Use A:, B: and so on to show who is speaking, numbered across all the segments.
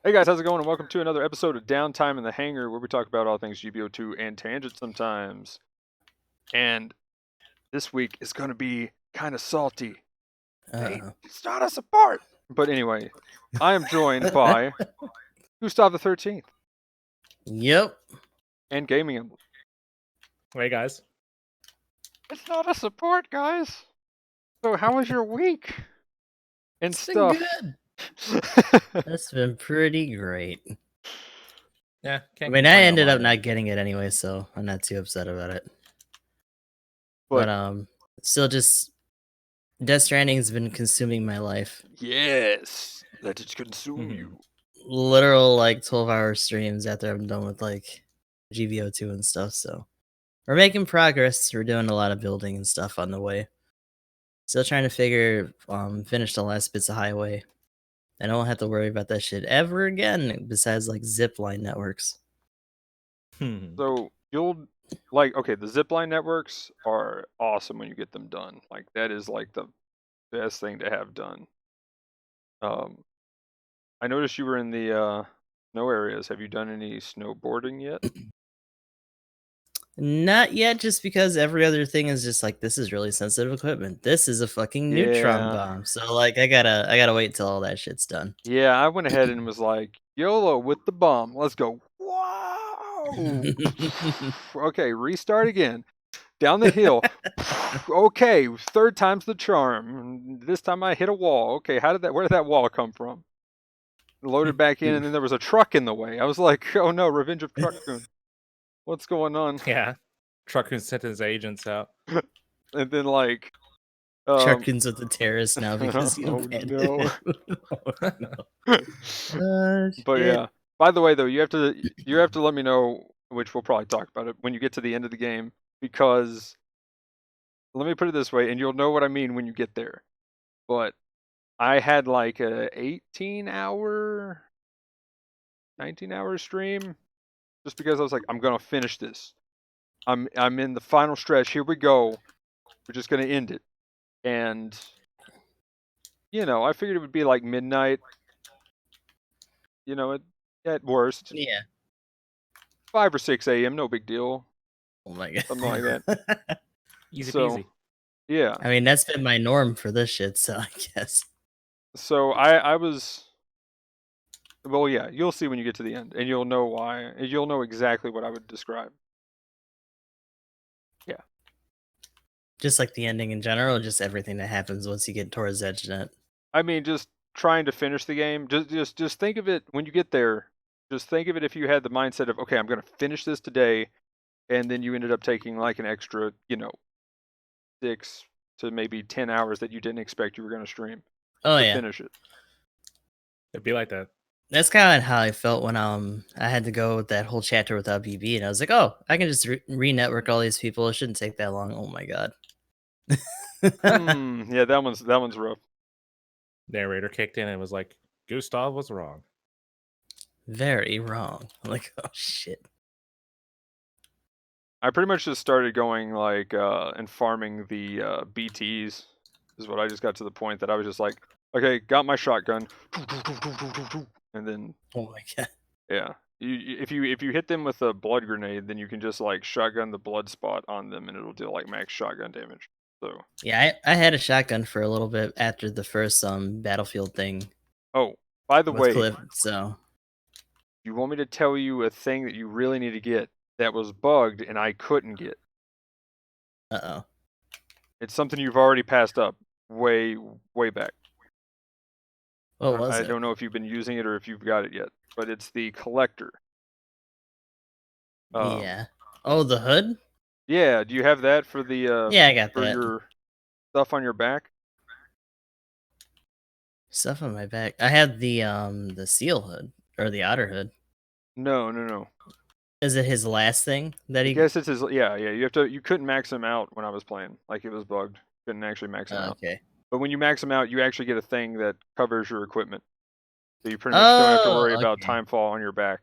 A: Hey guys, how's it going? And welcome to another episode of Downtime in the Hangar, where we talk about all things GBO2 and tangent sometimes. And this week is going to be kind of salty. They
B: Uh,
A: start us apart. But anyway, I am joined by Gustav the 13th
B: yep.
A: and GamingEmblem.
C: Hey guys.
A: It's not a support, guys. So how was your week and
B: It's been
A: stuff?
B: good. That's been pretty great.
C: Yeah,
B: I
C: can't
B: mean, I
C: complain on
B: ended
C: my
B: up
C: end.
B: not getting it anyway, so I'm not too upset about it.
A: But
B: But still just Death Stranding has been consuming my life.
A: yes, let it consume you.
B: Literal like 12-hour streams after I'm done with like GBO2 and stuff, so we're making progress. We're doing a lot of building and stuff on the way. Still trying to finish the last bits of highway. I don't have to worry about that shit ever again, besides like zipline networks.
A: So you'll okay, the zipline networks are awesome when you get them done. Like that is like the best thing to have done. I noticed you were in the snow areas. Have you done any snowboarding yet?
B: Not yet, just because every other thing is just like, this is really sensitive equipment. This is a fucking neutron
A: Yeah.
B: bomb. So like I gotta wait till all that shit's done.
A: Yeah, I went ahead and was like, YOLO with the bomb. Let's go. Wow. Okay, restart again. Down the hill. Okay, third time's the charm. This time I hit a wall. Okay, where did that wall come from? Loaded back in, and then there was a truck in the way. I was like, oh no, Revenge of Truckcoon. What's going on?
C: Yeah. Trucker sent his agents out.
A: And then like,
B: Truckins with the terrorists now because you
A: oh
B: abandoned
A: no.
B: him. Oh,
A: But
B: shit.
A: yeah. By the way, though, you have to let me know, which we'll probably talk about it when you get to the end of the game, because let me put it this way, and you'll know what I mean when you get there. But I had like a 18-hour, 19-hour stream just because I was like, I'm gonna finish this. I'm in the final stretch. Here we go. We're just gonna end it. And I figured it would be like midnight. At worst,
B: Yeah.
A: 5 or 6 a.m. No big deal.
B: Oh my god.
A: Something like that.
C: Easy
A: So
C: peasy.
A: yeah.
B: I mean, that's been my norm for this shit, so I guess.
A: So I was. Well, yeah. You'll see when you get to the end, and you'll know why. And you'll know exactly what I would describe. Yeah.
B: Just like the ending in general, just everything that happens once you get towards EdgeNet.
A: I mean, just trying to finish the game. Just think of it when you get there. Just think of it if you had the mindset of, okay, I'm going to finish this today, and then you ended up taking like an extra, 6 to maybe 10 hours that you didn't expect you were going to stream
B: Oh
A: to
B: yeah.
A: finish it.
C: It'd be like that.
B: That's kind of how I felt when I had to go with that whole chapter without BB, and I was like, oh, I can just re-network all these people. It shouldn't take that long. Oh my god.
A: Yeah, that one's rough.
C: Narrator kicked in and was like, Gustav was wrong.
B: Very wrong. I'm like, oh shit.
A: I pretty much just started going like and farming the BTs is what I just got to the point that I was just like, okay, got my shotgun, and then
B: Oh my god.
A: yeah, if you hit them with a blood grenade, then you can just like shotgun the blood spot on them, and it'll deal like max shotgun damage. So
B: Yeah, I had a shotgun for a little bit after the first Battlefield thing
A: oh, by the
B: with
A: way,
B: Cliff. So
A: you want me to tell you a thing that you really need to get that was bugged and I couldn't get?
B: oh.
A: It's something you've already passed up way back.
B: What was
A: I
B: it?
A: don't know if you've been using it or if you've got it yet, but it's the collector.
B: Yeah. Oh, the hood?
A: Yeah, do you have that for the
B: Yeah, I got
A: for
B: that.
A: your stuff on your back?
B: Stuff on my back. I had the seal hood or the otter hood.
A: No.
B: Is it his last thing that
A: I
B: he?
A: guess it's his. Yeah. You couldn't max him out when I was playing. Like it was bugged. Couldn't actually max him out.
B: Okay.
A: But when you max him out, you actually get a thing that covers your equipment. So you pretty much don't have to worry about
B: Okay.
A: timefall on your back.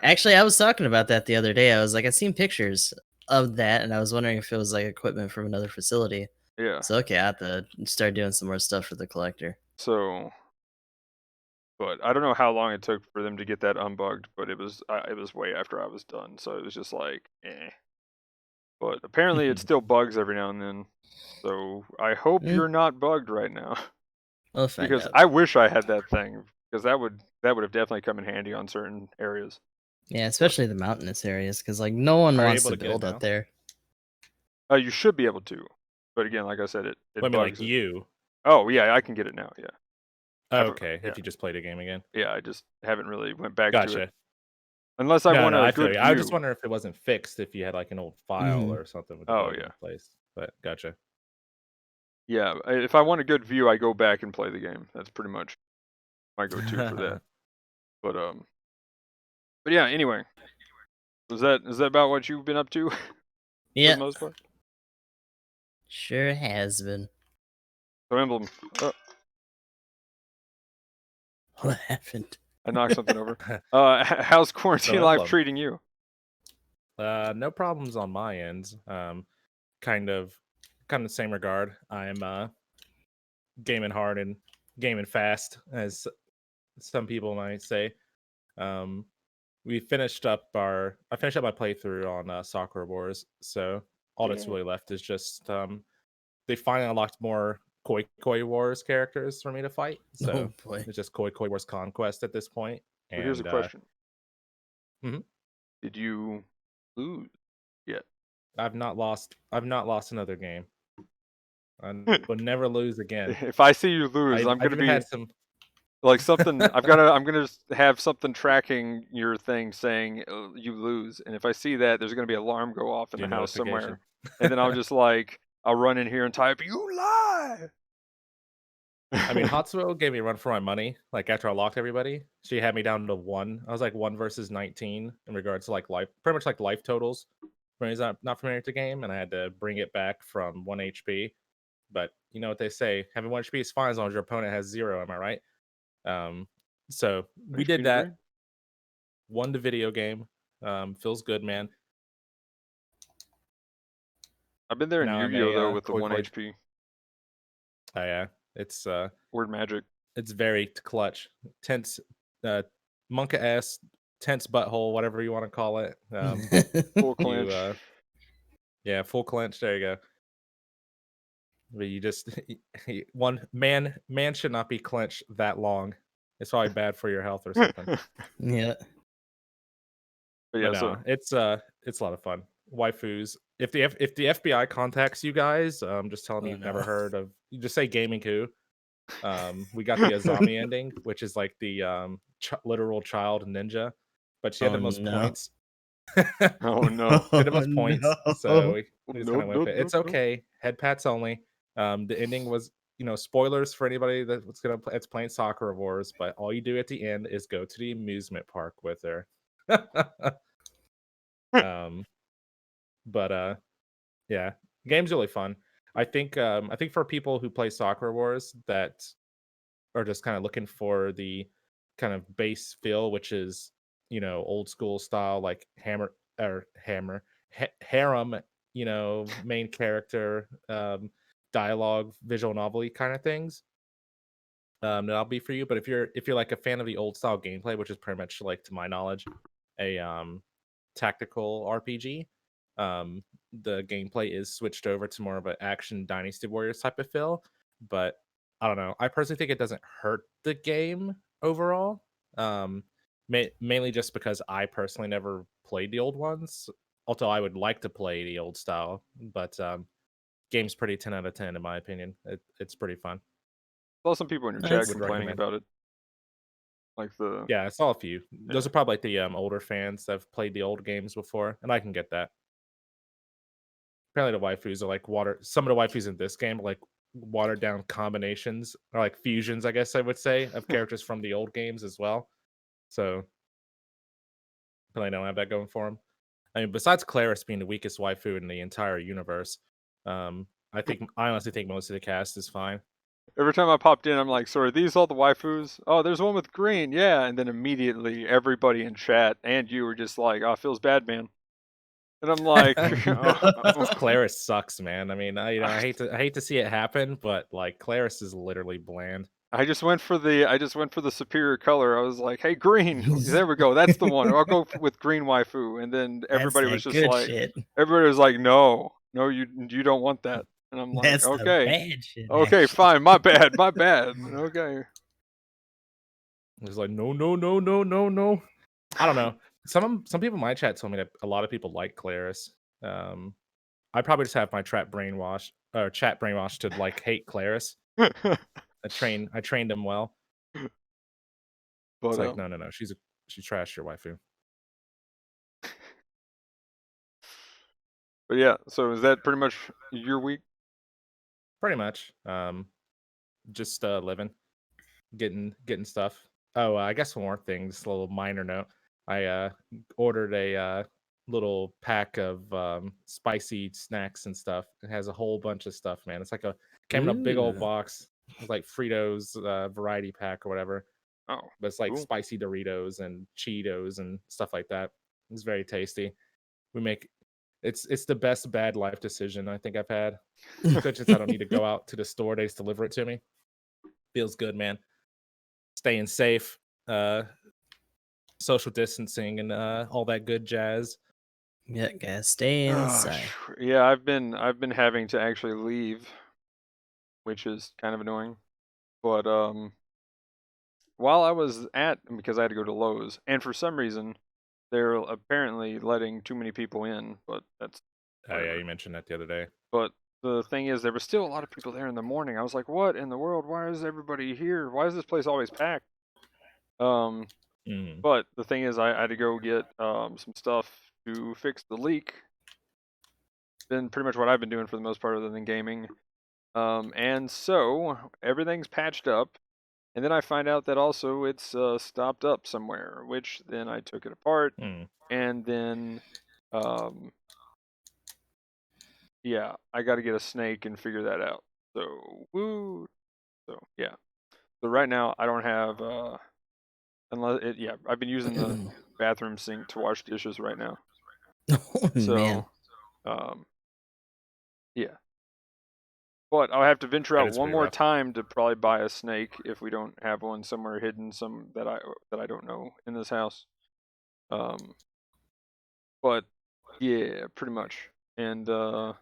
B: Actually, I was talking about that the other day. I was like, I've seen pictures of that, and I was wondering if it was like equipment from another facility.
A: Yeah.
B: So okay, I have to start doing some more stuff for the collector.
A: So But I don't know how long it took for them to get that unbugged, but it was way after I was done, so it was just like, eh. But apparently it still bugs every now and then. So I hope you're not bugged right now,
B: We'll find
A: because
B: out.
A: I wish I had that thing, because that would have definitely come in handy on certain areas.
B: Yeah, especially the mountainous areas, because like no one
C: Are you
B: wants
C: able
B: to
C: to get it
B: build
C: now?
B: up there.
A: You should be able to, but again, like I said, it
C: Well, I mean, like
A: bugs it.
C: you.
A: Oh yeah, I can get it now. Yeah,
C: Oh,
A: I've,
C: okay,
A: yeah,
C: if you just played a game again.
A: yeah. I just haven't really went back to it
C: Gotcha.
A: unless I
C: No,
A: want
C: no,
A: a
C: I feel
A: good
C: you. I was just
A: view.
C: wondering if it wasn't fixed, if you had like an old file
B: Mhm.
C: or something with the
A: Oh
C: bug in
A: yeah,
C: place. But gotcha.
A: yeah. If I want a good view, I go back and play the game. That's pretty much my go-to for that. But yeah. Anyway, is that about what you've been up to for
B: Yeah,
A: the most part?
B: sure has been.
A: So Emblem,
B: What happened?
A: I knocked something over. How's quarantine
C: So
A: life
C: Emblem.
A: treating you?
C: No problems on my end. Kind of the same regard. I'm gaming hard and gaming fast, as some people might say. Um, I finished up my playthrough on Soccer Wars, so all that's
A: Yeah.
C: really left is just they finally unlocked more Koi Koi Wars characters for me to fight. So
B: Oh boy.
C: it's just Koi Koi Wars Conquest at this point.
A: So here's a
C: And
A: question:
C: mhm.
A: Did you lose yet?
C: I've not lost another game. I would never lose again.
A: If I see you lose, I'm
C: I've
A: gonna
C: even
A: be
C: had some.
A: like something. I'm gonna just have something tracking your thing saying you lose, and if I see that, there's gonna be an alarm go off in
C: Do
A: the house
C: notification.
A: somewhere, and then I'll run in here and type "you lie."
C: I mean, Hatsuo gave me a run for my money. Like after I locked everybody, she had me down to 1. I was like 1 versus 19 in regards to like life, pretty much like life totals. For anyone who's not familiar with the game, and I had to bring it back from 1 HP. But you know what they say: having 1 HP is fine as long as your opponent has 0. Am I right? So we
A: HP
C: did
A: in the
C: that.
A: green?
C: Won the video game. Feels good, man.
A: I've been there in
C: Now I'm
A: Yu-Gi-Oh though
C: a
A: with the
C: Koi
A: 1
C: Koi.
A: HP.
C: Oh yeah, it's
A: Word magic.
C: it's very clutch. Tense, monka ass, tense butthole, whatever you want to call it.
A: Full
C: You
A: clinch.
C: yeah, full clench. There you go. But you just one man should not be clenched that long. It's probably bad for your health or something.
B: Yeah.
A: But
C: But
A: yeah,
C: no,
A: so
C: it's a lot of fun. Waifus. If the FBI contacts you guys, just tell them
B: Oh
C: you've never
B: no.
C: heard of. You just say Gaming Coup. We got the Azami ending, which is like the literal child ninja, but she had
B: Oh
C: the most
B: no.
C: points.
A: oh no.
C: She had the most points, so
B: No.
C: we just
A: No,
C: kind of went
A: no,
C: with it.
A: no,
C: It's
A: no.
C: okay. Head pats only. The ending was, spoilers for anybody that's gonna play. It's playing Soccer Wars, but all you do at the end is go to the amusement park with her. um, but yeah, game's really fun. I think for people who play Soccer Wars that are just kind of looking for the kind of base feel, which is old school style, like harem, main character, dialogue, visual novel kind of things. That'll be for you. But if you're like a fan of the old style gameplay, which is pretty much like, to my knowledge, a tactical RPG, the gameplay is switched over to more of an action Dynasty Warriors type of feel. But I don't know. I personally think it doesn't hurt the game overall. Um, mainly just because I personally never played the old ones. Although I would like to play the old style, but game's pretty 10 out of 10 in my opinion. It's pretty fun.
A: Saw some people in your chat
B: That's
C: Would
A: complaining
C: recommend.
A: about it. Like the
C: Yeah, I saw a few. Those
A: yeah.
C: are probably like the older fans that have played the old games before, and I can get that. Apparently, the waifus are like water. Some of the waifus in this game are like watered down combinations, or like fusions, I guess I would say, of characters from the old games as well. So, apparently, don't have that going for them. I mean, besides Claris being the weakest waifu in the entire universe, I honestly think most of the cast is fine.
A: Every time I popped in, I'm like, so are these all the waifus? Oh, there's one with green, yeah. And then immediately everybody in chat and you were just like, oh, feels bad, man. And I'm like,
C: Because Claris sucks, man. I mean, I hate to see it happen, but like Claris is literally bland.
A: I just went for the superior color. I was like, "Hey, green." There we go. That's the one. I'll go with green waifu. And then
B: That's
A: everybody was
B: that
A: just
B: good
A: like,
B: shit.
A: "No, no, you don't want that." And I'm like,
B: That's the
A: "Okay,
B: bad shit.
A: okay,
B: Actually.
A: fine. My bad, my bad. Okay."
C: It's like no, no, no, no, no, no. I don't know. Some people in my chat told me that a lot of people like Claris. I probably just have my chat brainwashed to like hate Claris. I trained them well. It's
A: But
C: like no, no, no. She's trash your waifu.
A: but yeah. So is that pretty much your week?
C: Pretty much. Just living, getting stuff. Oh, I guess one more thing, just a little minor note. I ordered a little pack of spicy snacks and stuff. It has a whole bunch of stuff, man. It's like came in a big old
B: Ooh.
C: box. It's like Fritos variety pack or whatever.
A: Oh,
C: But it's like
A: cool.
C: spicy Doritos and Cheetos and stuff like that. It's very tasty. We make it's the best bad life decision I think I've had. Since I don't need to go out to the store, they just deliver it to me. Feels good, man. Staying safe, social distancing, and all that good jazz.
B: Yeah, gotta stay inside.
A: Yeah, I've been having to actually leave, which is kind of annoying. But while I was because I had to go to Lowe's, and for some reason they're apparently letting too many people in, but that's
C: Oh yeah,
A: whatever.
C: you mentioned that the other day.
A: But the thing is, there was still a lot of people there in the morning. I was like, "What in the world? Why is everybody here? Why is this place always packed?" Um,
C: Mm.
A: but the thing is, I had to go get some stuff to fix the leak. Been pretty much what I've been doing for the most part, other than gaming. And so everything's patched up, and then I find out that also it's stopped up somewhere, which then I took it apart,
C: Mm.
A: and then, um, yeah, I got to get a snake and figure that out. So woo. So yeah. So right now I don't have unless it, yeah, I've been using the bathroom sink to wash dishes right now.
B: Oh man.
A: So yeah. But I'll have to venture
C: That
A: out
C: is
A: one
C: pretty
A: more
C: rough.
A: time to probably buy a snake if we don't have one somewhere hidden, some that I don't know in this house. Um, but yeah, pretty much. And other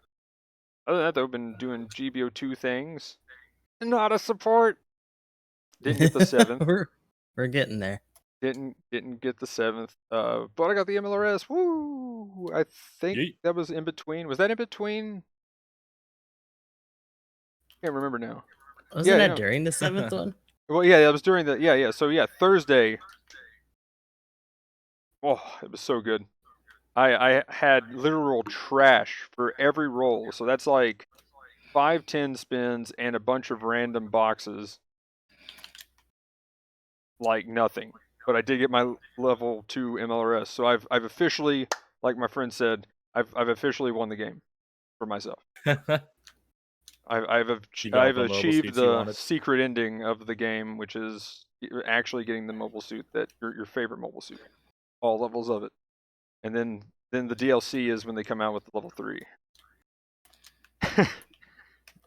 A: than that, though, I've been doing GBO2 things. Not a support. Didn't get the 7th.
B: We're getting there.
A: Didn't get the 7th. But I got the MLRS. Woo! I think
C: Yeet.
A: that was in between. Was that in between? Can't remember now.
B: Wasn't
A: Yeah,
B: that during the 7th one?
A: well, yeah, that was during the yeah. So yeah, Thursday. Oh, it was so good. I had literal trash for every roll. So that's like 5-10 spins and a bunch of random boxes. Like nothing. But I did get my level 2 MLRS. So I've officially, like my friend said, I've officially won the game for myself. I've
C: You got all
A: I've
C: the mobile
A: achieved
C: suits you
A: the
C: wanted.
A: secret ending of the game, which is actually getting the mobile suit that your favorite mobile suit, all levels of it, and then the DLC is when they come out with the level 3.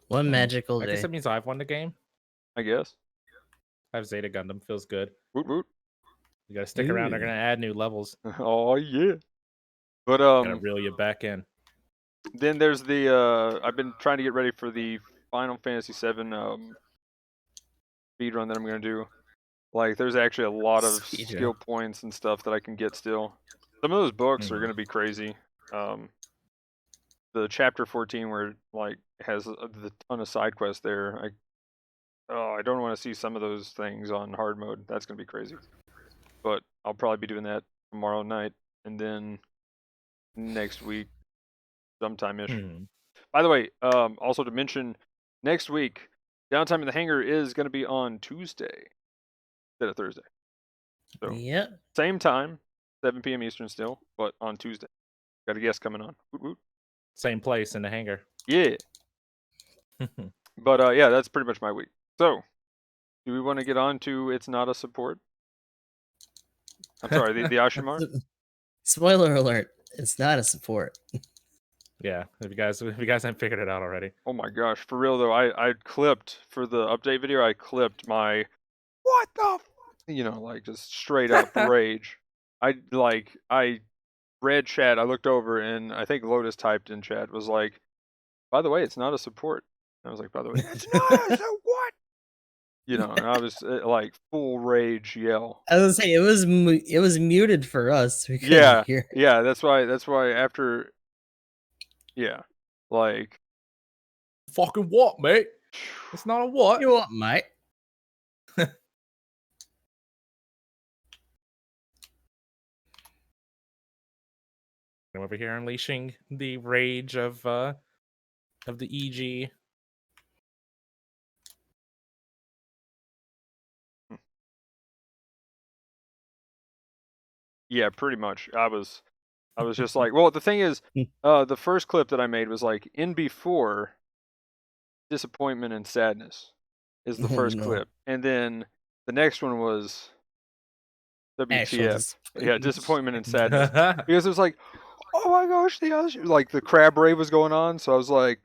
B: One magical
C: I guess
B: day.
C: that means I've won the game.
A: I guess.
C: I have Zeta Gundam. Feels good.
A: Woot woot.
C: You gotta stick around. They're
B: Ooh.
C: gonna add new levels.
A: Oh yeah. But
C: Gotta reel you back in.
A: then there's the I've been trying to get ready for the Final Fantasy VII speed run that I'm gonna do. Like there's actually a lot of
B: Speed
A: skill
B: run.
A: points and stuff that I can get still. Some of those books are
C: Mhm.
A: gonna be crazy. The chapter 14 where like has the ton of side quests there. I don't want to see some of those things on hard mode. That's gonna be crazy. But I'll probably be doing that tomorrow night, and then next week sometime ish.
C: Mhm.
A: By the way, also to mention, next week, Downtime in the Hangar is going to be on Tuesday instead of Thursday. So,
B: Yep.
A: same time, 7 p.m. Eastern still, but on Tuesday. Got a guest coming on. Woot woot.
C: Same place in the hangar.
A: Yeah. But yeah, that's pretty much my week. So, do we want to get on to It's Not a Support? I'm sorry, the Ashimar?
B: Spoiler alert, it's not a support.
C: Yeah, if you guys haven't figured it out already.
A: Oh my gosh, for real though, I clipped for the update video. I clipped my what the, like just straight up rage. I read chat. I looked over and I think Lotus typed in chat was like, by the way, it's not a support. I was like, by the way, it's not a what? And I was like full rage yell.
B: I was gonna say it was muted for us. We couldn't
A: Yeah,
B: hear it.
A: yeah. That's why after, yeah, like
C: Fucking what, mate? It's not a what.
B: You what, mate?
C: I'm over here unleashing the rage of the EG.
A: yeah, pretty much. I was just like, well, the thing is, the first clip that I made was like in before disappointment and sadness is the
B: Oh,
A: first
B: no.
A: clip, and then the next one was
B: Actual
A: WTF. Yeah, disappointment and sadness
C: Yeah,
A: because it was like, oh my gosh, like the crab rave was going on, so I was like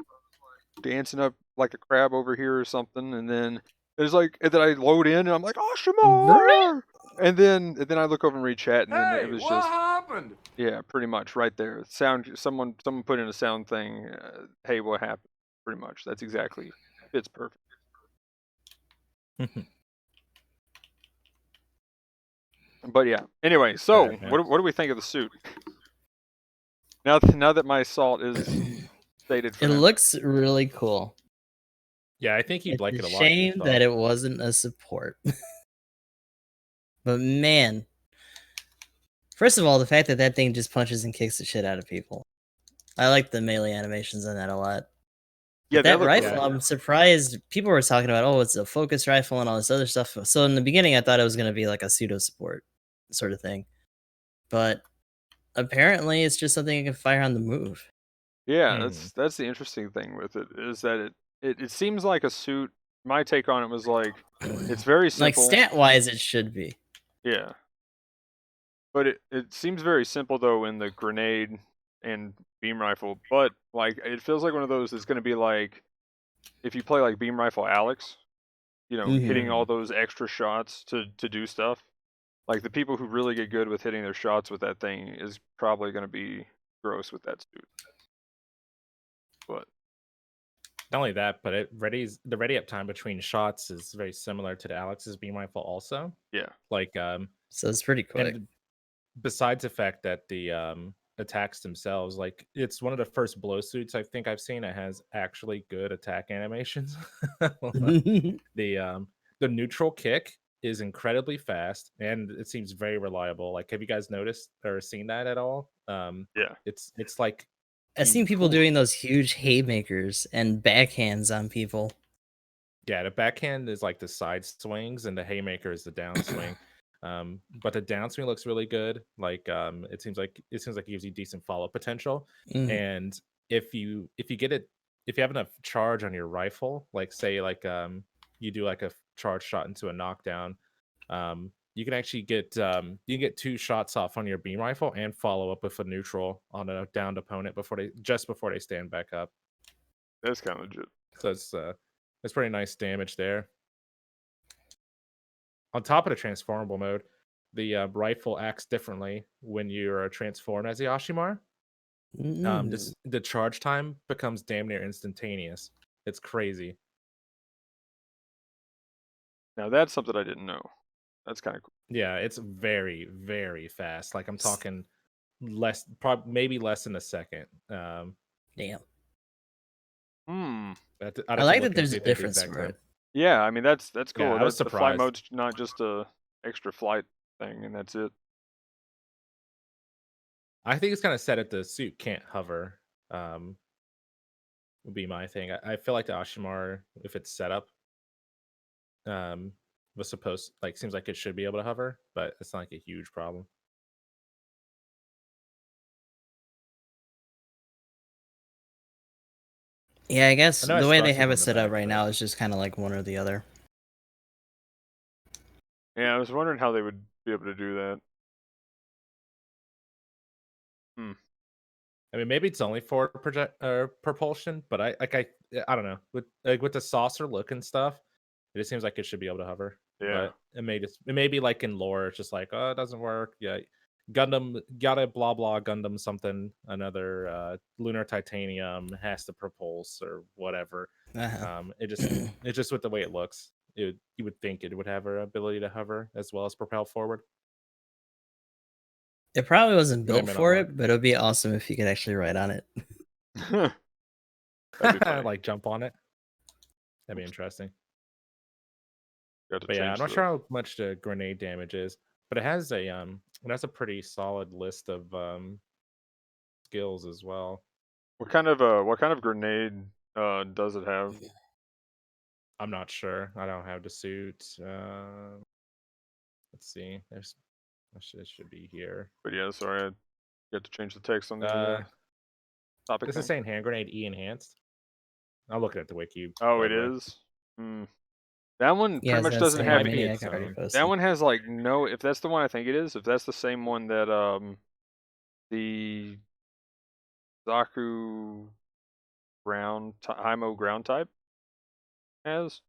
A: dancing up like a crab over here or something, and then there's like, and then I load in and I'm like, oh Shamar, and then I look over and read chat, and then it was just
C: happened?
A: yeah, pretty much right there. Sound someone put in a sound thing. Hey, what happened? Pretty much. That's exactly fits perfect. But yeah. Anyway, so
C: Bad, man.
A: what do we think of the suit? Now that my assault is stated for
B: It
A: now.
B: looks really cool.
C: Yeah, I think you'd
B: It's
C: like
B: a
C: it a lot.
B: shame that it wasn't a support. But man, first of all, the fact that that thing just punches and kicks the shit out of people. I like the melee animations on that a lot.
A: Yeah,
B: But that
A: look
B: rifle,
A: really
B: I'm surprised people were talking about, oh, it's a focus rifle and all this other stuff. So in the beginning, I thought it was going to be like a pseudo support sort of thing. But apparently, it's just something you can fire on the move.
A: Yeah, that's the interesting thing with it is that it seems like a suit. My take on it was like it's very
B: Like
A: simple.
B: stat wise, it should be.
A: Yeah. But it seems very simple though in the grenade and beam rifle, but like it feels like one of those that's going to be like if you play like beam rifle Alex, hitting all those extra shots to do stuff. Like the people who really get good with hitting their shots with that thing is probably going to be gross with that suit. But
C: Not only that, but the ready up time between shots is very similar to the Alex's beam rifle also.
A: yeah.
C: Like
B: So it's pretty quick.
C: and besides the fact that the attacks themselves, like it's one of the first blow suits I think I've seen that has actually good attack animations. The neutral kick is incredibly fast and it seems very reliable. Like, have you guys noticed or seen that at all?
A: Yeah.
C: It's like
B: I've seen people doing those huge haymakers and backhands on people.
C: Yeah, the backhand is like the side swings and the haymaker is the downswing. But the downswing looks really good. Like it seems like it gives you decent follow potential. And if you get it, if you have enough charge on your rifle, like say like you do like a charge shot into a knockdown, you can actually get you can get 2 shots off on your beam rifle and follow up with a neutral on a downed opponent before they stand back up.
A: That's kind of legit.
C: So it's pretty nice damage there. On top of the transformable mode, the rifle acts differently when you're transformed as the Oshimar. The charge time becomes damn near instantaneous. It's crazy.
A: Now that's something I didn't know. That's kind of cool.
C: Yeah, it's very, very fast. Like I'm talking maybe less than a second.
B: Damn.
C: I
B: I like that there's a difference for it.
A: Yeah, I mean that's cool.
C: Yeah, I was
A: The flight
C: surprised.
A: mode's not just a extra flight thing, and that's it.
C: I think it's kind of set that the suit can't hover. Would be my thing. I feel like the Oshimar, if it's set up, was supposed like seems like it should be able to hover, but it's not like a huge problem.
B: Yeah, I guess
C: I
B: the way they
C: scratched
B: have
C: on
B: it
C: the
B: set up
C: back,
B: right
C: but-
B: now is just kind of like one or the other.
A: Yeah, I was wondering how they would be able to do that.
C: I mean, maybe it's only for propulsion, but I don't know. With the saucer look and stuff, it just seems like it should be able to hover.
A: Yeah.
C: But it may be like in lore, it's just like, oh, it doesn't work. Yeah, Gundam gotta blah blah Gundam something another lunar titanium has to propulse or whatever.
B: Uh-huh.
C: It's just with the way it looks. You would think it would have an ability to hover as well as propel forward.
B: It probably wasn't
C: May or
B: built
C: may not
B: for
C: work.
B: it, but it would be awesome if you could actually ride on it.
A: That'd be funny.
C: Like jump on it. That'd be interesting.
A: Got to
C: But yeah,
A: change
C: I'm not
A: the.
C: sure how much the grenade damage is, but it has a pretty solid list of skills as well.
A: What kind of grenade does it have?
C: I'm not sure. I don't have the suit. Let's see. It should be here.
A: But yeah, sorry, I got to change the text on the topic
C: This
A: thing.
C: is saying hand grenade E enhanced. I'm looking at the wiki.
A: Oh,
C: by
A: it
C: the way.
A: is. That one
B: Yeah,
A: pretty much doesn't
C: It
A: have.
C: might be
B: Maniac
C: its
B: already
C: own.
B: posted.
A: That one has like no. If that's the one I think it is, if that's the same one that the Zaku Hymo ground type has,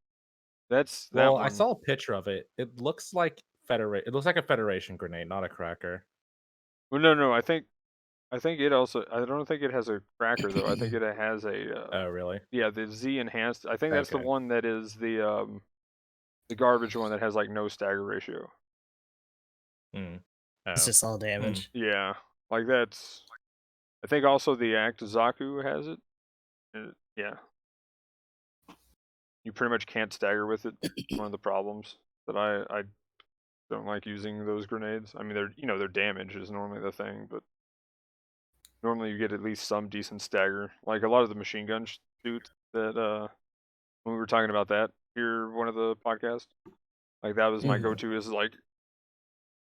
A: that's that
C: Well, I
A: one.
C: saw a picture of it. It looks like It looks like a Federation grenade, not a cracker.
A: Well, no, I think it also. I don't think it has a cracker though. I think it has a.
C: Oh, really?
A: Yeah, the Z enhanced. I think that's the
C: Okay.
A: one that is the garbage one that has like no stagger ratio.
C: Mm.
B: It's
C: Oh.
B: just all damage.
A: Yeah, like that's. I think also the Act Zaku has it. Yeah, you pretty much can't stagger with it. One of the problems that I don't like using those grenades. I mean, their damage is normally the thing, but normally you get at least some decent stagger. Like a lot of the machine gun shoots that when we were talking about that here one of the podcasts, like that was my
B: Mhm.
A: go-to is like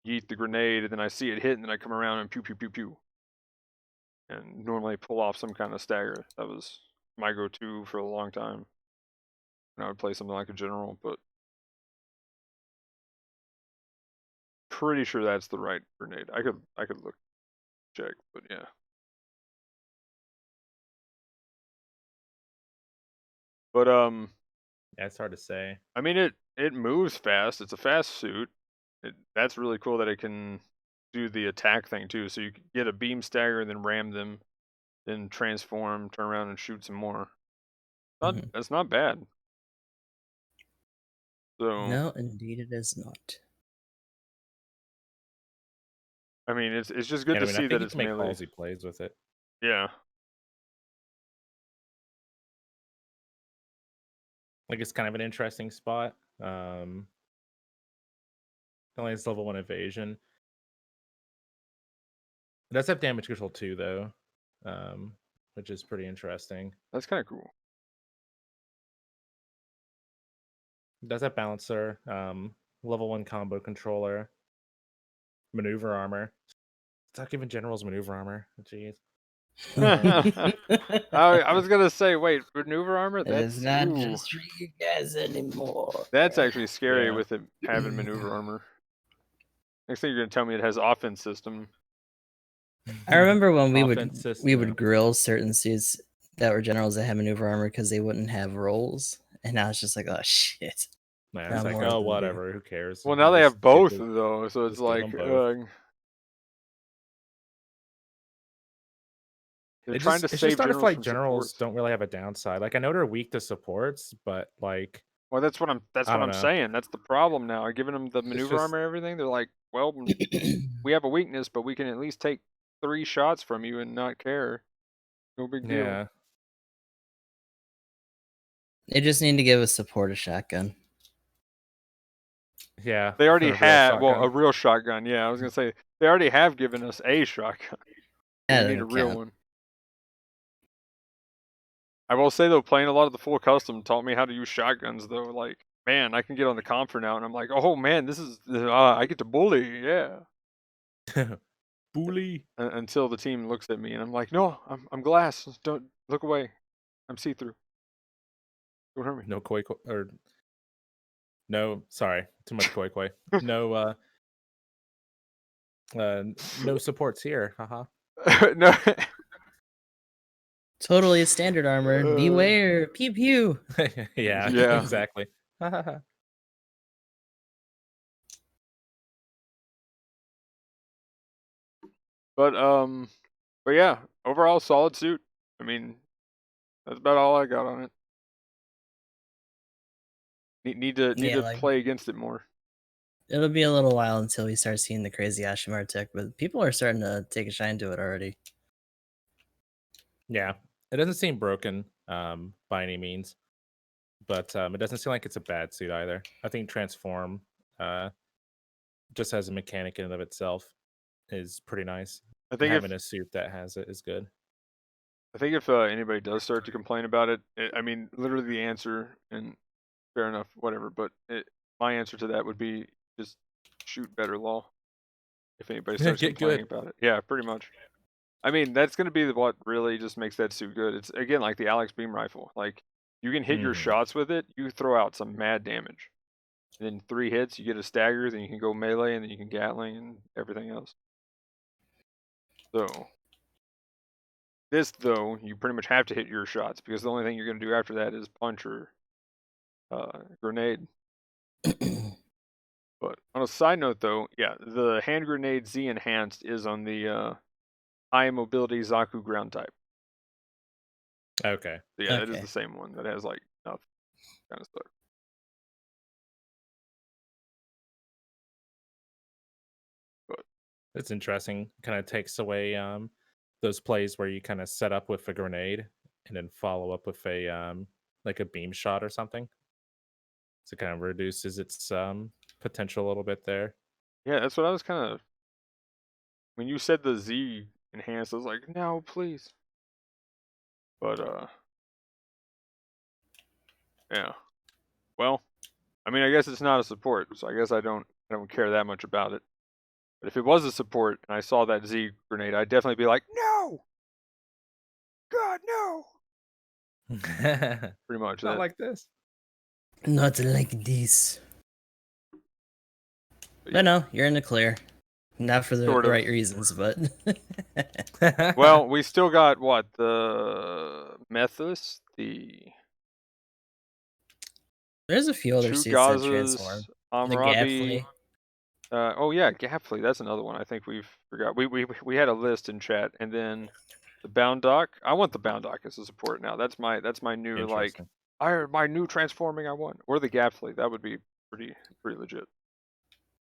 A: yeet the grenade and then I see it hit and then I come around and pew pew pew pew and normally pull off some kind of stagger. That was my go-to for a long time when I would play something like a general, but pretty sure that's the right grenade. I could look check, but yeah. But
C: Yeah, it's hard to say.
A: I mean it moves fast. It's a fast suit. That's really cool that it can do the attack thing too. So you can get a beam stagger and then ram them, then transform, turn around and shoot some more.
B: Mhm.
A: That's not bad. So
B: No, indeed it is not.
A: I mean it's just good
C: And I
A: to
C: mean, I
A: see
C: think
A: that
C: you
A: it's
C: can make
A: melee.
C: ballsy plays with it.
A: Yeah.
C: Like it's kind of an interesting spot. Only has level 1 evasion. It does have damage control too, though, which is pretty interesting.
A: That's kind of cool.
C: It does have balancer, level 1 combo controller, maneuver armor. It's not giving generals maneuver armor. Jeez.
A: I was gonna say, wait, maneuver armor?
B: It's
A: That's
B: not
A: ooh,
B: just for you guys anymore.
A: that's actually scary
C: Yeah.
A: with it having maneuver armor. Next thing you're gonna tell me it has offense system.
B: I remember when we
C: Offense
B: would
C: system.
B: grill certain suits that were generals that had maneuver armor because they wouldn't have rolls, and now it's just like, oh shit.
C: Man,
B: Now
C: it's like,
B: more of
C: oh,
B: them do.
C: whatever. Who cares?
A: Well, now they
C: Just
A: have
C: give
A: both
C: the-
A: though, so it's
C: just give
A: like
C: them both.
A: they're trying to
C: It's just
A: save
C: started
A: generals
C: like
A: from
C: generals
A: supports.
C: don't really have a downside. Like I know they're weak to supports, but like
A: Well, that's what
C: I don't
A: I'm
C: know.
A: saying. That's the problem now. Giving them the
C: It's
A: maneuver
C: just
A: armor and everything, they're like, well, we have a weakness, but we can at least take 3 shots from you and not care. No big deal.
C: yeah.
B: They just need to give a support a shotgun.
C: Yeah.
A: They already
C: a real
A: had, well,
C: shotgun.
A: a real shotgun. Yeah, I was gonna say they already have given us a shotgun.
B: Yeah,
A: We
B: that
A: need a
B: don't
A: real
B: count.
A: one. I will say though, playing a lot of the full custom taught me how to use shotguns. Though, like, man, I can get on the comfort now, and I'm like, oh man, this is I get to bully, yeah.
C: Bully.
A: Until the team looks at me, and I'm like, no, I'm glass. Don't look away. I'm see through. Don't hurt me.
C: No koi or no, sorry, too much koi. No no supports here. Haha.
A: No,
B: Totally standard armor. Beware. Pew pew.
C: Yeah,
A: Yeah.
C: exactly.
A: But yeah, overall solid suit. I mean, that's about all I got on it. Need to
B: Yeah, like
A: play against it more.
B: it'll be a little while until we start seeing the crazy Ashimar tech, but people are starting to take a shine to it already.
C: Yeah, it doesn't seem broken by any means, but it doesn't seem like it's a bad suit either. I think transform just as a mechanic in and of itself is pretty nice.
A: I
C: And
A: think
C: having
A: if
C: a suit that has it is good.
A: anybody does start to complain about it, I mean, literally the answer, and fair enough, whatever. But my answer to that would be just shoot better, law. If anybody starts
C: Get
A: complaining
C: good.
A: about it, yeah, pretty much. I mean, that's going to be what really just makes that suit good. It's again like the Alex beam rifle. Like you can hit your
C: Mhm.
A: shots with it, you throw out some mad damage. And then 3 hits, you get a stagger, then you can go melee, and then you can Gatling and everything else. So this though, you pretty much have to hit your shots because the only thing you're going to do after that is punch or grenade. But on a side note though, yeah, the hand grenade Z enhanced is on the high mobility Zaku ground type.
C: Okay.
A: So yeah, that is
B: Okay.
A: the same one that has like enough kind of stuff. But
C: It's interesting. Kind of takes away those plays where you kind of set up with a grenade and then follow up with a like a beam shot or something. So it kind of reduces its potential a little bit there.
A: yeah, that's what I was kind of when you said the Z enhanced, I was like, no, please. But yeah. Well, I mean, I guess it's not a support, so I guess I don't care that much about it. But if it was a support and I saw that Z grenade, I'd definitely be like, no, God, no. Pretty much
C: Not
A: that.
C: like this.
B: Not like this.
A: But
B: But
A: yeah,
B: no, you're in the clear. Not for the
A: sort of.
B: right reasons, but
A: Well, we still got what the Methus, the
B: there's a few other suits that transform.
A: Chugazas,
B: The
A: Amrabi.
B: Gapfley.
A: Oh yeah, Gapfley. That's another one. I think we've forgot. We had a list in chat, and then the Bound Dock. I want the Bound Dock as a support now. That's my new like.
C: Interesting.
A: My new transforming I want, or the Gapfley. That would be pretty legit.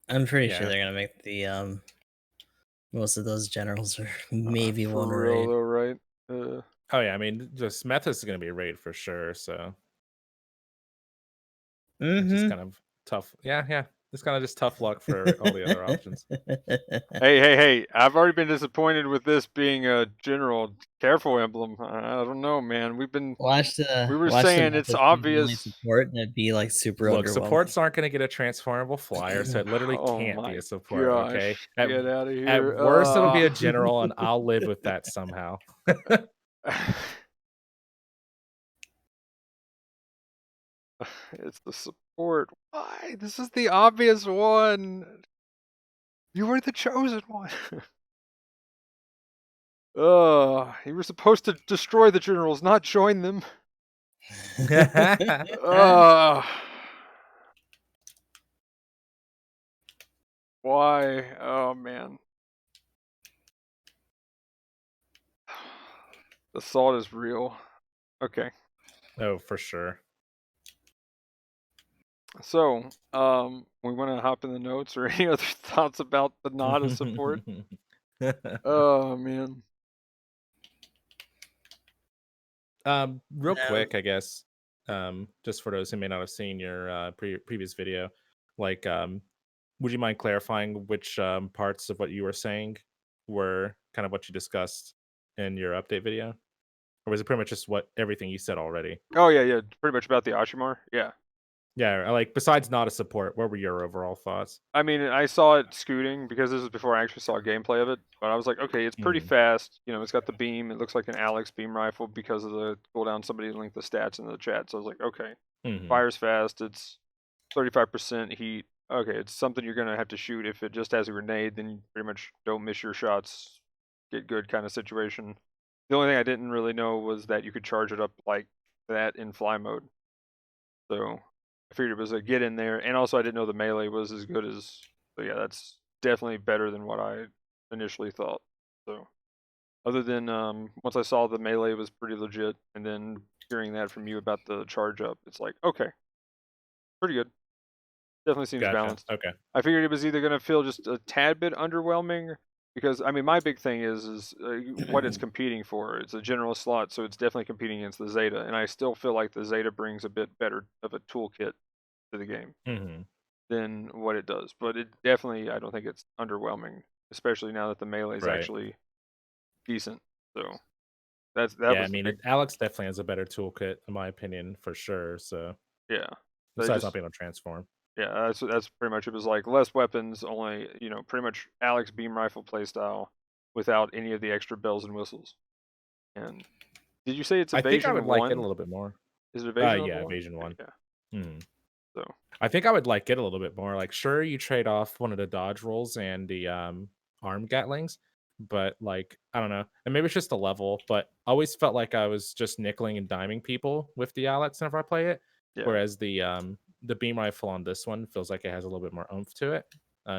B: I'm pretty sure
C: Yeah.
B: they're gonna make the most of those generals or maybe
A: For
B: one
A: real
B: raid.
A: though, right?
C: Oh yeah, I mean, just Method is going to be a raid for sure. So it's just
B: Mm-hmm.
C: kind of tough. Yeah. It's kind of just tough luck for all the other options.
A: Hey! I've already been disappointed with this being a general. Careful, emblem. I don't know, man. We were
B: watch the
A: saying it's
B: methods be the only
A: obvious.
B: support and it'd be like super
C: Look,
B: underwhelming.
C: supports aren't going to get a transformable flyer, so it literally
A: Oh
C: can't be
A: my
C: a support. Okay,
A: gosh! Get out of
C: at
A: here.
C: worst, it'll be a general, and I'll live with that somehow.
A: It's the support. Why? This is the obvious one. You were the chosen one. You were supposed to destroy the generals, not join them. Why? Oh man. The salt is real. Okay.
C: Oh, for sure.
A: So, we want to hop in the notes or any other thoughts about the not a support? Oh man.
C: Real
B: No.
C: quick, I guess, just for those who may not have seen your previous video, like, would you mind clarifying which parts of what you were saying were kind of what you discussed in your update video, or was it pretty much just what everything you said already?
A: Oh yeah, pretty much about the Ashimar. Yeah.
C: Yeah, like besides not a support, what were your overall thoughts?
A: I mean, I saw it scooting because this is before I actually saw gameplay of it. But I was like, okay, it's pretty
C: Mhm.
A: fast. You know, it's got the beam. It looks like an Alex beam rifle because of the cooldown. Somebody linked the stats in the chat. So I was like, okay,
C: Mhm.
A: fires fast. It's 35% heat. Okay, it's something you're gonna have to shoot. If it just has a grenade, then you pretty much don't miss your shots. Get good kind of situation. The only thing I didn't really know was that you could charge it up like that in fly mode. So I figured it was a get in there, and also I didn't know the melee was as good as. So yeah, that's definitely better than what I initially thought. So other than once I saw the melee was pretty legit, and then hearing that from you about the charge up, it's like okay, pretty good. Definitely seems
C: Gotcha.
A: balanced.
C: Okay.
A: I figured it was either gonna feel just a tad bit underwhelming because I mean my big thing is what it's competing for. It's a general slot, so it's definitely competing against the Zeta, and I still feel like the Zeta brings a bit better of a toolkit to the game
C: Mm-hmm.
A: than what it does. But it definitely I don't think it's underwhelming, especially now that the melee is
C: Right.
A: actually decent. So that
C: Yeah, I
A: was the
C: mean,
A: big
C: Alex definitely has a better toolkit, in my opinion, for sure. So
A: yeah. They
C: besides not
A: just
C: being able to transform.
A: yeah, that's pretty much it was like less weapons, only pretty much Alex beam rifle playstyle without any of the extra bells and whistles. And did you say it's
C: I think I would
A: evasion
C: like it a
A: one?
C: little bit more.
A: Is it evasion
C: Yeah,
A: level one?
C: evasion
A: Okay,
C: one.
A: yeah.
C: Hmm.
A: So
C: I think I would like it a little bit more. Like, sure, you trade off one of the dodge rolls and the arm gatlings, but like, I don't know. And maybe it's just a level, but I always felt like I was just nickeling and diming people with the Alex whenever I play it.
A: yeah,
C: Whereas the beam rifle on this one feels like it has a little bit more oomph to it,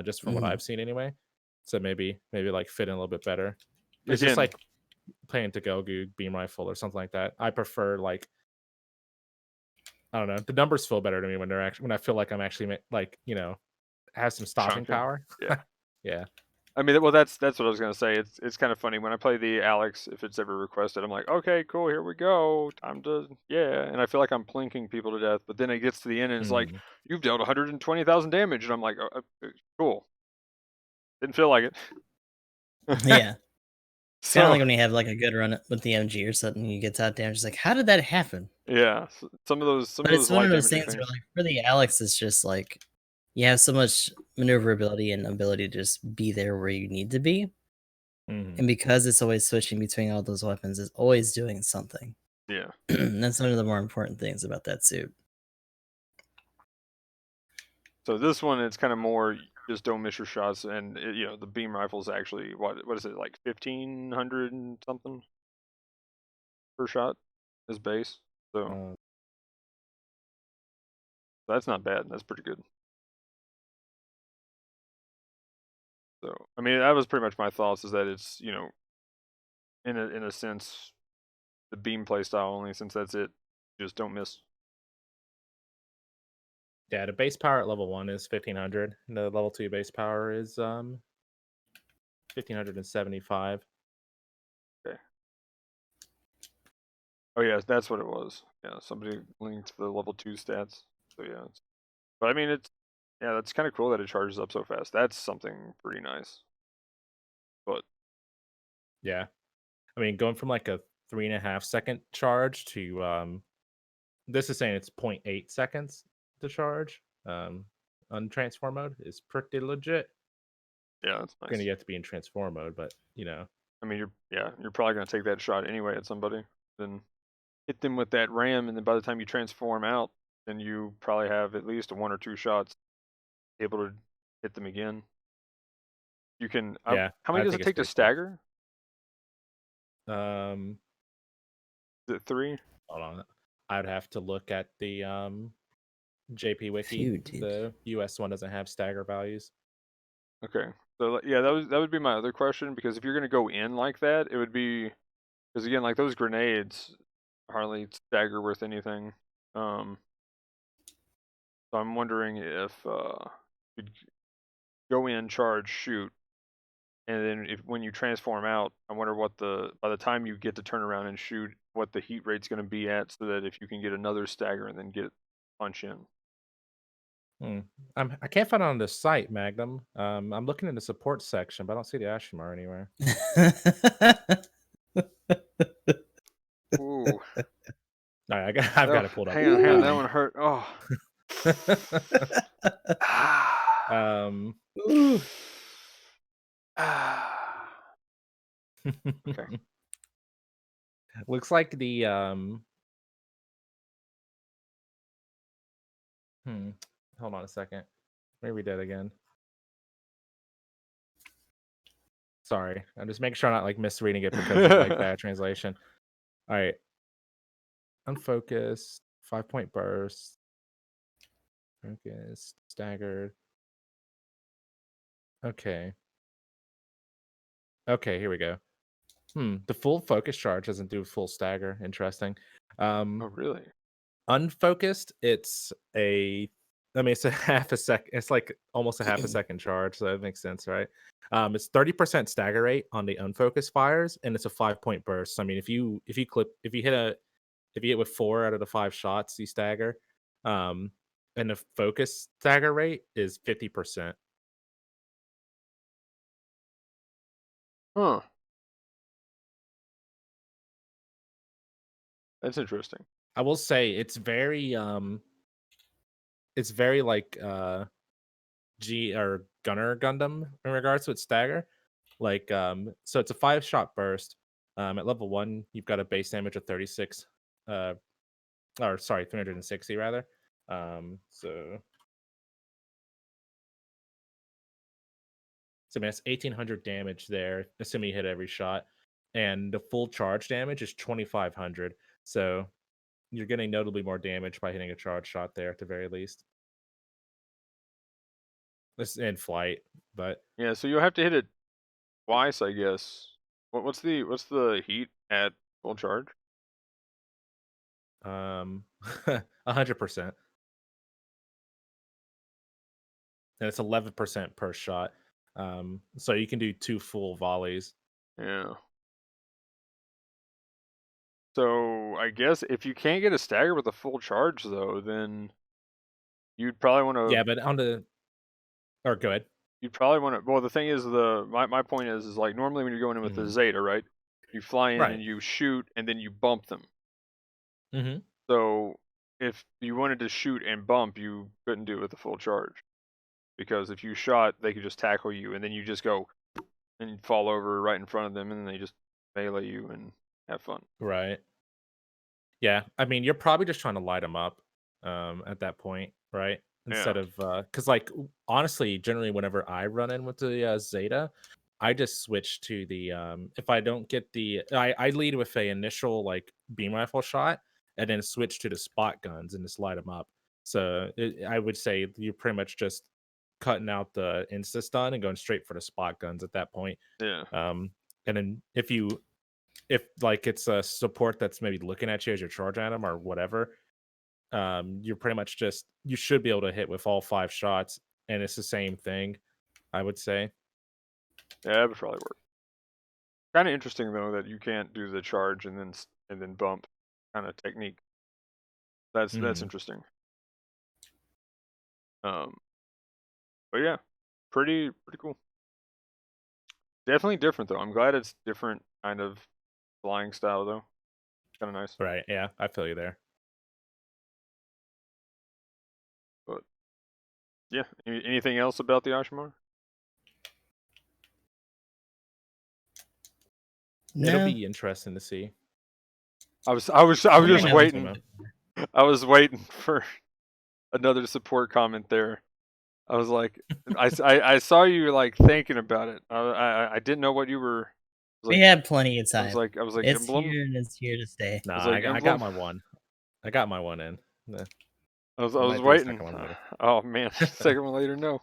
C: just from what
B: Mhm.
C: I've seen anyway. So maybe like fit in a little bit better. It's just
A: again,
C: like playing Tagogu beam rifle or something like that. I prefer like, I don't know. The numbers feel better to me when they're actually when I feel like I'm actually like, has some stopping
A: chunking.
C: power.
A: Yeah.
C: Yeah.
A: I mean, well, that's what I was gonna say. It's kind of funny when I play the Alex. If it's ever requested, I'm like, okay, cool, here we go, time to yeah. And I feel like I'm plinking people to death. But then it gets to the end and it's like,
C: Mhm.
A: you've dealt 120,000 damage, and I'm like, oh, cool. Didn't feel like it.
B: Yeah. It's kinda
A: So
B: like when you have, like, a good run with the MG or something, you get top damage, it's like, "How did that happen?"
A: yeah, some of those
B: But it's one
A: light
B: of those
A: damaging
B: things where,
A: things.
B: like, for the Alex, it's just, like, you have so much maneuverability and ability to just be there where you need to be,
C: Mhm.
B: and because it's always switching between all those weapons, it's always doing something.
A: Yeah.
B: That's one of the more important things about that suit.
A: So this one, it's kind of more just don't miss your shots, and the beam rifle's actually what is it like 1,500 and something per shot is base. So
C: Uh,
A: that's not bad. That's pretty good. So I mean, that was pretty much my thoughts. Is that it's in a sense the beam play style only, since that's it. Just don't miss.
C: yeah, the base power at level 1 is 1500. The level 2 base power is 1575.
A: Okay. Oh yeah, that's what it was. Yeah, somebody linked the level 2 stats. So yeah, but I mean yeah, that's kind of cool that it charges up so fast. That's something pretty nice. But
C: Yeah. I mean, going from like a 3.5 second charge to this is saying it's 0.8 seconds to charge. On transform mode is pretty legit.
A: yeah, that's
C: Gonna
A: nice.
C: get to be in transform mode, but
A: I mean, you're probably gonna take that shot anyway at somebody, then hit them with that ram, and then by the time you transform out, then you probably have at least one or two shots able to hit them again. You can.
C: yeah,
A: How many
C: I
A: does it
C: think it's
A: take to
C: pretty cool.
A: stagger?
C: Um,
A: Is it 3?
C: hold on. I'd have to look at the JP Wiki.
B: Phew, dude.
C: The US one doesn't have stagger values.
A: Okay. So yeah, that would be my other question, because if you're gonna go in like that, it would be because again, like those grenades hardly stagger worth anything. Um, so I'm wondering if you'd go in, charge, shoot, and then if when you transform out, I wonder what by the time you get to turn around and shoot, what the heat rate's going to be at, so that if you can get another stagger and then get punch in.
C: Hmm. I can't find it on the site, Magnum. I'm looking in the support section, but I don't see the Ashimar anywhere.
A: Ooh,
C: All right, I've got
A: oh,
C: it pulled up.
A: hang on, that one hurt. Oh,
C: um,
B: Ooh.
A: okay.
C: looks like the hmm. Hold on a second. Let me read that again. Sorry, I'm just making sure I'm not like misreading it because of like bad translation. All right, unfocused, 5-point burst, focused, staggered. Okay. Okay, here we go. The full focus charge doesn't do full stagger. Interesting.
A: Oh, really?
C: Unfocused, it's it's a half a sec. It's like almost a half a second charge, so that makes sense, right? It's 30% stagger rate on the unfocused fires, and it's a 5-point burst. I mean, if you hit with 4 out of the 5 shots, you stagger. Um, and the focus stagger rate is 50%.
A: Huh. That's interesting.
C: I will say it's very like G or Gunner Gundam in regards to its stagger. Like so it's a 5-shot burst. At level 1, you've got a base damage of 36 uh or sorry, 360 rather. So I mean, that's 1800 damage there, assuming you hit every shot. And the full charge damage is 2500. So you're getting notably more damage by hitting a charge shot there at the very least. This in flight, but
A: Yeah, so you'll have to hit it twice, I guess. What's the heat at full charge?
C: 100%. And it's 11% per shot. So you can do 2 full volleys.
A: Yeah. So I guess if you can't get a stagger with a full charge, though, then you'd probably want to.
C: Yeah, but on the or go ahead.
A: You'd probably want to. Well, the thing is, my point is like normally when you're going in with the
C: Mhm.
A: Zeta, right? You fly in
C: Right.
A: and you shoot, and then you bump them.
C: Mhm.
A: So if you wanted to shoot and bump, you couldn't do it with a full charge because if you shot, they could just tackle you, and then you just go and you fall over right in front of them, and then they just melee you and have fun.
C: Right. Yeah, I mean, you're probably just trying to light them up, at that point, right?
A: Yeah.
C: Instead of, because like, honestly, generally, whenever I run in with the, Zeta, I just switch to the, if I don't get I lead with a initial, like, beam rifle shot, and then switch to the spot guns and just light them up. So, I would say you're pretty much just cutting out the insta stun and going straight for the spot guns at that point.
A: Yeah.
C: And then if like it's a support that's maybe looking at you as you're charging at them or whatever, you're pretty much just you should be able to hit with all 5 shots, and it's the same thing, I would say.
A: Yeah, that would probably work. Kind of interesting though that you can't do the charge and then bump kind of technique. That's
C: Mhm.
A: interesting. But yeah, pretty cool. Definitely different though. I'm glad it's different kind of flying style though. Kind of nice.
C: Right, yeah, I feel you there.
A: But yeah, anything else about the Ashimar?
C: It'll
B: No,
C: be interesting to see.
A: I was
C: Let me
A: just
C: know
B: know.
A: waiting.
C: Sumo.
A: I was waiting for another support comment there. I was like, I saw you like thinking about it. I didn't know what you were. I was
B: We
A: like,
B: had plenty of
A: I was
B: time.
A: like, I was like
B: It's
A: emblem.
B: here and it's here to stay.
C: Nah,
A: I was like
C: I got
A: emblem.
C: my one. I got my one in.
A: I
C: I
A: was
C: might do a
A: waiting.
C: second one later.
A: Oh man, second one later, no.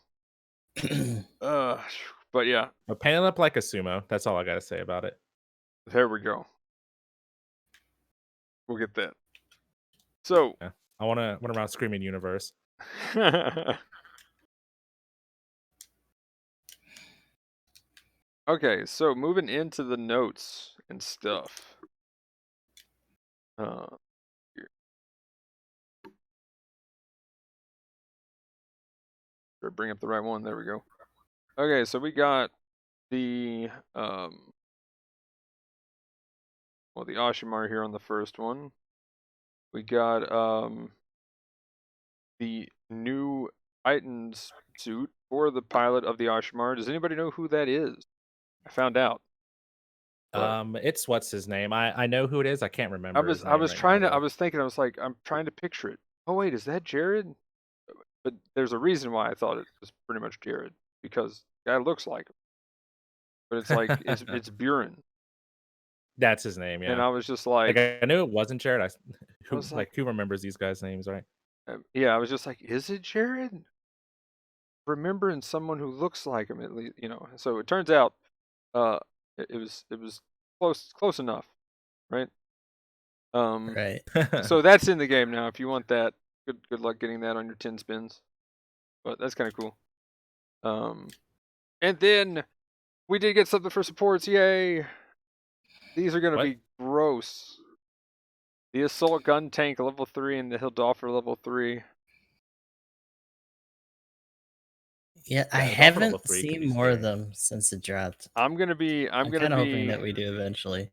A: But yeah,
C: But paint it up like a sumo. That's all I gotta say about it.
A: there we go. We'll get that. So,
C: Yeah. I wanna run around screaming universe.
A: okay, so moving into the notes and stuff. Here. Better bring up the right one. There we go. Okay, so we got the well, the Ashimar here on the first one. We got the new Titan's suit for the pilot of the Ashimar. Does anybody know who that is? I found out. But
C: It's what's his name? I know who it is. I can't
A: I
C: remember
A: was
C: his name right now
A: I
C: though.
A: was thinking, I was like, I'm trying to picture it. Oh wait, is that Jared? But there's a reason why I thought it was pretty much Jared, because the guy looks like him. but it's like it's Buren,
C: That's his name,
A: and
C: yeah.
A: I was just
C: Like,
A: like,
C: I knew it wasn't Jared.
A: I was like,
C: Who remembers these guys' names, right?
A: yeah, I was just like, is it Jared? Remembering someone who looks like him at least, So it turns out, uh, it was close enough, right? Um,
B: Right.
A: so that's in the game now. If you want that, good luck getting that on your 10 spins. But that's kind of cool. And then we did get something for supports. Yay! These are gonna
C: What?
A: be gross. The assault gun tank level 3 and the Hildoffer level 3.
B: Yeah, I
C: Yeah, the Dolphin level
B: haven't
C: 3 could
B: seen
C: be
B: more of
C: scary.
B: them since it dropped.
A: I'm gonna
B: I'm kind of hoping that we do eventually.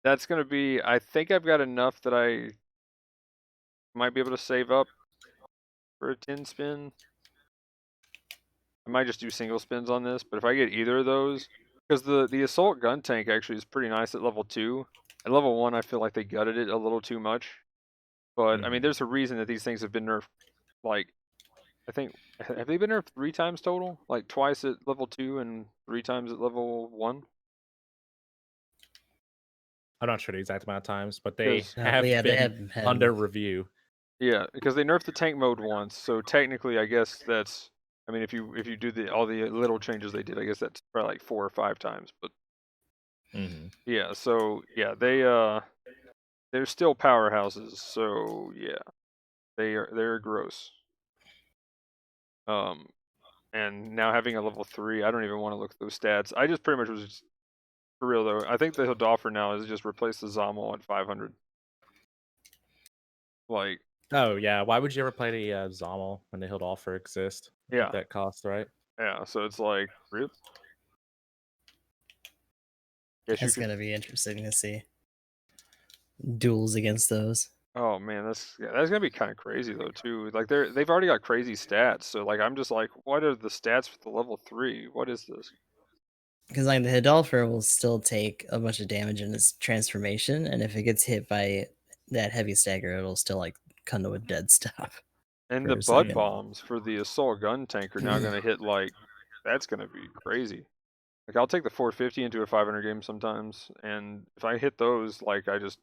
A: That's gonna be. I think I've got enough that I might be able to save up for a 10 spin. I might just do single spins on this, but if I get either of those, because the assault gun tank actually is pretty nice at level 2. At level 1, I feel like they gutted it a little too much. But I mean,
C: Mhm.
A: there's a reason that these things have been nerfed. Like, I think have they been nerfed 3 times total? Like twice at level 2 and 3 times at level 1?
C: I'm not sure the exact amount of times, but they
A: Because
C: have
B: Yeah, they
C: been
B: have had 'em.
C: under review.
A: yeah, because they nerfed the tank mode once, so technically, I guess that's. I mean, if you do all the little changes they did, I guess that's probably like 4 or 5 times. But
C: Mhm.
A: yeah, so yeah, they're still powerhouses. So yeah, they're gross. Um, and now having a level 3, I don't even want to look at those stats. I just pretty much was just, for real though. I think the Hildoffer now is just replace the Zommel at 500. Like,
C: Oh, yeah, why would you ever play the, Zommel when the Hild offer exist at
A: yeah,
C: that cost, right?
A: yeah. So it's like, rip. Guess you
B: That's
A: could.
B: gonna be interesting to see duels against those.
A: Oh man, that's gonna be kind of crazy though too. Like they've already got crazy stats, so like I'm just like, what are the stats for the level 3? What is this?
B: Because like the Hidalfer will still take a bunch of damage in its transformation, and if it gets hit by that heavy stagger, it'll still like come to a dead stop
A: And the
B: for a
A: bud
B: second.
A: bombs for the assault gun tank are now gonna hit like, that's gonna be crazy. Like I'll take the 450 into a 500 game sometimes, and if I hit those, like I just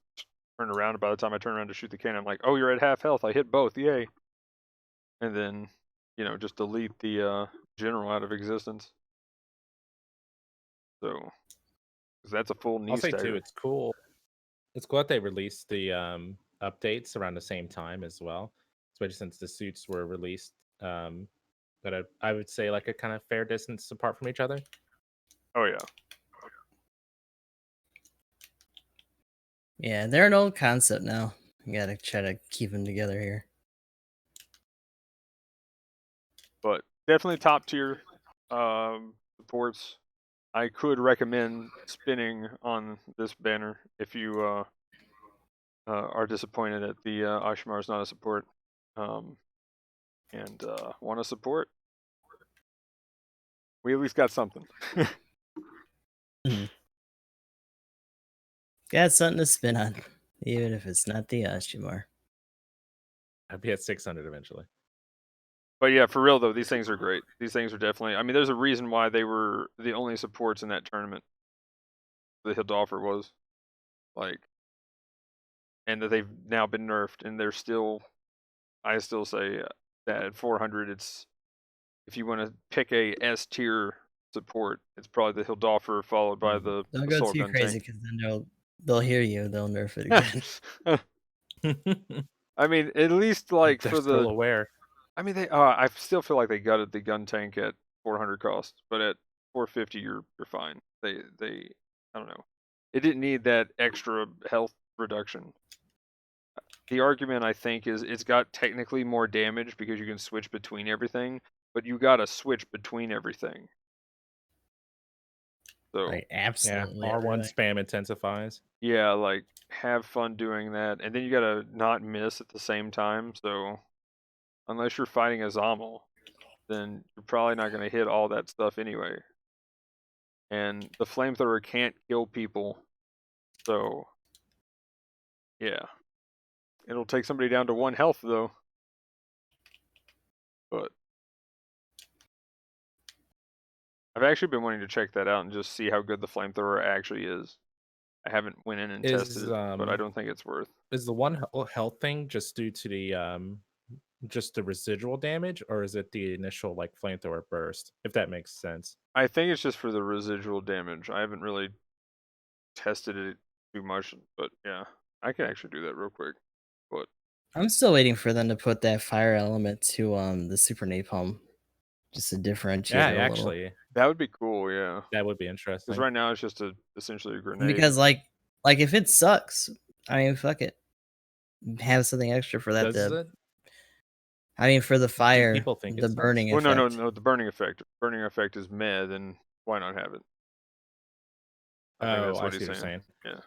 A: turn around, and by the time I turn around to shoot the cannon, I'm like, oh, you're at half health. I hit both, yay! And then, just delete the general out of existence. So, 'cause that's a full knee
C: I'll say too,
A: stagger.
C: it's cool. It's cool that they released the updates around the same time as well, especially since the suits were released at I would say like a kind of fair distance apart from each other.
A: Oh yeah.
B: Yeah, they're an old concept now. You gotta try to keep them together here.
A: But definitely top tier supports. I could recommend spinning on this banner if you are disappointed that the Ashmar is not a support, and want to support. We at least got something.
B: Mhm. Got something to spin on, even if it's not the Ashimar.
C: I'd be at 600 eventually.
A: But yeah, for real though, these things are great. These things are definitely. I mean, there's a reason why they were the only supports in that tournament. The Hildoffer was like, and that they've now been nerfed, and they're still. I still say that at 400, it's if you want to pick a S tier support, it's probably the Hildoffer followed by the
B: Don't go
A: assault
B: too
A: gun
B: crazy
A: tank.
B: because then they'll hear you. They'll nerf it again.
A: I mean, at least like
C: They're
A: for
C: still
A: the.
C: aware.
A: I mean, they. I still feel like they gutted the gun tank at 400 cost, but at 450, you're fine. They. I don't know. It didn't need that extra health reduction. The argument I think is it's got technically more damage because you can switch between everything, but you got to switch between everything. So
B: Like
C: Yeah,
B: absolutely
C: R1
B: everything.
C: spam intensifies.
A: yeah, like have fun doing that, and then you gotta not miss at the same time. So unless you're fighting a Zommel, then you're probably not gonna hit all that stuff anyway. And the flamethrower can't kill people, so yeah, it'll take somebody down to 1 health though. But I've actually been wanting to check that out and just see how good the flamethrower actually is. I haven't went in and tested
C: Is
A: it, but I don't think it's worth.
C: is the one health thing just due to the just the residual damage, or is it the initial like flamethrower burst? If that makes sense.
A: I think it's just for the residual damage. I haven't really tested it too much, but yeah, I can actually do that real quick. But
B: I'm still waiting for them to put that fire element to the super napalm, just to differentiate
C: Yeah,
B: it a little.
C: actually,
A: that would be cool, yeah.
C: that would be
A: Because
C: interesting.
A: right now it's just essentially a grenade.
B: Because like if it sucks, I mean, fuck it, have something extra for that.
C: Does it?
B: I mean, for the
C: Do
B: fire,
C: people think it
B: the
C: sucks?
B: burning
A: Well,
B: effect.
A: no, the burning effect. If burning effect is meh, then why not have it? I think
C: Oh,
A: that's
C: I
A: what
C: see
A: he's
C: what you're
A: saying.
C: saying.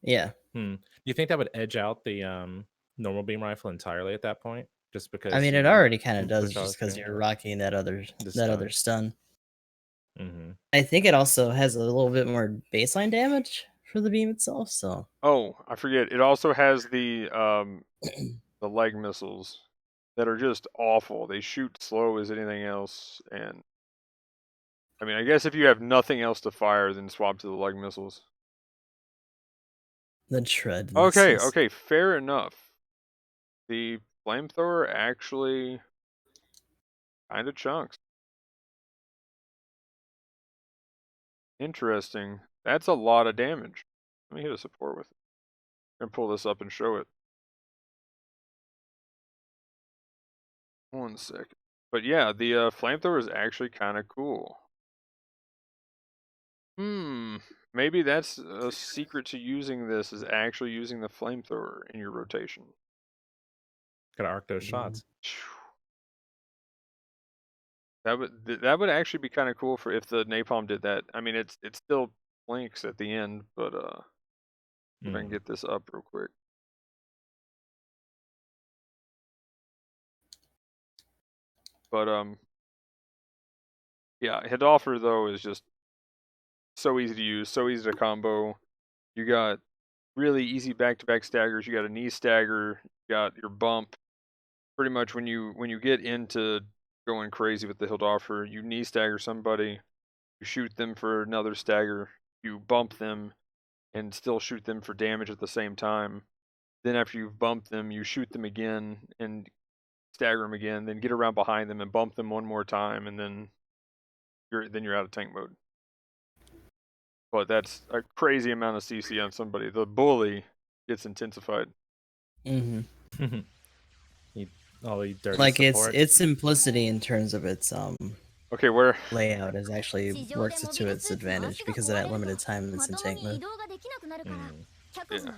A: Yeah.
B: Yeah.
C: Do you think that would edge out the normal beam rifle entirely at that point? Just
B: I
C: because
B: mean, it
C: you
B: already kind of
C: can
B: does
C: push all
B: just because
C: the
B: you're rocking that other
C: stun.
B: stun.
C: Mm-hmm.
B: I think it also has a little bit more baseline damage for the beam itself. So
A: Oh, I forget. It also has the leg missiles that are just awful. They shoot slow as anything else, and I mean, I guess if you have nothing else to fire, then swap to the leg missiles.
B: the tread
A: Okay,
B: missiles.
A: okay, fair enough. The flamethrower actually kind of chunks. Interesting. That's a lot of damage. Let me hit a support with it. I'm gonna pull this up and show it. 1 second. But yeah, the flamethrower is actually kind of cool. Maybe that's a secret to using this, is actually using the flamethrower in your rotation.
C: Gotta arc those shots.
A: That would actually be kind of cool for if the napalm did that. I mean, it still blinks at the end, but if I can get this up real quick. But yeah, Hidoffer though is just so easy to use, so easy to combo. You got really easy back-to-back staggers. You got a knee stagger. You got your bump. Pretty much when you get into going crazy with the Hildoffer, you knee stagger somebody, you shoot them for another stagger, you bump them, and still shoot them for damage at the same time. Then after you've bumped them, you shoot them again and stagger them again. Then get around behind them and bump them one more time, and then you're out of tank mode. But that's a crazy amount of CC on somebody. The bully gets intensified.
B: Mm-hmm.
C: All you dirty
B: Like
C: support.
B: its simplicity in terms of its
A: Okay, where
B: layout is actually works to its advantage because of that limited time it's in tank mode.
A: Yeah.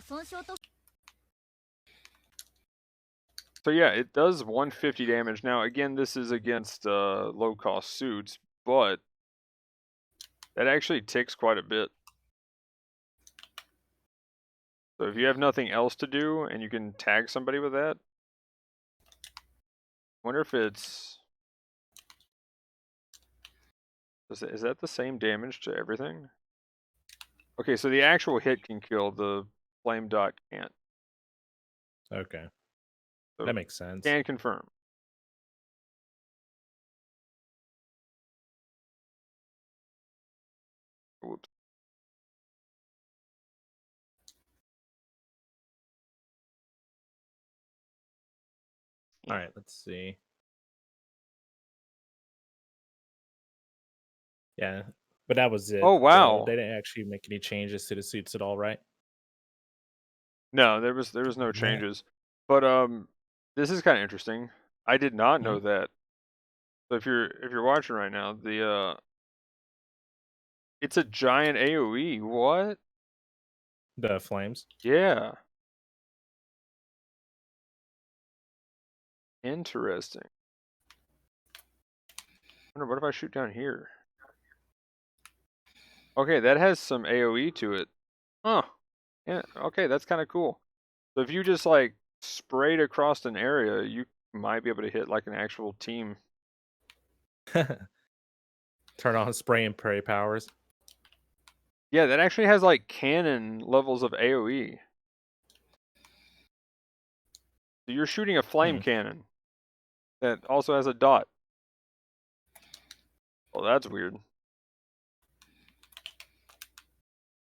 A: So yeah, it does 150 damage. Now again, this is against low cost suits, but that actually ticks quite a bit. So if you have nothing else to do and you can tag somebody with that, wonder if it's is that the same damage to everything? Okay, so the actual hit can kill, the flame dot can't.
C: Okay,
A: So
C: that makes sense.
A: can confirm. Whoops.
C: All right, let's see. Yeah, but that was it.
A: Oh wow.
C: They didn't actually make any changes to the suits at all, right?
A: No, there was no changes. But this is kind of interesting. I did not know that. So if you're watching right now, the it's a giant AoE. What?
C: The flames.
A: Yeah. Interesting. I wonder what if I shoot down here? Okay, that has some AoE to it. Huh. Yeah, okay, that's kind of cool. So if you just like sprayed across an area, you might be able to hit like an actual team.
C: Turn on spray and pray powers.
A: Yeah, that actually has like cannon levels of AoE. So you're shooting a flame cannon that also has a dot. Well, that's weird.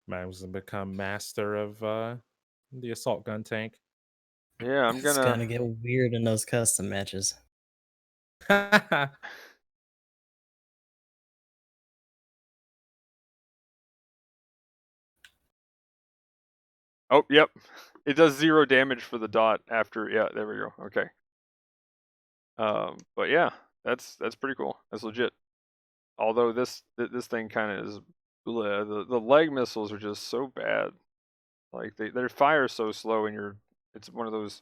C: Magnum's gonna become master of the assault gun tank.
A: Yeah, I'm
B: It's
A: gonna.
B: gonna get weird in those custom matches.
A: Oh, yep. It does 0 damage for the dot after. Yeah, there we go. Okay. But yeah, that's pretty cool. That's legit. Although this thing kind of is. Bleh. The leg missiles are just so bad. Like their fire is so slow, and it's one of those.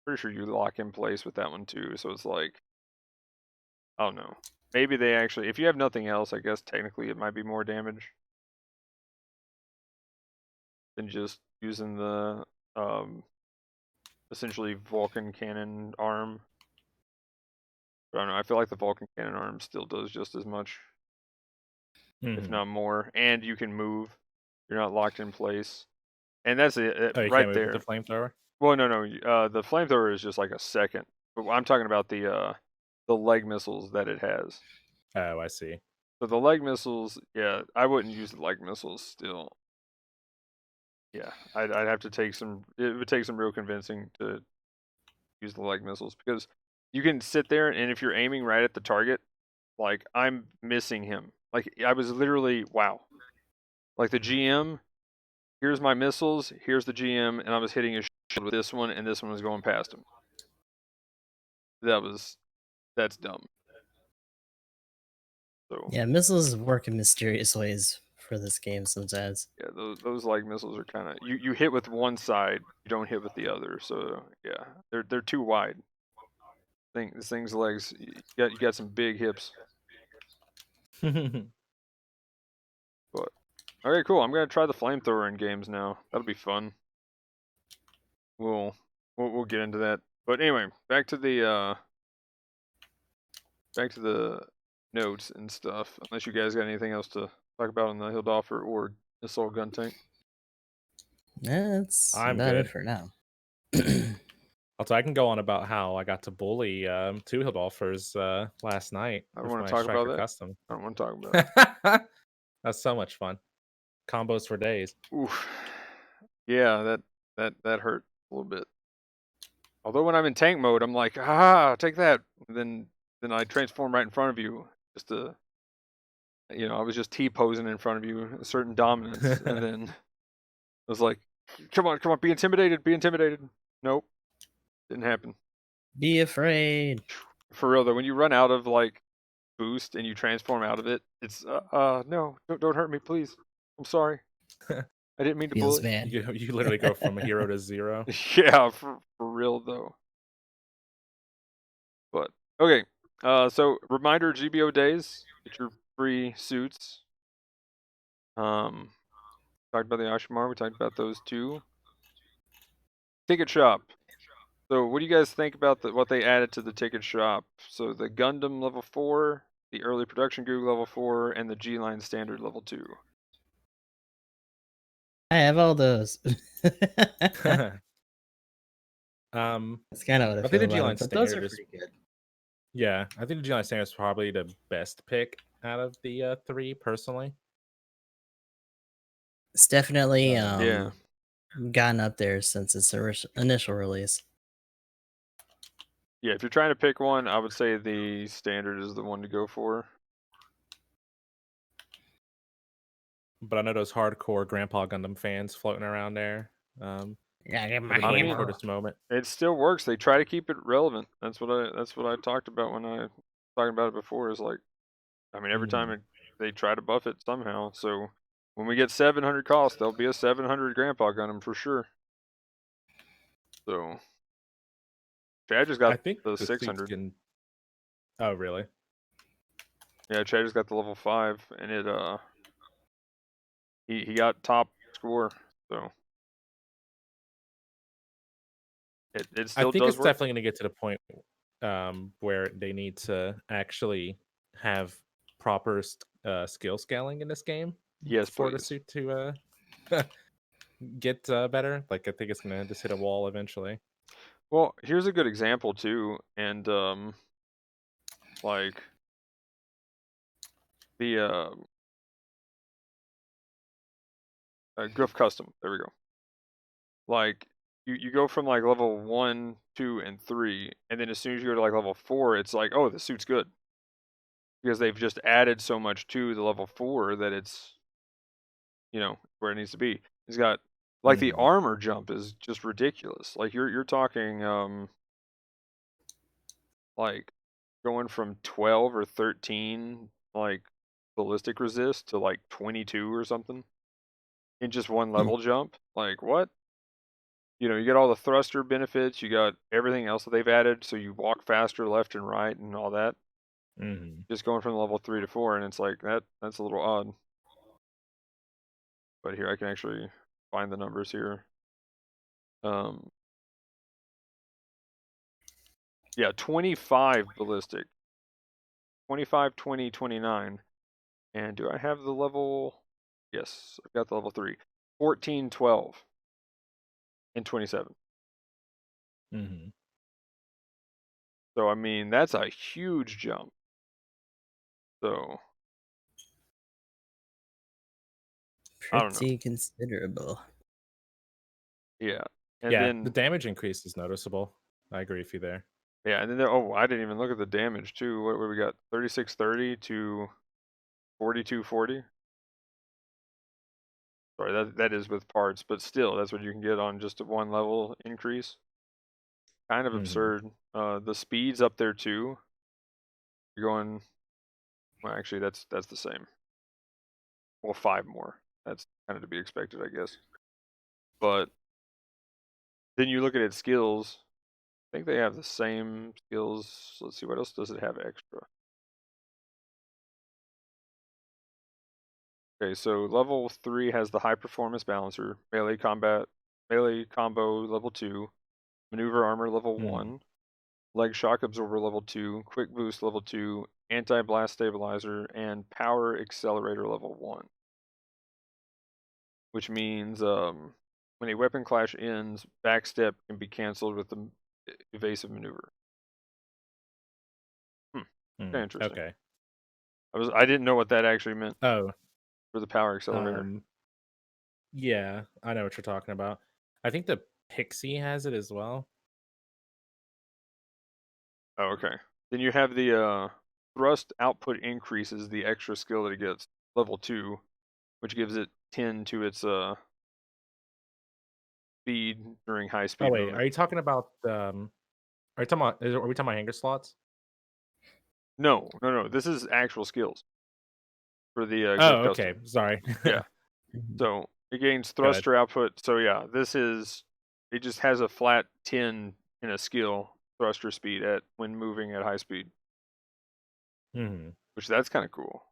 A: Pretty sure you lock in place with that one too. So it's like, I don't know. Maybe they actually, if you have nothing else, I guess technically it might be more damage than just using the essentially Vulcan cannon arm. But I don't know. I feel like the Vulcan cannon arm still does just as much, if
C: Mhm.
A: not more. And you can move. You're not locked in place. And that's it
C: Oh, you
A: right
C: can't move with
A: there.
C: the flamethrower?
A: Well, no. The flamethrower is just like a second. But I'm talking about the leg missiles that it has.
C: Oh, I see.
A: So the leg missiles, yeah, I wouldn't use the leg missiles still. Yeah, I'd have to take some. It would take some real convincing to use the leg missiles, because you can sit there, and if you're aiming right at the target, like I'm missing him. Like I was literally, wow. Like the GM, here's my missiles, here's the GM, and I was hitting his shield with this one, and this one was going past him. That's dumb. So
B: Yeah, missiles work in mysterious ways for this game sometimes.
A: yeah, those leg missiles are kind of, you hit with one side, you don't hit with the other. So yeah, they're too wide. This thing's legs, you got some big hips. But okay, cool. I'm gonna try the flamethrower in games now. That'll be fun. We'll get into that. But anyway, back to the notes and stuff. Unless you guys got anything else to talk about on the Hildoffer or assault gun tank.
B: That's
C: I'm
B: about it
C: good.
B: for now.
C: Also, I can go on about how I got to bully 2 Hildolfers last night
A: I don't
C: with
A: want to
C: my
A: talk about
C: Striker
A: that.
C: custom.
A: I don't want to talk about it.
C: That's so much fun. Combos for days.
A: Oof. Yeah, that hurt a little bit. Although when I'm in tank mode, I'm like, take that. And then I transform right in front of you, just to, I was just T-posing in front of you, a certain dominance, and then I was like, come on, be intimidated. Nope, didn't happen.
B: Be afraid.
A: For real though, when you run out of like boost and you transform out of it, it's no, don't hurt me, please. I'm sorry. I didn't mean to
B: Feels
A: bully.
B: bad.
C: You literally go from a hero to 0.
A: Yeah, for real though. But okay, so reminder: GBO days. Get your free suits. Talked about the Ashimar. We talked about those two. Ticket shop. So, what do you guys think about what they added to the ticket shop? So, the Gundam level 4, the early production group level 4, and the G line standard level 2.
B: I have all those.
C: um,
B: That's kind of what I
C: I think
B: feel
C: the
B: about
C: G-Line
B: it, but those are
C: standard is
B: pretty good.
C: yeah. I think the G-Line standard is probably the best pick out of the 3 personally.
B: It's definitely
A: Yeah.
B: gotten up there since its initial release.
A: Yeah, if you're trying to pick one, I would say the standard is the one to go for.
C: But I know those hardcore Grandpa Gundam fans floating around there.
B: Yeah, get
C: For
B: my
C: the waiting
A: mean-
C: for this moment.
A: It still works. They try to keep it relevant. That's what I talked about when I was talking about it before. Is like, I mean, every time they try to buff it somehow. So when we get 700 cost, there'll be a 700 Grandpa Gundam for sure. So Chad just
C: I
A: got
C: think
A: the
C: the suits
A: 600.
C: can. Oh, really?
A: Yeah, Chad just got the level 5, and he got top score. So it
C: I
A: still
C: think
A: does
C: it's
A: work.
C: definitely going to get to the point where they need to actually have proper skill scaling in this game
A: Yes,
C: for the
A: please.
C: suit to get better. Like I think it's going to just hit a wall eventually.
A: Well, here's a good example too, and like the Gruff Custom. There we go. Like you go from like level 1, 2, and 3, and then as soon as you go to like level 4, it's like, oh, the suit's good because they've just added so much to the level 4 that it's where it needs to be. He's got like the
C: Mhm.
A: armor jump is just ridiculous. Like you're talking like going from 12 or 13 like ballistic resist to like 22 or something in just one
B: Hmm.
A: level jump. Like what? You get all the thruster benefits, you got everything else that they've added, so you walk faster left and right and all that.
C: Mhm.
A: Just going from level 3 to 4, and it's like that's a little odd. But here I can actually find the numbers here. Um, yeah, 25 ballistic, 25, 20, 29. And do I have the level? Yes, I've got the level 3. 14, 12, and 27.
C: Mhm.
A: So I mean, that's a huge jump. So I don't know.
B: Pretty considerable.
A: Yeah. And
C: Yeah, the
A: then
C: damage increase is noticeable. I agree with you there.
A: yeah, and then oh, I didn't even look at the damage too. What we got? 3630 to 4240. Sorry, that is with parts, but still, that's what you can get on just a one level increase. Kind of
C: Mhm.
A: absurd. The speed's up there too. You're going. Well, actually, that's the same. Well, 5 more. That's kind of to be expected, I guess. But then you look at its skills. I think they have the same skills. Let's see, what else does it have extra? Okay, so level 3 has the high performance balancer, melee combo level 2, maneuver armor level
C: Mhm.
A: 1, leg shock absorber level 2, quick boost level 2, anti blast stabilizer, and power accelerator level 1. Which means when a weapon clash ends, backstep can be canceled with the evasive maneuver. Very
C: Mm.
A: interesting.
C: Okay.
A: I didn't know what that actually meant
C: Oh,
A: for the power accelerator.
C: um, yeah, I know what you're talking about. I think the Pixie has it as well.
A: Oh, okay. Then you have the thrust output increases the extra skill that it gets, level 2, which gives it 10 to its speed during high
C: Oh
A: speed
C: wait,
A: movement.
C: are you talking about are you talking about are we talking about hanger slots?
A: No, no, no. This is actual skills for the
C: Oh,
A: Griff
C: okay.
A: Custom.
C: Sorry.
A: Yeah.
B: Mhm.
A: So it gains
C: Good.
A: thruster output. So yeah, it just has a flat 10 in a skill thruster speed at when moving at high speed,
C: Mhm.
A: which that's kind of cool.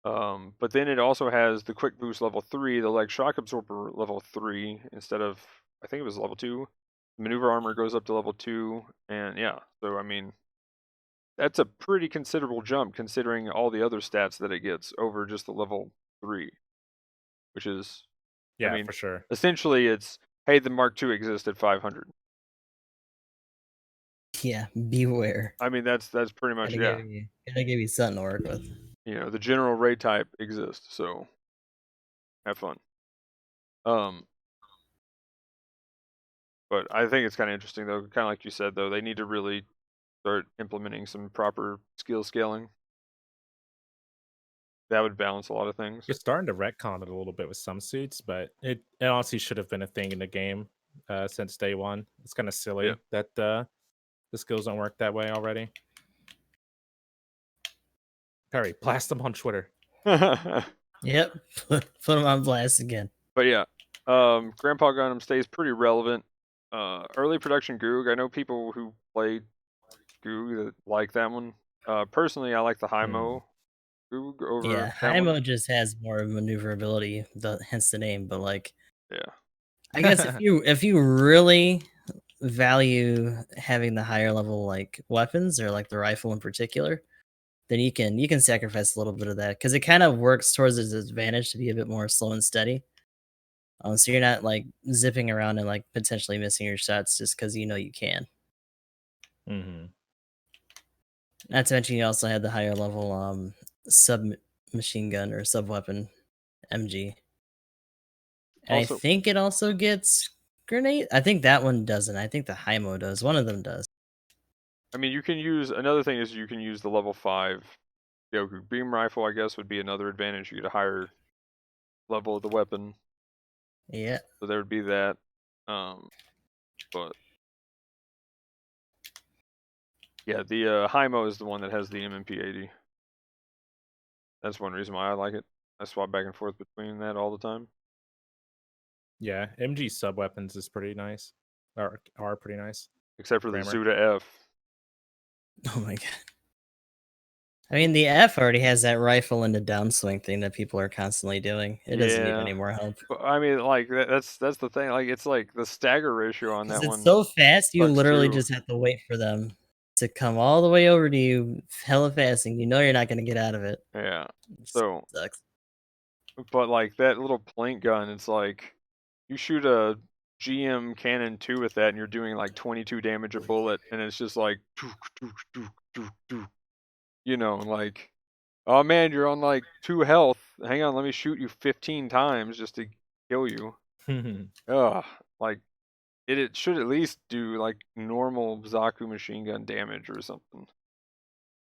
A: But then it also has the quick boost level 3, the leg shock absorber level 3 instead of, I think it was level 2. Maneuver armor goes up to level 2, and yeah, so I mean that's a pretty considerable jump considering all the other stats that it gets over just the level 3, which is, I
C: Yeah,
A: mean,
C: for sure.
A: essentially it's, hey, the Mark II exists at 500.
B: Yeah, beware.
A: I mean, that's pretty much, yeah.
B: Gotta give you something to work with.
A: The general raid type exists, so have fun. Um, but I think it's kind of interesting though, kind of like you said though, they need to really start implementing some proper skill scaling. That would balance a lot of things.
C: You're starting to retcon it a little bit with some suits, but it honestly should have been a thing in the game since day one. It's kind of
A: Yeah.
C: silly that the skills don't work that way already. Perry, blast them on Twitter.
B: Yep, put them on blast again.
A: But yeah, Grandpa Gundam stays pretty relevant. Early production Goog. I know people who played Goog that like that one. Personally, I like the
C: Hmm.
A: Hymo Goog over
B: Yeah,
A: that one.
B: Hymo just has more maneuverability, hence the name. But like,
A: Yeah.
B: I guess if you really value having the higher level like weapons or like the rifle in particular, then you can sacrifice a little bit of that because it kind of works towards its advantage to be a bit more slow and steady. So you're not like zipping around and like potentially missing your shots just because you know you can.
C: Hmm.
B: Not to mention you also had the higher level sub machine gun or sub weapon MG. And
A: Also-
B: I think it also gets grenade. I think that one doesn't. I think the Hymo does. One of them does.
A: I mean, you can use another thing is you can use the level 5 Yoku beam rifle. I guess would be another advantage. You get a higher level of the weapon,
B: Yeah.
A: so there would be that. But yeah, the Hymo is the one that has the MMP80. That's one reason why I like it. I swap back and forth between that all the time.
C: Yeah, MG sub weapons is pretty nice. Are pretty nice.
A: Except for the
C: Grammar.
A: Zuda F.
B: Oh my god. I mean, the F already has that rifle and the downswing thing that people are constantly doing. It doesn't need
A: Yeah.
B: any more help.
A: But, I mean, like that's the thing. Like it's like the stagger ratio on
B: Because
A: that
B: it's
A: one.
B: so fast, you
A: sucks
B: literally
A: too.
B: just have to wait for them to come all the way over to you hella fast, and you know you're not going to get out of it.
A: Yeah.
B: It just
A: So,
B: sucks.
A: but like that little plank gun, it's like you shoot a GM Cannon 2 with that, and you're doing like 22 damage a bullet, and it's just like, you know, like, oh man, you're on like 2 health. Hang on, let me shoot you 15 times just to kill you. Ugh, like it should at least do like normal Zaku machine gun damage or something.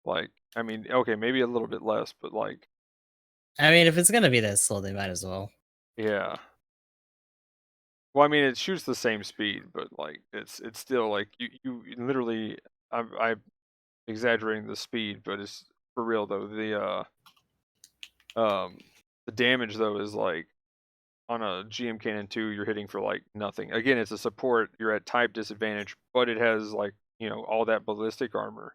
A: Like, I mean, okay, maybe a little bit less, but like,
B: I mean, if it's going to be that slow, they might as well.
A: yeah. Well, I mean, it shoots the same speed, but like it's still like you literally I'm exaggerating the speed, but it's for real though. The damage though is like on a GM Cannon 2, you're hitting for like nothing. Again, it's a support. You're at type disadvantage, but it has like all that ballistic armor,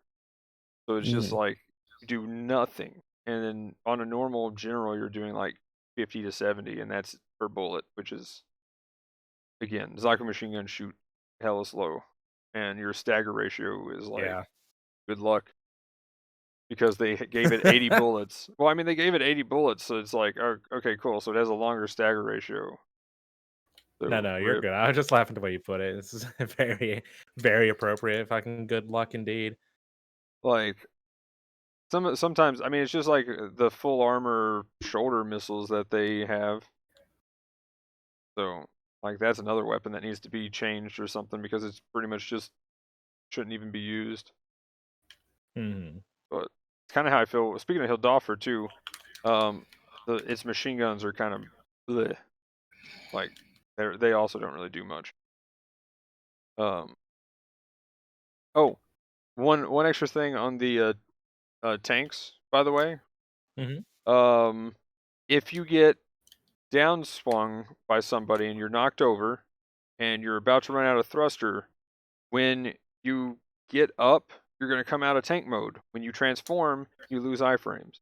A: so it's just like you do nothing. And then on a normal general, you're doing like 50 to 70, and that's per bullet, which is again, Zaku machine guns shoot hella slow, and your stagger ratio is like
C: Yeah.
A: good luck because they gave it 80 bullets. Well, I mean, they gave it 80 bullets, so it's like, oh, okay, cool. So it has a longer stagger ratio. So
C: No, you're good. I was just laughing the way you put it. This is very, very appropriate. Fucking good luck indeed.
A: like sometimes, I mean, it's just like the full armor shoulder missiles that they have. So like that's another weapon that needs to be changed or something because it's pretty much just shouldn't even be used. But it's kind of how I feel. Speaking of Hildoffer too, its machine guns are kind of bleh. Like they also don't really do much. Oh, one extra thing on the tanks, by the way. If you get downswung by somebody and you're knocked over and you're about to run out of thruster, when you get up, you're going to come out of tank mode. When you transform, you lose iframes.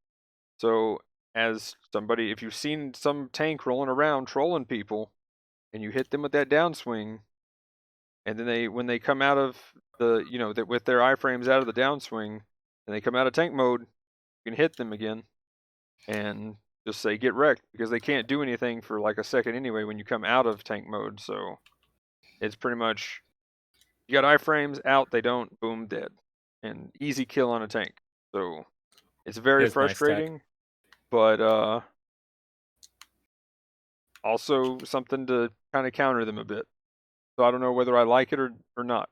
A: So as somebody, if you've seen some tank rolling around trolling people and you hit them with that downswing, and then when they come out of the, with their iframes out of the downswing and they come out of tank mode, you can hit them again and just say get wrecked because they can't do anything for like a second anyway when you come out of tank mode. So it's pretty much you got iframes out, they don't, boom, dead, and easy kill on a tank. So it's very
C: It's nice tech.
A: frustrating, but also something to kind of counter them a bit. So I don't know whether I like it or not.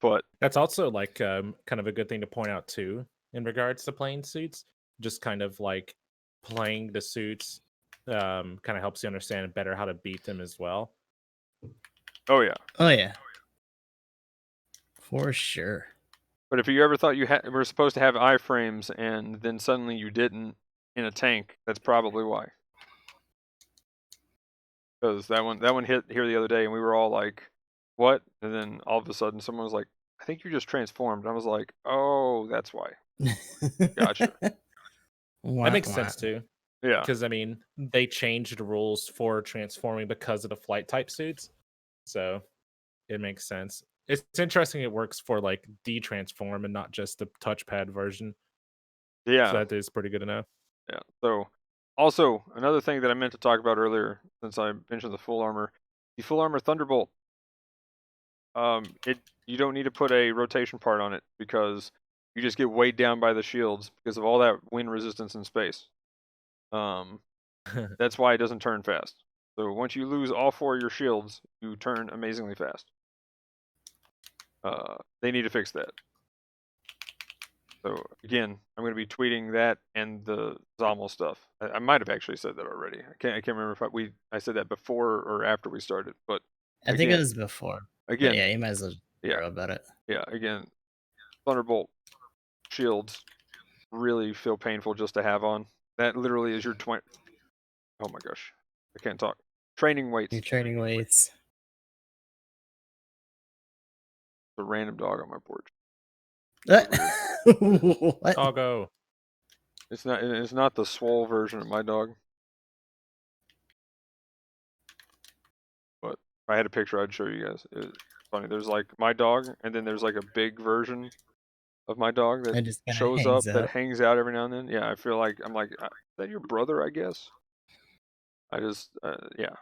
A: But
C: that's also like kind of a good thing to point out too in regards to playing suits. Just kind of like playing the suits kind of helps you understand better how to beat them as well.
A: oh yeah,
B: for sure.
A: But if you ever thought you were supposed to have iframes and then suddenly you didn't in a tank, that's probably why. Because that one hit here the other day and we were all like, what? And then all of a sudden someone was like, I think you just transformed. And I was like, oh, that's why. Gotcha.
C: That makes sense too.
A: Yeah.
C: Because I mean, they changed the rules for transforming because of the flight type suits. So it makes sense. It's interesting it works for like de-transform and not just the touchpad version.
A: Yeah.
C: So that is pretty good to know.
A: Yeah. So also another thing that I meant to talk about earlier, since I mentioned the full armor Thunderbolt. You don't need to put a rotation part on it because you just get weighed down by the shields because of all that wind resistance in space. That's why it doesn't turn fast. So once you lose all 4 of your shields, you turn amazingly fast. They need to fix that. So again, I'm going to be tweeting that and the Zommel stuff. I might have actually said that already. I can't remember if I said that before or after we started. But
B: I think it
A: again,
B: was before. But
A: again,
B: yeah, you might as well
A: yeah,
B: hear about it.
A: yeah. Again, Thunderbolt shields really feel painful just to have on. That literally is your 20. Oh my gosh, I can't talk. Training weights.
B: Your training weights.
A: The random dog on my porch.
B: What?
C: Doggo.
A: It's not the swole version of my dog. But if I had a picture, I'd show you guys. It's funny. There's like my dog, and then there's like a big version of my dog that
B: It just kind of
A: shows up,
B: hangs
A: that
B: out.
A: hangs out every now and then. Yeah, I feel like I'm like, is that your brother? I guess. I just, yeah,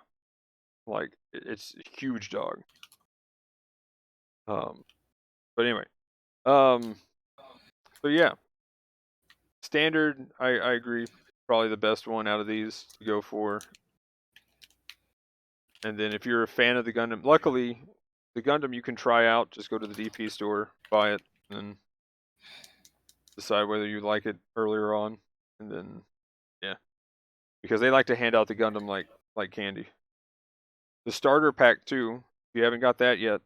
A: like it's a huge dog. But anyway, so yeah, standard. I agree. Probably the best one out of these to go for. And then if you're a fan of the Gundam, luckily the Gundam you can try out. Just go to the DP store, buy it, and decide whether you like it earlier on. And then, yeah, because they like to hand out the Gundam like candy. The starter pack too, if you haven't got that yet,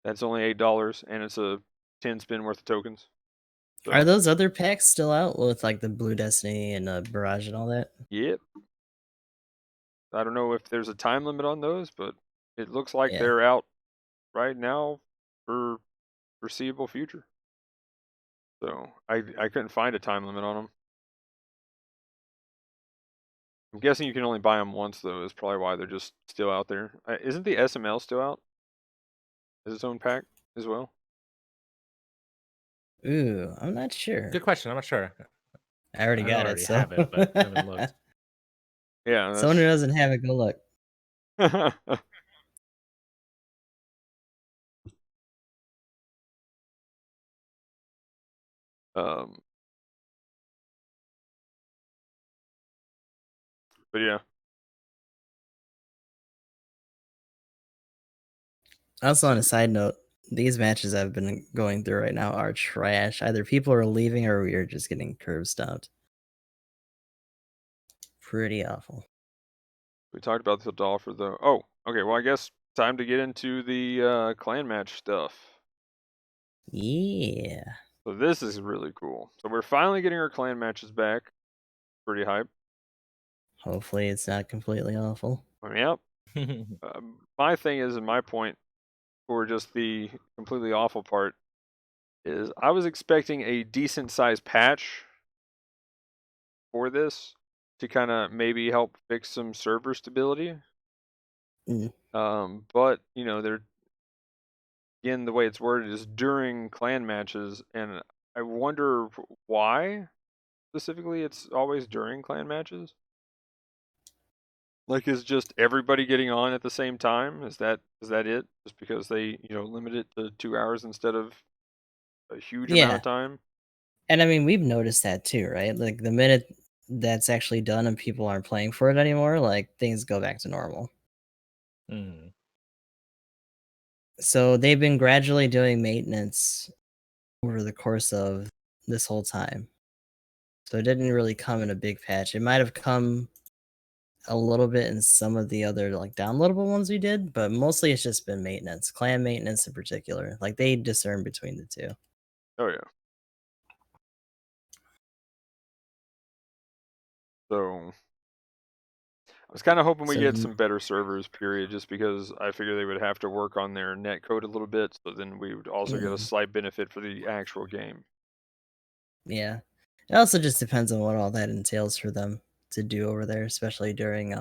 A: that's only $8, and it's a 10 spin worth of tokens. So,
B: Are those other packs still out with like the Blue Destiny and Barrage and all that?
A: yep. I don't know if there's a time limit on those, but it looks like
B: Yeah.
A: they're out right now for foreseeable future. So I couldn't find a time limit on them. I'm guessing you can only buy them once though. Is probably why they're just still out there. Isn't the SML still out as its own pack as well?
B: Ooh, I'm not sure.
C: Good question. I'm not sure.
B: I already
C: I
B: got
C: already
B: it, so
C: have it, but I haven't looked.
A: Yeah,
B: someone who doesn't have it, go look. But yeah, Also, on a side note, these matches I've been going through right now are trash. Either people are leaving or we are just getting curb stomped. Pretty awful.
A: we talked about the Dolphin though. Oh, okay. Well, I guess time to get into the clan match stuff.
B: Yeah.
A: So this is really cool. So we're finally getting our clan matches back. Pretty hype.
B: Hopefully, it's not completely awful.
A: Yep. My thing is, and my point for just the completely awful part is, I was expecting a decent sized patch for this to kind of maybe help fix some server stability. But you know, they're, again, the way it's worded is during clan matches, and I wonder why specifically it's always during clan matches. Like, is just everybody getting on at the same time? Is that it? Just because they, limit it to 2 hours instead of a huge amount of time?
B: And I mean, we've noticed that too, right? Like the minute that's actually done and people aren't playing for it anymore, like things go back to normal.
C: Mm.
B: So they've been gradually doing maintenance over the course of this whole time. So it didn't really come in a big patch. It might have come a little bit in some of the other like downloadable ones we did, but mostly it's just been maintenance, clan maintenance in particular. Like they discern between the two.
A: Oh yeah. So I was kind of hoping we get some better servers, period, just because I figure they would have to work on their net code a little bit, so then we would also get a slight benefit for the actual game.
B: Yeah. It also just depends on what all that entails for them to do over there, especially during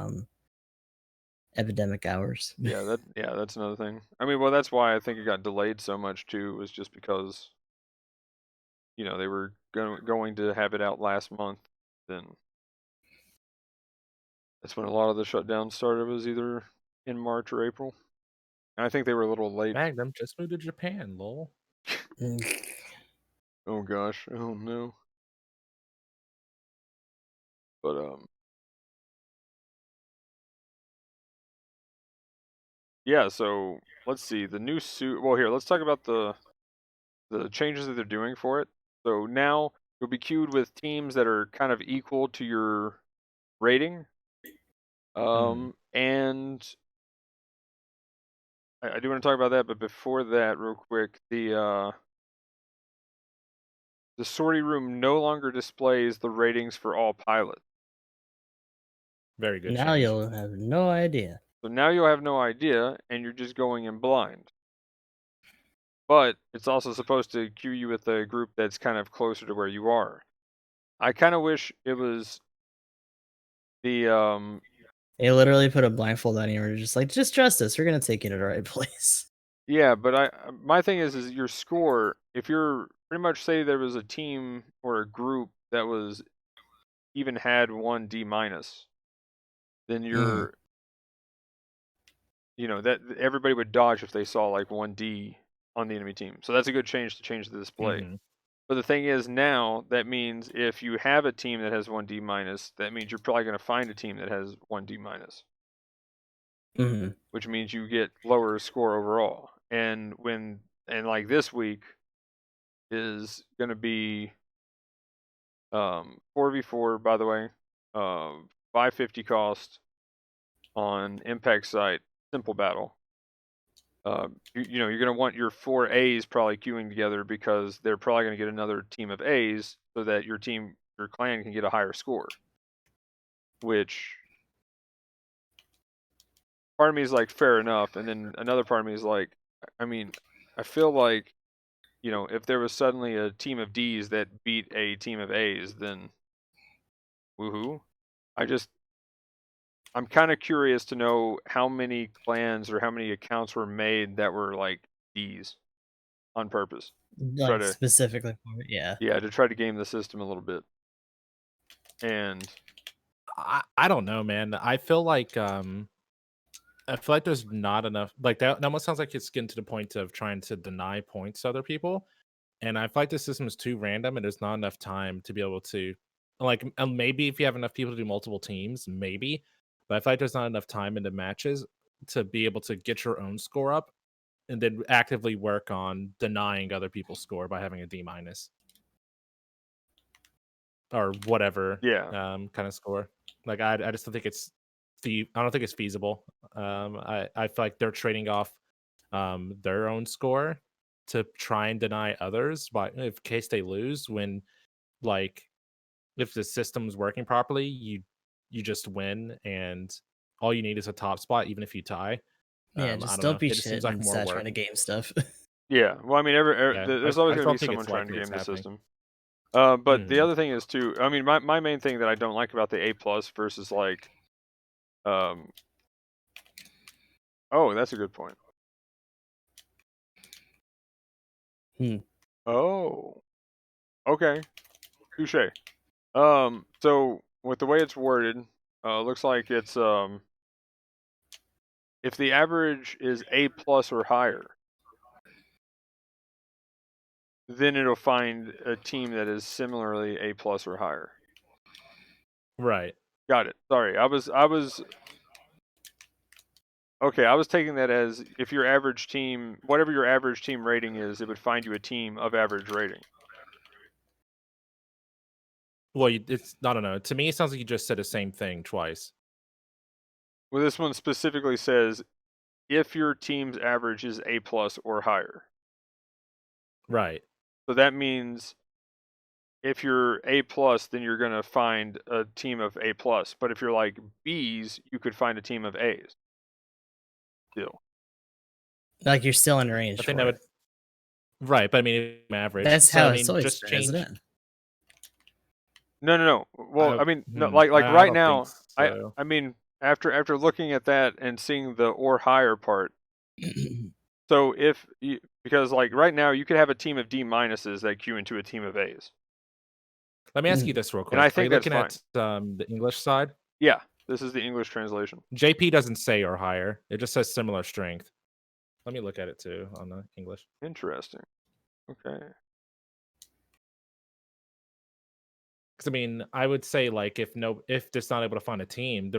B: epidemic hours.
A: Yeah, that's another thing. I mean, well, that's why I think it got delayed so much too, was just because they were going to have it out last month. Then that's when a lot of the shutdowns started. Was either in March or April. And I think they were a little late.
C: Magnum just moved to Japan, lol.
A: Oh gosh. Oh no. But yeah, so let's see the new suit. Well, here let's talk about the changes that they're doing for it. So now you'll be queued with teams that are kind of equal to your rating. And I do want to talk about that, but before that, real quick, the sortie room no longer displays the ratings for all pilots.
C: Very good
B: Now
C: change.
B: you'll have no idea.
A: So now you'll have no idea, and you're just going in blind. But it's also supposed to queue you with a group that's kind of closer to where you are. I kind of wish it was the
B: They literally put a blindfold on you and were just like, just trust us. We're gonna take you to the right place.
A: yeah, but my thing is your score. If you're pretty much say there was a team or a group that was even had one D minus, then you're that everybody would dodge if they saw like one D on the enemy team. So that's a good change to change the display. But the thing is now that means if you have a team that has one D minus, that means you're probably going to find a team that has one D minus, which means you get lower score overall. And like this week is going to be 4v4 by the way, 550 cost on impact site, simple battle. You're going to want your 4 A's probably queuing together because they're probably going to get another team of A's so that your clan can get a higher score. Which part of me is like fair enough, and then another part of me is like, I mean, I feel like if there was suddenly a team of D's that beat a team of A's, then woohoo. I'm kind of curious to know how many clans or how many accounts were made that were like D's on purpose. Try
B: Like
A: to
B: specifically for it, yeah.
A: Yeah, to try to game the system a little bit. And
C: I don't know, man. I feel like there's not enough. Like that almost sounds like it's getting to the point of trying to deny points to other people. And I feel like the system is too random, and there's not enough time to be able to, like, maybe if you have enough people to do multiple teams, maybe. But I feel like there's not enough time in the matches to be able to get your own score up, and then actively work on denying other people's score by having a D minus or whatever
A: yeah,
C: kind of score. Like I just don't think I don't think it's feasible. I feel like they're trading off their own score to try and deny others, but in case they lose, when like if the system's working properly, you just win, and all you need is a top spot, even if you tie.
B: Yeah,
C: I
B: just
C: don't
B: don't
C: know.
B: be
C: It just seems
B: shit
C: like
B: and
C: more
B: start trying
C: work.
B: to game stuff.
A: yeah. Well, I mean,
C: Yeah,
A: there's
C: I
A: always
C: just
A: going to be
C: don't think
A: someone
C: it's
A: trying to
C: likely it's
A: game the
C: happening.
A: system. But the other thing is too. I mean, my main thing that I don't like about the A plus versus like, oh, that's a good point. Oh, okay, touche. So with the way it's worded, looks like it's if the average is A plus or higher, then it'll find a team that is similarly A plus or higher.
C: Right.
A: Got it. Sorry, I was okay. I was taking that as if your average team, whatever your average team rating is, it would find you a team of average rating.
C: Well, it's I don't know. To me, it sounds like you just said the same thing twice.
A: Well, this one specifically says if your team's average is A plus or higher.
C: Right.
A: So that means if you're A plus, then you're gonna find a team of A plus. But if you're like B's, you could find a team of A's. Still.
B: Like you're still in range
C: I think
B: for
C: that
B: it.
C: would Right, but I mean average.
B: That's
C: So I
B: how it's
C: mean,
B: always
C: just
B: been, isn't
C: change.
B: it?
A: No. Well, I mean, no, like
C: I
A: right
C: don't think
A: now,
C: so.
A: I mean, after looking at that and seeing the or higher part, so because like right now you could have a team of D minuses that queue into a team of A's,
C: Let me ask you this real
A: and I
C: quick. Are you
A: think that's
C: looking
A: fine.
C: at the English side?
A: Yeah, this is the English translation.
C: JP doesn't say or higher. It just says similar strength. Let me look at it too on the English.
A: Interesting. Okay.
C: Because I mean, I would say like if it's not able to find a team,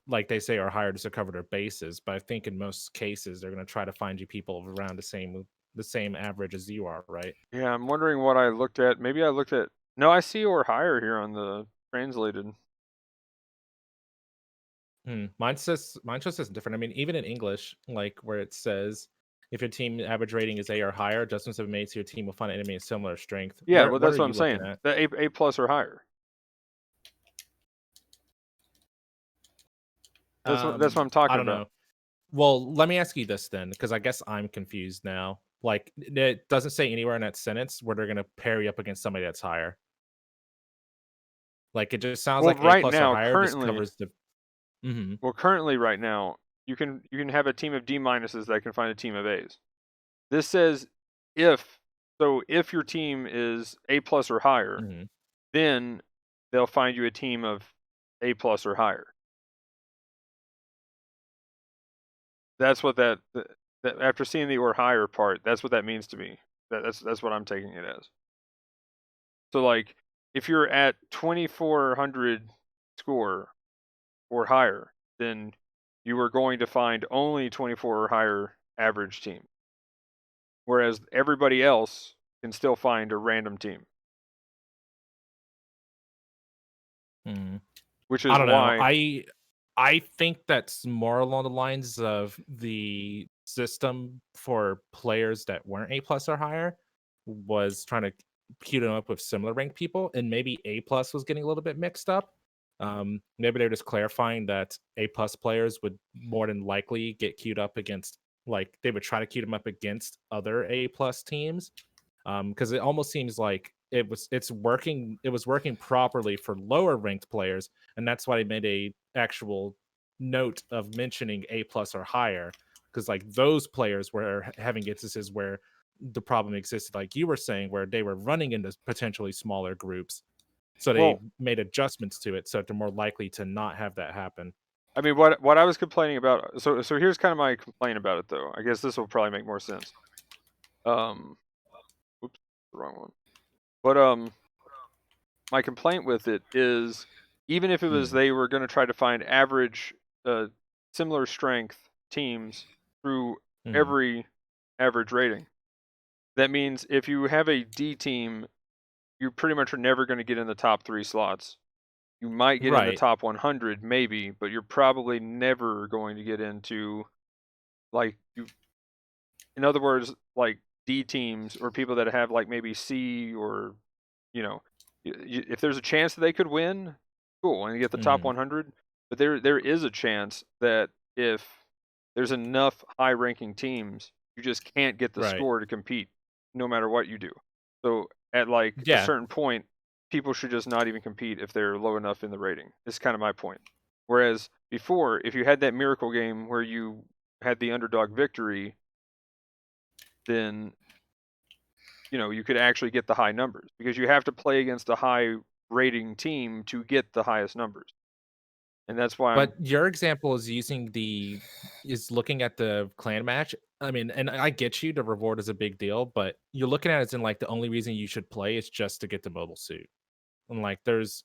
C: like they say, are higher just to cover their bases. But I think in most cases they're going to try to find you people around the same average as you are, right?
A: Yeah, I'm wondering what I looked at. Maybe I looked at. No, I see or higher here on the translated.
C: Mine just says different. I mean, even in English, like where it says if your team average rating is A or higher, adjustments have been made so your team will find an enemy of similar strength.
A: Yeah, well,
C: What
A: that's
C: are
A: what
C: you
A: I'm
C: looking
A: saying.
C: at?
A: The A plus or higher. That's what I'm
C: I
A: talking
C: don't
A: about.
C: know. Well, let me ask you this then, because I guess I'm confused now. Like, it doesn't say anywhere in that sentence where they're going to pair you up against somebody that's higher. Like, it just sounds
A: Well,
C: like A
A: right
C: plus or
A: now,
C: higher just
A: currently,
C: covers the. Hmm.
A: right now, you can have a team of D minuses that can find a team of A's. This says if if your team is A plus or higher,
C: Hmm.
A: then they'll find you a team of A plus or higher. That's what that after seeing the or higher part, that's what that means to me. That's what I'm taking it as. So like if you're at 2400 score or higher, then you are going to find only 24 or higher average team. Whereas everybody else can still find a random team. Which
C: I
A: is
C: don't know.
A: why
C: I think that's more along the lines of the system for players that weren't A plus or higher was trying to queue them up with similar ranked people, and maybe A plus was getting a little bit mixed up. Maybe they're just clarifying that A plus players would more than likely get queued up against, like they would try to queue them up against other A plus teams, because it almost seems like it was working properly for lower ranked players, and that's why they made a actual note of mentioning A plus or higher, because like those players were having instances where the problem existed, like you were saying, where they were running into potentially smaller groups, so they
A: well,
C: made adjustments to it so that they're more likely to not have that happen.
A: I mean what I was complaining about, so here's kind of my complaint about it though. I guess this will probably make more sense. Oops, the wrong one. But my complaint with it is even if it was
C: Hmm.
A: they were going to try to find average similar strength teams through
C: Hmm.
A: every average rating, that means if you have a D team, you pretty much are never going to get in the top 3 slots. You might get in the
C: Right.
A: top 100 maybe, but you're probably never going to get into like you in other words, like D teams or people that have like maybe C or you know, if there's a chance that they could win, cool, and get the top
C: Hmm.
A: 100. But there is a chance that if there's enough high-ranking teams, you just can't get the
C: Right.
A: score to compete, no matter what you do. So at like a
C: Yeah.
A: certain point, people should just not even compete if they're low enough in the rating. Is kind of my point. Whereas before, if you had that miracle game where you had the underdog victory, then you could actually get the high numbers because you have to play against a high rating team to get the highest numbers. And that's why
C: But
A: I'm
C: your example is looking at the clan match. I mean, and I get you, the reward is a big deal, but you're looking at it as in like the only reason you should play is just to get the mobile suit. And like there's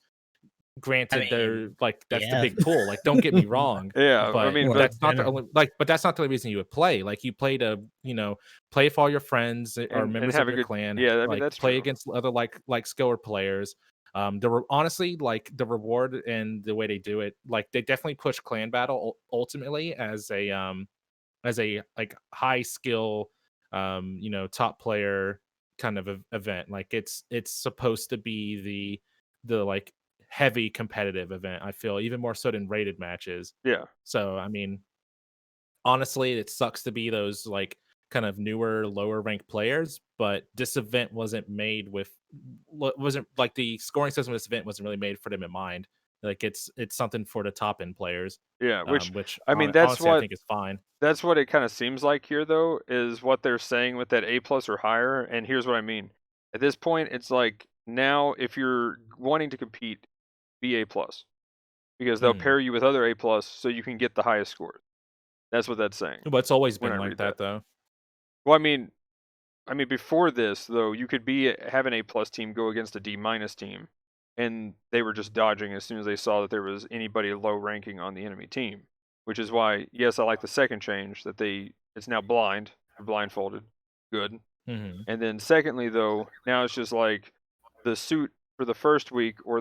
B: I
C: granted
B: mean,
C: there like that's the
B: yeah.
C: big pull. Like don't get me wrong,
A: yeah, I
C: but
A: mean,
B: Well,
A: but
C: that's not the
B: general.
C: only but that's not the only reason you would play. Like you play to, play with all your friends or
A: and
C: members of
A: have a
C: your
A: good
C: clan,
A: yeah, I mean
C: like
A: that's
C: play
A: true.
C: against other like skiller players. Honestly, like the reward and the way they do it, like they definitely push clan battle ultimately as a like high skill, top player kind of event. Like it's supposed to be the like heavy competitive event. I feel even more so than rated matches.
A: Yeah.
C: So I mean, honestly, it sucks to be those like kind of newer, lower ranked players, but this event wasn't like the scoring system of this event wasn't really made for them in mind. Like it's something for the top end players,
A: Yeah, which
C: which
A: I mean
C: honestly I think is fine.
A: that's what it kind of seems like here though is what they're saying with that A plus or higher, and here's what I mean. At this point it's like now if you're wanting to compete, be A plus because they'll
C: Mhm.
A: pair you with other A plus so you can get the highest scores. That's what that's saying
C: But it's always
A: when I
C: been like
A: read that.
C: that though.
A: Well, I mean, before this though, you could have an A plus team go against a D minus team, and they were just dodging as soon as they saw that there was anybody low ranking on the enemy team. Which is why, yes, I like the second change that it's now blind or blindfolded. Good.
C: Mm-hmm.
A: And then secondly, though, now it's just like the suit for the first week or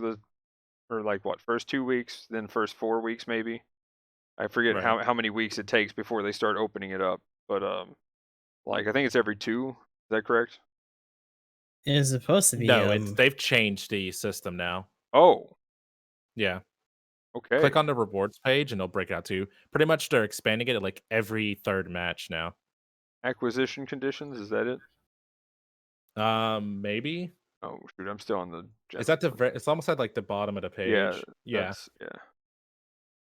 A: like what, first 2 weeks, then first 4 weeks maybe. I forget
C: Right.
A: how many weeks it takes before they start opening it up, but like I think it's every 2. Is that correct?
B: It is supposed to be,
C: No, they've changed the system now.
A: Oh,
C: Yeah.
A: okay.
C: Click on the rewards page and they'll break it out to you. Pretty much they're expanding it at like every third match now.
A: Acquisition conditions, is that it?
C: Maybe.
A: Oh shoot, I'm still on the
C: Is
A: general
C: that the
A: one.
C: it's almost at like the bottom of the
A: Yeah,
C: page. Yeah.
A: that's yeah.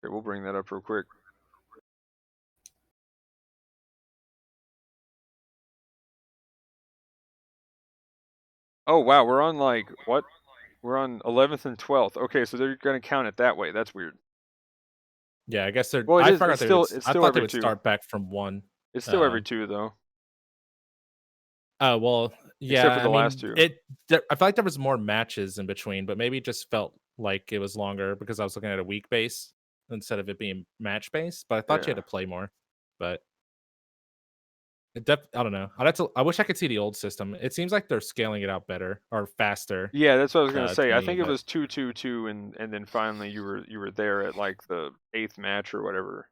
A: Okay, we'll bring that up real quick. Oh wow, we're on like what? We're on 11th and 12th. Okay, so they're gonna count it that way. That's weird.
C: Yeah, I guess they're
A: Well, it
C: I
A: is.
C: forgot
A: It's
C: I
A: still
C: thought they
A: every
C: would
A: 2.
C: start back from 1.
A: It's still every 2 though,
C: Oh, well,
A: except
C: yeah,
A: for
C: I
A: the last
C: mean,
A: 2.
C: I feel like there was more matches in between, but maybe it just felt like it was longer because I was looking at a week base instead of it being match based, but I thought you
A: Yeah.
C: had to play more. But I don't know. I wish I could see the old system. It seems like they're scaling it out better or faster,
A: Yeah, that's what I was gonna
C: to
A: say. I
C: me,
A: think it
C: but
A: was 2-2-2, and then finally you were there at like the 8th match or whatever.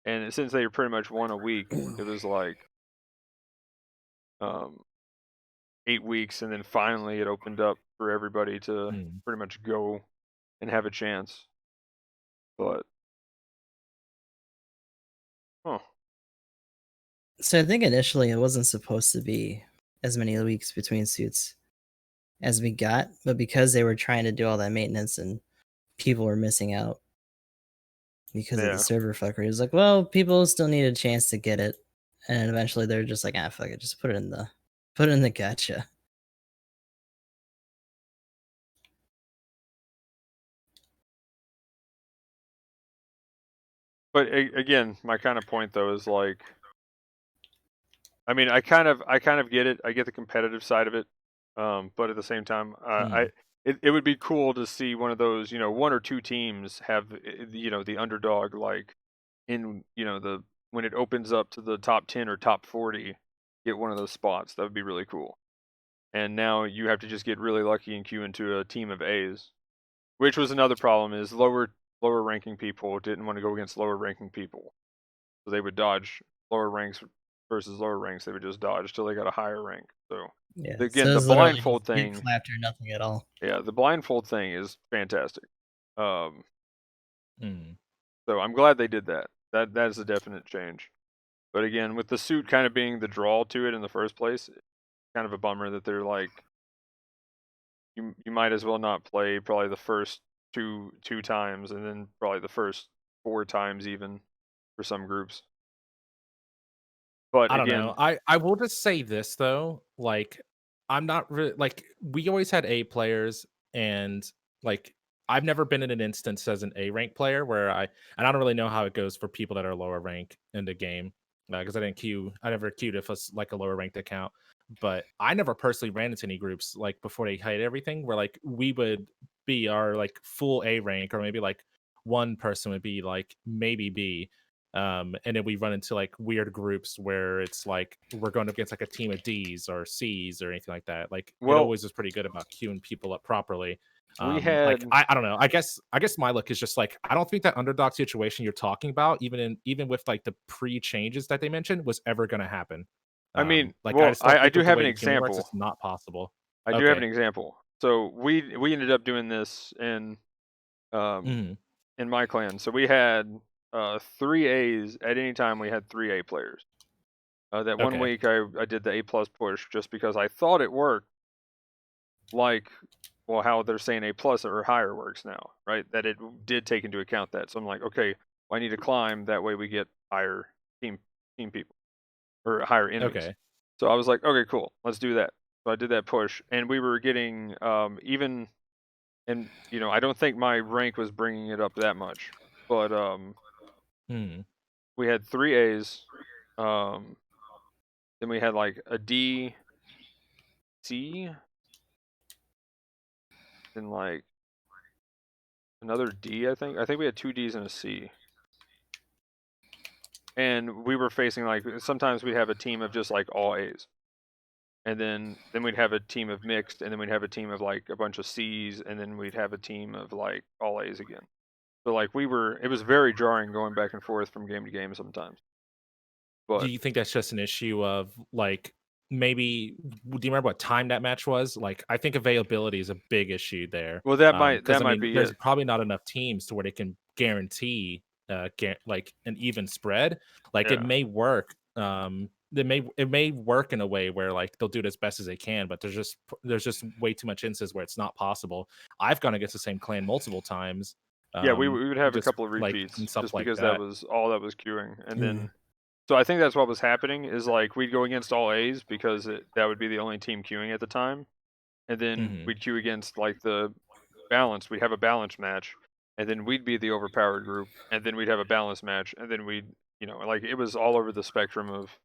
A: And since they pretty much won a week, it was like 8 weeks, and then finally it opened up for everybody to
C: mm,
A: pretty much go and have a chance. But huh.
B: So I think initially it wasn't supposed to be as many weeks between suits as we got, but because they were trying to do all that maintenance and people were missing out because of the
A: Yeah.
B: server fuckery, it was like, well, people still need a chance to get it, and eventually they're just like, ah, fuck it, just put it in the gacha.
A: But again, my kind of point though is like, I mean, I kind of get it. I get the competitive side of it, but at the same time,
C: mm,
A: it would be cool to see one of those, 1 or 2 teams have, the underdog, like in, the when it opens up to the top 10 or top 40, get one of those spots. That would be really cool. And now you have to just get really lucky and queue into a team of A's, which was another problem. Is lower ranking people didn't want to go against lower ranking people, so they would dodge lower ranks versus lower ranks. They would just dodge till they got a higher rank. So
B: Yeah, so
A: again, the
B: it's literally
A: blindfold
B: just get
A: thing,
B: clapped or nothing at all.
A: yeah, the blindfold thing is fantastic.
C: mm.
A: So I'm glad they did that. That is a definite change. But again, with the suit kind of being the draw to it in the first place, it's kind of a bummer that they're like, you might as well not play probably the first two times, and then probably the first 4 times even for some groups. But
C: I don't
A: again,
C: know. I will just say this though, like I'm not really like we always had A players and like I've never been in an instance as an A rank player where and I don't really know how it goes for people that are lower rank in the game because I never queued if it's like a lower ranked account, but I never personally ran into any groups like before they hide everything where like we would be our like full A rank or maybe like one person would be like maybe B, and then we run into like weird groups where it's like we're going up against like a team of D's or C's or anything like that. Like it
A: well,
C: always was pretty good about queuing people up properly.
A: we
C: Like
A: had
C: I don't know. I guess my look is just like I don't think that underdog situation you're talking about, even with like the pre changes that they mentioned, was ever going to happen.
A: I mean,
C: Like I
A: well,
C: just don't
A: I
C: think
A: do
C: with the
A: have an
C: way the queuing works,
A: example.
C: it's not possible.
A: I do have an
C: Okay.
A: example. So we ended up doing this um
C: Hmm.
A: in my clan. So we had 3 A's at any time. We had 3 A players. That one
C: Okay.
A: week I did the A+ push just because I thought it worked, like, well, how they're saying A+ or higher works now, right? That it did take into account that. So I'm like, okay, well, I need to climb, that way we get higher team people or higher enemies.
C: Okay.
A: So I was like, okay, cool, let's do that. So I did that push, and we were getting even, and I don't think my rank was bringing it up that much, but
C: Hmm.
A: we had 3 A's, um, then we had like a D, C, and like another D, I think. I think we had 2 Ds and a C. And we were facing like sometimes we'd have a team of just like all A's. And then we'd have a team of mixed, and then we'd have a team of like a bunch of C's, and then we'd have a team of like all A's again. So like it was very jarring going back and forth from game to game sometimes.
C: Do
A: But
C: you think that's just an issue of like maybe? Do you remember what time that match was? Like, I think availability is a big issue there.
A: well, that
C: Because I
A: might
C: mean,
A: be
C: there's
A: it.
C: probably not enough teams to where they can guarantee like an even spread. Like it
A: Yeah.
C: may work. It may work in a way where like they'll do it as best as they can, but there's just way too much instances where it's not possible. I've gone against the same clan multiple times.
A: Yeah, we would have a
C: Just
A: couple of
C: like
A: repeats
C: and stuff
A: just
C: like
A: because that
C: that.
A: was all that was queuing. And
B: Mm.
A: then so I think that's what was happening is like we'd go against all A's because that would be the only team queuing at the time. And then
C: Mhm.
A: we'd queue against like the balance. We'd have a balance match, and then we'd be the overpowered group, and then we'd have a balance match, and then we'd, like it was all over the spectrum of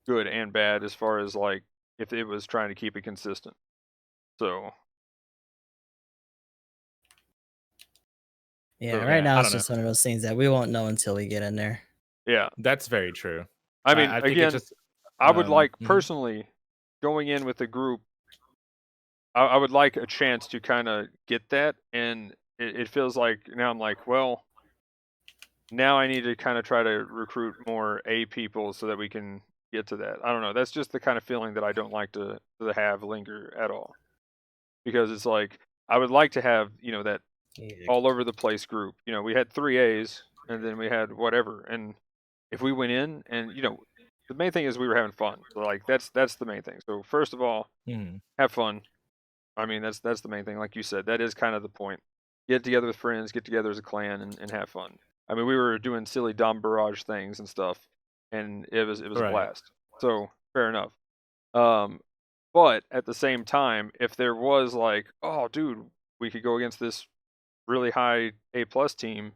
A: good and bad as far as like if it was trying to keep it consistent. So
B: Yeah,
A: so
B: right now
C: I
B: it's
C: don't know.
B: just one of those things that we won't know until we get in there.
A: yeah,
C: That's very true.
A: I mean,
C: I think it
A: again,
C: just
A: I would like
C: mhm.
A: personally going in with a group. I would like a chance to kind of get that, and it feels like now I'm like, well, now I need to kind of try to recruit more A people so that we can get to that. I don't know. That's just the kind of feeling that I don't like to have linger at all. Because it's like I would like to have, that
B: Yeah.
A: all over the place group. We had 3 A's and then we had whatever. And if we went in and, the main thing is we were having fun. So like that's the main thing. So first of all,
C: Mhm.
A: have fun. I mean, that's the main thing. Like you said, that is kind of the point. Get together with friends, get together as a clan, and have fun. I mean, we were doing silly dumb barrage things and stuff, and it was a
C: Right.
A: blast. So fair enough. Um, but at the same time, if there was like, oh, dude, we could go against this really high A+ team.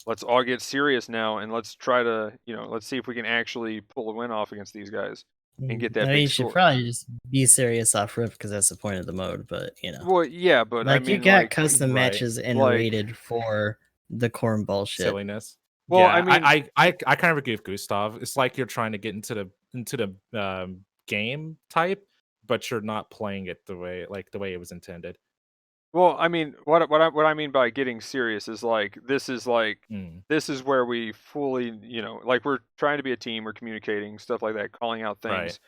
A: Let's all get serious now, and let's try to, let's see if we can actually pull a win off against these guys and get
B: I
A: that
B: mean,
A: big
B: you should
A: score.
B: probably just be serious off rip because that's the point of the mode. But
A: Well, yeah, but I
B: like you
A: mean,
B: got
A: like,
B: custom
C: Right.
B: matches and
A: like,
B: rated for the cornball shit.
C: Silliness.
A: well, I
C: Yeah,
A: mean,
C: I kind of agree with Gustav. It's like you're trying to get into the game type, but you're not playing it the way it was intended.
A: well, I mean, what I mean by getting serious is like
C: Mm,
A: this is where we fully, like we're trying to be a team, we're communicating, stuff like that, calling out
C: right.
A: things.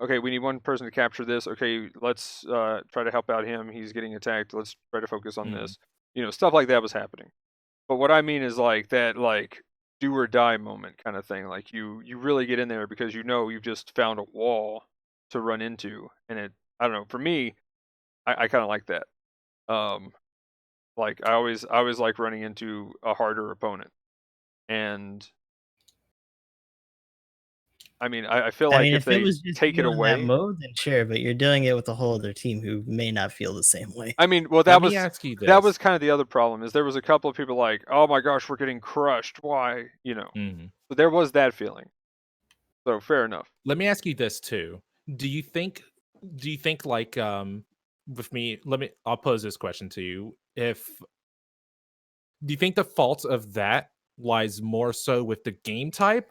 A: Okay, we need one person to capture this. Okay, let's try to help out him. He's getting attacked. Let's try to focus on
C: Mm,
A: this. Stuff like that was happening. But what I mean is like that like do or die moment kind of thing. Like you really get in there because you've just found a wall to run into, and I don't know. For me, I kind of like that. Um, like I always like running into a harder opponent, and I mean I feel
B: I
A: like
B: mean,
A: if
B: if it
A: they
B: was just
A: take it
B: you in that
A: away,
B: mode, then sure. But you're doing it with a whole other team who may not feel the same way.
A: I mean, well
C: Let me ask you
A: that was
C: this.
A: kind of the other problem is there was a couple of people like, oh my gosh, we're getting crushed. Why?
C: Mm.
A: So there was that feeling. So fair enough.
C: Let me ask you this too. Do you think like with me, I'll pose this question to you. If Do you think the fault of that lies more so with the game type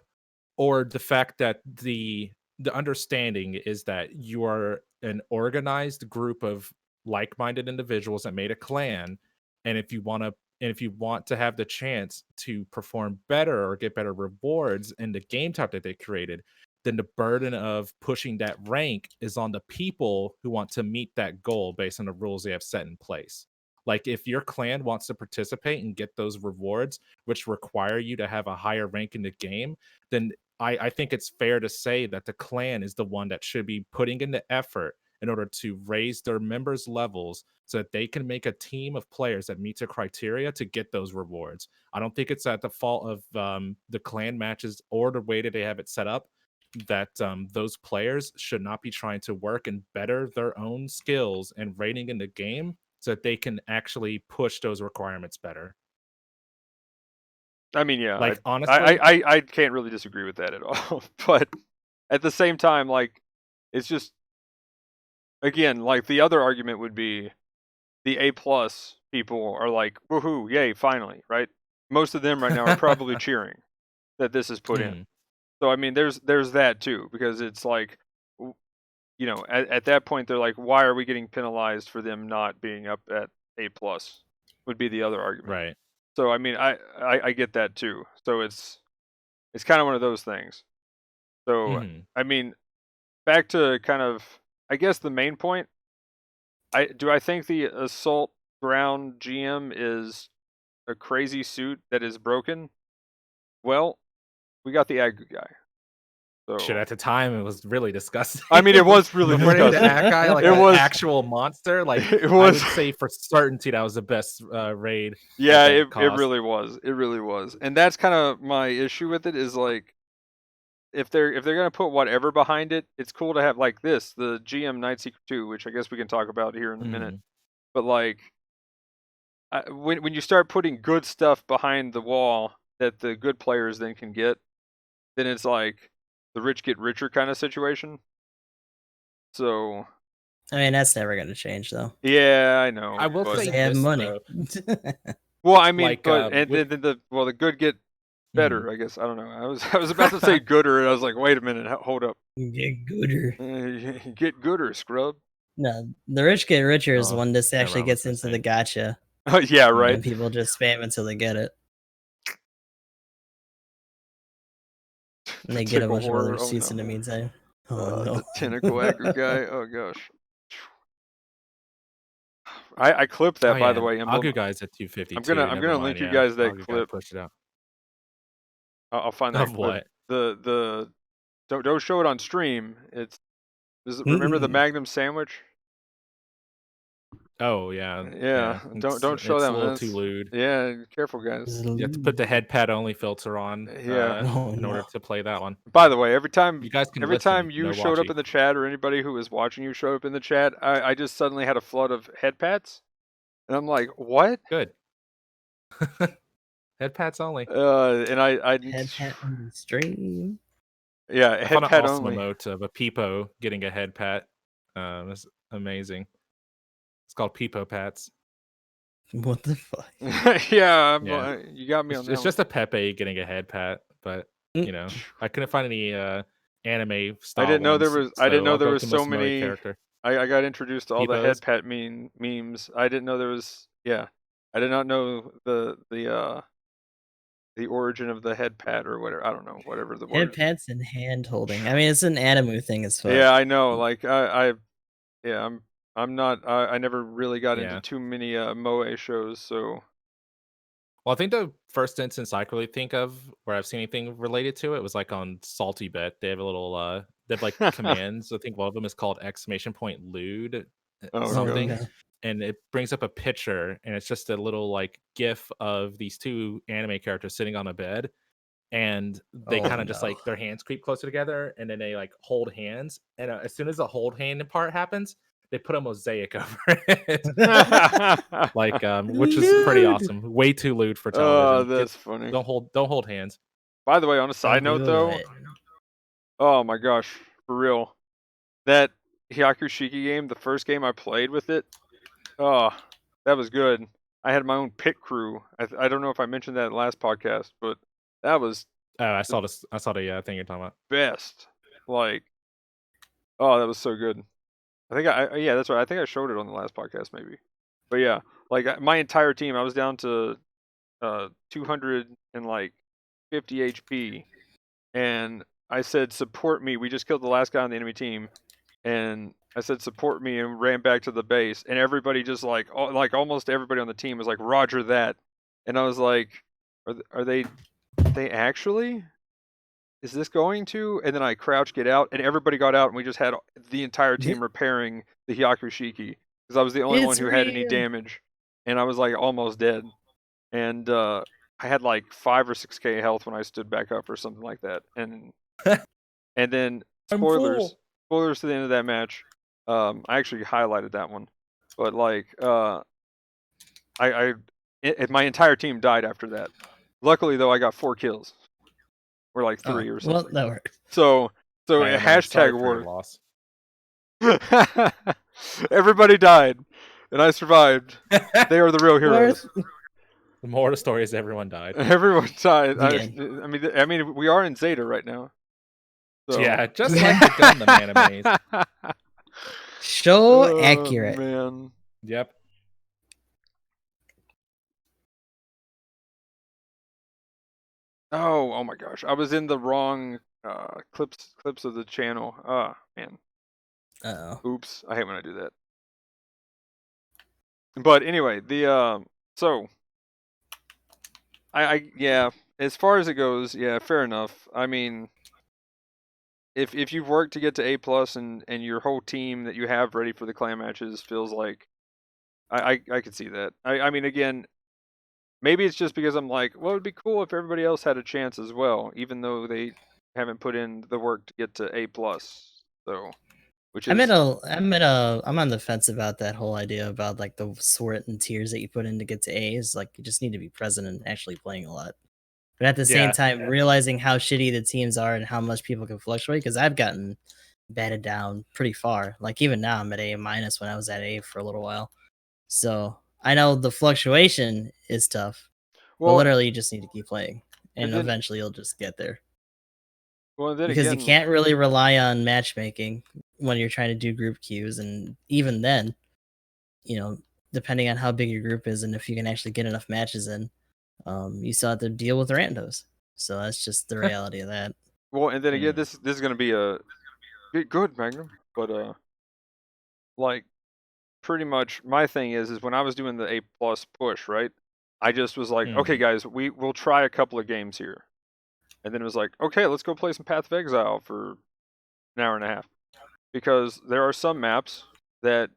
C: or the fact that the understanding is that you are an organized group of like-minded individuals that made a clan, and if you want to have the chance to perform better or get better rewards in the game type that they created, then the burden of pushing that rank is on the people who want to meet that goal based on the rules they have set in place. Like if your clan wants to participate and get those rewards, which require you to have a higher rank in the game, then I think it's fair to say that the clan is the one that should be putting in the effort in order to raise their members' levels so that they can make a team of players that meets a criteria to get those rewards. I don't think it's at the fault of the clan matches or the way that they have it set up that those players should not be trying to work and better their own skills and rating in the game so that they can actually push those requirements better.
A: I mean, yeah,
C: Like honestly,
A: I can't really disagree with that at all. But at the same time, like, it's just again, like the other argument would be, the A+ people are like, woohoo, yay, finally, right? Most of them right now are probably cheering that this is put in. So I mean, there's that too, because it's like, you know, at that point they're like, why are we getting penalized for them not being up at A+? Would be the other argument.
C: Right.
A: So I mean, I get that too. So it's kind of one of those things. So I mean, back to kind of, I guess the main point. I think the assault ground GM is a crazy suit that is broken. Well, we got the Agu guy.
C: Shit,
A: So
C: at the time it was really disgusting.
A: I mean, it was really
C: Before they
A: disgusting.
C: had that guy, like
A: It
C: an
A: was-
C: actual monster. Like
A: It
C: I would
A: was-
C: say for certainty that was the best raid.
A: Yeah,
C: at that
A: it
C: cost.
A: really was. It really was. And that's kind of my issue with it, is like, if they're gonna put whatever behind it, it's cool to have like this, the GM Night Seeker 2, which I guess we can talk about here in a minute. But like, when you start putting good stuff behind the wall that the good players then can get, then it's like the rich get richer kind of situation. So
B: I mean, that's never gonna change, though.
A: yeah, I know.
C: I will
A: but-
C: say
B: They have
C: this,
B: money.
C: though.
A: Well, I mean,
C: Like,
A: but and
C: with-
A: then the good get better, I guess. I don't know. I was about to say gooder, and I was like, wait a minute, hold up.
B: Get gooder.
A: Get gooder, scrub.
B: No, the rich get richer is
C: Oh,
B: when this
C: never
B: actually
C: mind
B: gets
C: what
B: into
C: you're
B: the gacha.
A: Oh yeah, right.
B: And people just spam until they get it. And they get a
A: Tickle
B: bunch of
A: horror,
B: other
A: oh
B: suits in the
A: no.
B: meantime. Oh no.
A: The tentacle Agu guy. Oh gosh. I clipped that,
C: Oh,
A: by
C: yeah.
A: the way. Emblem.
C: Agu guy's at 250.
A: I'm gonna link you guys that clip.
C: Push it out.
A: I'll find that
C: Of
A: clip.
C: what?
A: The don't show it on stream. Remember the Magnum sandwich?
C: Oh yeah.
A: Yeah. Don't show
C: it's
A: that
C: a
A: one.
C: little
A: That's-
C: too lewd.
A: Yeah, careful guys.
C: You have to put the head pad only filter on.
A: Yeah.
C: In order to play that one.
A: By the way, every time
C: You guys can
A: every
C: listen,
A: time you
C: no
A: showed up
C: watchy.
A: in the chat, or anybody who was watching you showed up in the chat, I just suddenly had a flood of head pats. And I'm like, what?
C: Good. Head pats only.
A: And I
B: Head pat on the stream.
A: yeah,
C: I
A: head
C: found an
A: pat
C: awesome
A: only.
C: emote of a peepo getting a head pat. It's amazing. It's called peepo pats.
B: What the fuck?
A: Yeah,
C: Yeah.
A: you got me on that.
C: It's just a Pepe getting a head pat, but you know, I couldn't find any anime style.
A: I didn't know there
C: ones,
A: was. I didn't
C: so
A: know
C: I'll
A: there
C: go
A: was
C: to
A: so
C: most annoying
A: many.
C: character.
A: I got introduced to all the head
C: Peepos.
A: pat memes. I didn't know there was. Yeah, I did not know the origin of the head pat or whatever. I don't know, whatever the
B: Head
A: word.
B: pats and hand holding. I mean, it's an anime thing as fuck.
A: Yeah, I know. Like yeah, I'm not. I never really got into
C: Yeah.
A: too many moe shows, so.
C: Well, I think the first instance I could really think of where I've seen anything related to it was like on Salty Bet. They have a little they have like commands. I think one of them is called !lewd
A: Oh,
C: something.
B: no.
C: And it brings up a picture, and it's just a little like gif of these two anime characters sitting on a bed, and they
B: Oh,
C: kind of just
B: no.
C: like their hands creep closer together, and then they like hold hands, and as soon as the hold hand part happens, they put a mosaic over it, like which is pretty
B: Lewd.
C: awesome. Way too lewd for
A: Oh,
C: television.
A: that's funny.
C: Don't hold hands.
A: By the way, on a side
B: Don't
A: note
B: do
A: though,
B: it.
A: oh my gosh, for real, that Hyakushiki game, the first game I played with it, oh, that was good. I had my own pit crew. I don't know if I mentioned that last podcast, but that was
C: Oh, I saw this. I saw the thing you're talking about.
A: best. Like, oh, that was so good. I think yeah, that's right. I think I showed it on the last podcast maybe. But yeah, like my entire team, I was down to 250 HP, and I said, support me. We just killed the last guy on the enemy team, and I said, support me, and ran back to the base, and everybody just like almost everybody on the team was like, Roger that, and I was like, are they actually? Is this going to? And then I crouch, get out, and everybody got out, and we just had the entire team repairing the Hyakushiki because I was the only one who had any damage, and I was like almost dead, and I had like 5 or 6k health when I stood back up or something like that, and then spoilers to the end of that match. I actually highlighted that one, but like my entire team died after that. Luckily though, I got 4 kills. Or like 3 or something.
B: Well, that works.
A: So
C: Man, I'm sorry
A: hashtag
C: for your
A: war.
C: loss.
A: Everybody died. and I survived. They are the real heroes.
C: The moral of the story is everyone died.
A: Everyone died.
B: Yeah.
A: I mean, we are in Zeta right now. So.
C: Yeah, just like the Gundam animes.
B: So
A: Oh,
B: accurate.
A: man.
C: Yep.
A: Oh my gosh. I was in the wrong clips of the channel. Ah, man.
B: Uh-oh.
A: Oops. I hate when I do that. But anyway, so yeah, as far as it goes, yeah, fair enough. I mean, if you've worked to get to A+ and your whole team that you have ready for the clan matches feels like I could see that. I mean, again, maybe it's just because I'm like, well, it'd be cool if everybody else had a chance as well, even though they haven't put in the work to get to A+. So, which
B: I'm
A: is
B: on the fence about that whole idea about like the sort and tiers that you put in to get to A's. Like you just need to be present and actually playing a lot. But at the same time, realizing how shitty the teams are and how much people can fluctuate, because I've gotten batted down pretty far. Like even now, I'm at A minus when I was at A for a little while. So I know the fluctuation is tough, but
A: well,
B: literally you just need to keep playing, and
A: then,
B: eventually you'll just get there.
A: well, then
B: Because
A: again,
B: you can't really rely on matchmaking when you're trying to do group queues, and even then, you know, depending on how big your group is and if you can actually get enough matches in, you still have to deal with randos. So that's just the reality of that.
A: well, and then again, this is gonna be a good Magnum, but like pretty much my thing is when I was doing the A+ push, right? I just was like, okay, guys, we'll try a couple of games here, and then it was like, okay, let's go play some Path of Exile for an hour and a half, because there are some maps that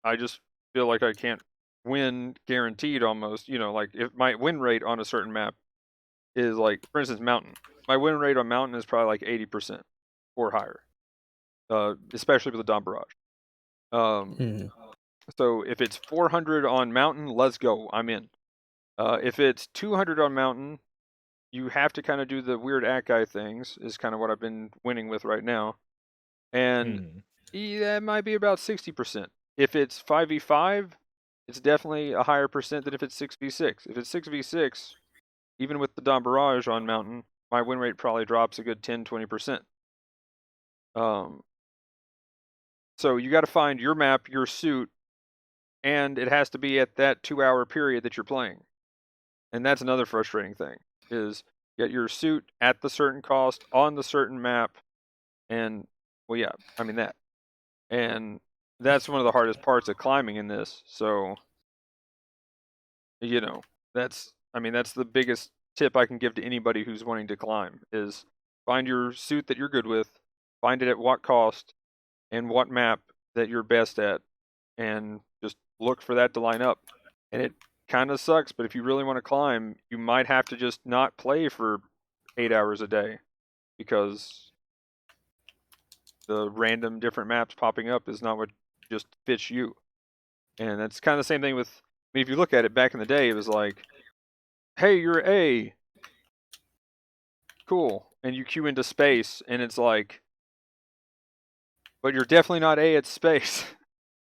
A: I just feel like I can't win guaranteed almost. You know, like if my win rate on a certain map is like, for instance, Mountain. My win rate on Mountain is probably like 80% or higher, especially with the Dawn Barrage. So if it's 400 on Mountain, let's go. I'm in. If it's 200 on Mountain, you have to kind of do the weird Akai things, is kind of what I've been winning with right now. And that might be about 60%. If it's 5v5, it's definitely a higher percent than if it's 6v6. If it's 6v6, even with the Dawn Barrage on Mountain, my win rate probably drops a good 10-20%. So you got to find your map, your suit, and it has to be at that 2-hour period that you're playing. And that's another frustrating thing, is get your suit at the certain cost on the certain map. And well, yeah, I mean that. And that's one of the hardest parts of climbing in this. So, you know, that's the biggest tip I can give to anybody who's wanting to climb, is find your suit that you're good with, find it at what cost and what map that you're best at, and just look for that to line up. And it kind of sucks, but if you really want to climb, you might have to just not play for 8 hours a day, because the random different maps popping up is not what just fits you. And that's kind of the same thing with, I mean, if you look at it back in the day, it was like, hey, you're A. Cool. And you queue into space, and it's like, but you're definitely not A at space.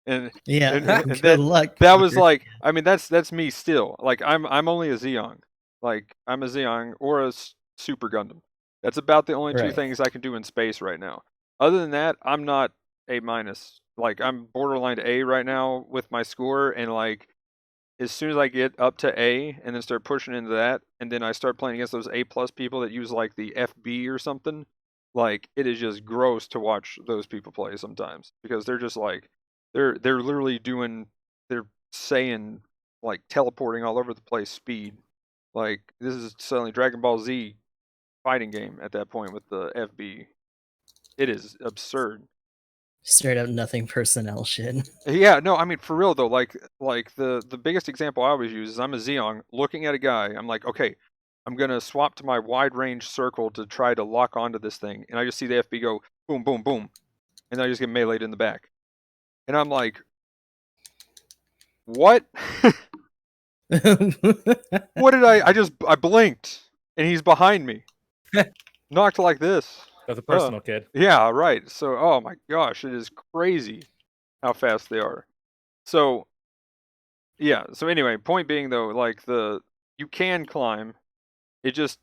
A: And
B: Good luck.
A: That was like, I mean, that's me still. Like I'm only a Zeong. Like I'm a Zeong or a Super Gundam. That's about the only two things I can do in space right now. Other than that, I'm not A minus. Like I'm borderline A right now with my score, and like as soon as I get up to A and then start pushing into that, and then I start playing against those A+ people that use like the FB or something, like it is just gross to watch those people play sometimes, because they're just like they're literally they're saying like teleporting all over the place speed. Like this is suddenly Dragon Ball Z fighting game at that point with the FB. It is absurd.
B: Straight up nothing personnel shit.
A: Yeah, no, I mean for real though, like the biggest example I always use is I'm a Zeong looking at a guy. I'm like, okay, I'm gonna swap to my wide range circle to try to lock onto this thing, and I just see the FB go boom, boom, boom, and then I just get meleeed in the back, and I'm like, what? What did I blinked, and he's behind me, knocked like this.
C: That's a personal kid.
A: Yeah, right. So, oh my gosh, it is crazy how fast they are. So, Yeah. So anyway, point being though, like you can climb. It just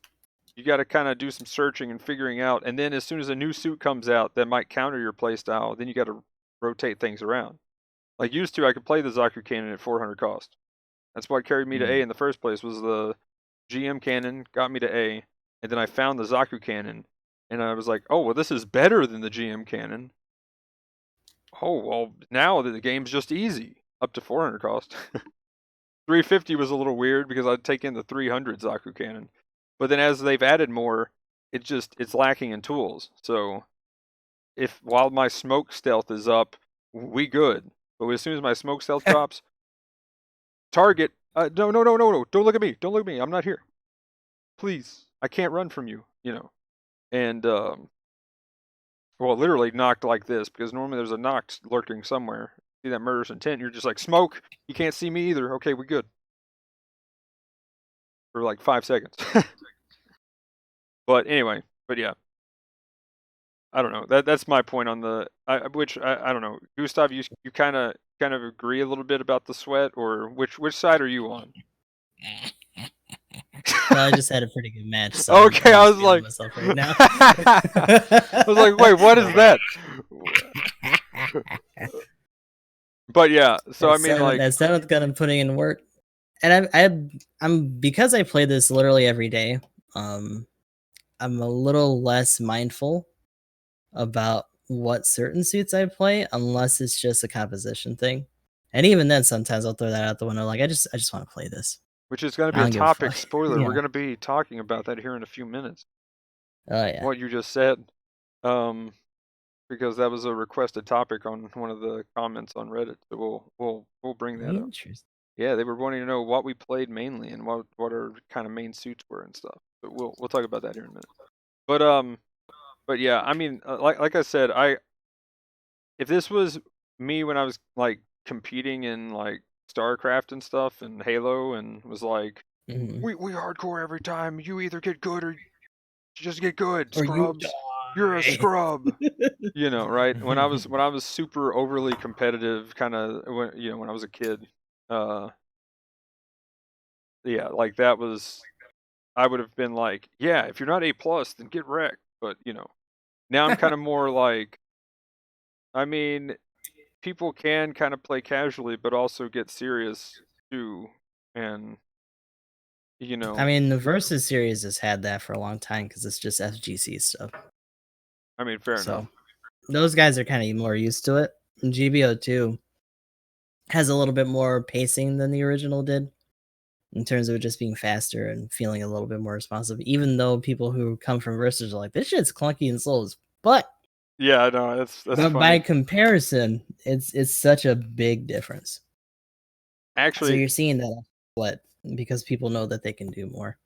A: you got to kind of do some searching and figuring out, and then as soon as a new suit comes out that might counter your playstyle, then you got to rotate things around. Like used to, I could play the Zaku cannon at 400 cost. That's what carried me to A in the first place. Was the GM cannon got me to A, and then I found the Zaku cannon, and I was like, oh well, this is better than the GM cannon. Oh well, now the game's just easy up to 400 cost. 350 was a little weird because I'd take in the 300 Zaku cannon. But then as they've added more, it's lacking in tools. So while my smoke stealth is up, we good. But as soon as my smoke stealth drops, target. No, don't look at me. Don't look at me. I'm not here. Please, I can't run from you. And well, literally knocked like this because normally there's a knocked lurking somewhere. See that murderous intent? You're just like smoke. You can't see me either. Okay, we good. For like 5 seconds. But anyway, yeah. I don't know. That's my point on the I don't know. Gustav, you kind of agree a little bit about the sweat, or which side are you on?
B: Well, I just had a pretty good match. So
A: okay, I was like
B: myself right now.
A: I was like, wait, what is that? But yeah, so I mean, like
B: that 7th gun I'm putting in work, and I'm because I play this literally every day. I'm a little less mindful about what certain suits I play, unless it's just a composition thing. And even then, sometimes I'll throw that out the window. Like I just want to play this.
A: Which is going to be a topic spoiler. Yeah. We're going to be talking about that here in a few minutes.
B: Oh yeah.
A: What you just said, because that was a requested topic on one of the comments on Reddit. So we'll bring that up. Yeah, they were wanting to know what we played mainly and what our kind of main suits were and stuff. But we'll talk about that here in a minute. But yeah, I mean, like I said, if this was me when I was like competing in like StarCraft and stuff and Halo and was like, we hardcore every time. You either get good or you just get good. Scrubs, you're a scrub. Right? When I was super overly competitive, kind of when I was a kid, yeah, like that was. I would have been like, yeah, if you're not A+, then get wrecked. But now I'm kind of more like, I mean, people can kind of play casually, but also get serious too, and
B: I mean, the Versus series has had that for a long time because it's just FGC stuff.
A: I mean, fair enough.
B: Those guys are kind of more used to it. And GBO2 has a little bit more pacing than the original did, in terms of it just being faster and feeling a little bit more responsive, even though people who come from Versus are like, this shit's clunky and slow as but
A: yeah, I know that's
B: but
A: funny.
B: By comparison, it's such a big difference.
A: Actually,
B: so you're seeing that split because people know that they can do more.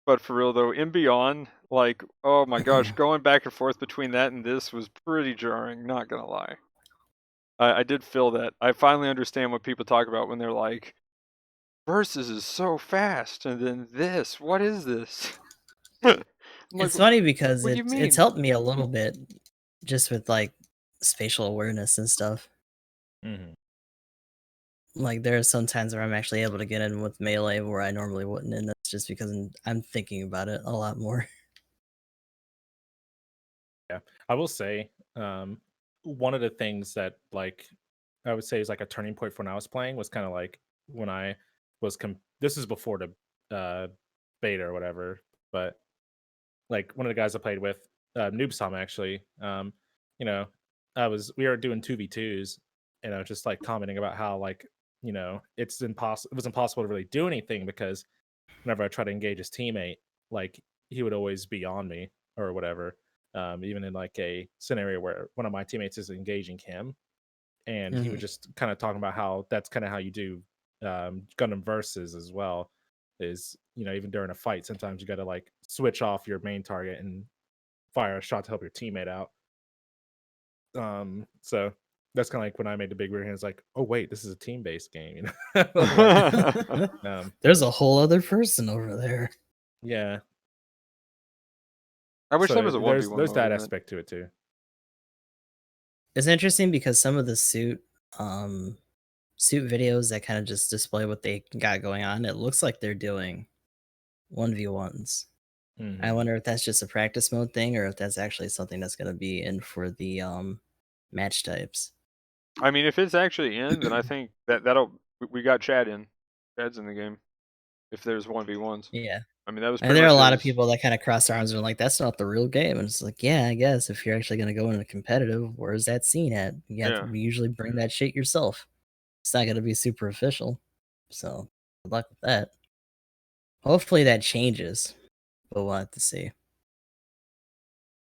A: But for real though, in Beyond, like, oh my gosh, going back and forth between that and this was pretty jarring, not gonna lie. I did feel that. I finally understand what people talk about when they're like, Versus is so fast, and then this, what is this?
B: It's funny because it's helped me a little bit just with like spatial awareness and stuff. Like there are some times where I'm actually able to get in with melee where I normally wouldn't, and that's just because I'm thinking about it a lot more.
C: Yeah, I will say one of the things that like I would say is like a turning point for when I was playing was kind of like when I was this is before the beta or whatever, but like one of the guys I played with, Noobstom actually, we were doing 2v2s, and I was just like commenting about how like it was impossible to really do anything because whenever I try to engage his teammate, like he would always be on me or whatever. Even in like a scenario where one of my teammates is engaging him, and he was just kind of talking about how that's kind of how you do Gundam Versus as well. Is even during a fight, sometimes you got to like switch off your main target and fire a shot to help your teammate out. So that's kind of like when I made the big weird hands, like, oh wait, this is a team-based game.
B: There's a whole other person over there.
C: Yeah.
A: I wish there was a 1v1.
C: There's that aspect to it too.
B: It's interesting because some of the suit suit videos that kind of just display what they got going on, it looks like they're doing 1v1s. I
C: Mhm.
B: wonder if that's just a practice mode thing or if that's actually something that's gonna be in for the match types.
A: I mean, if it's actually in, then I think we got Chad in. Chad's in the game. If there's 1v1s.
B: Yeah.
A: I mean, that was
B: And
A: pretty
B: there are a
A: much
B: lot of
A: his.
B: people that kind of cross their arms and are like, that's not the real game. And it's like, yeah, I guess if you're actually gonna go into competitive, where's that scene at? You have
A: Yeah.
B: to usually bring that shit yourself. It's not gonna be super official. So good luck with that. Hopefully that changes. But we'll have to see.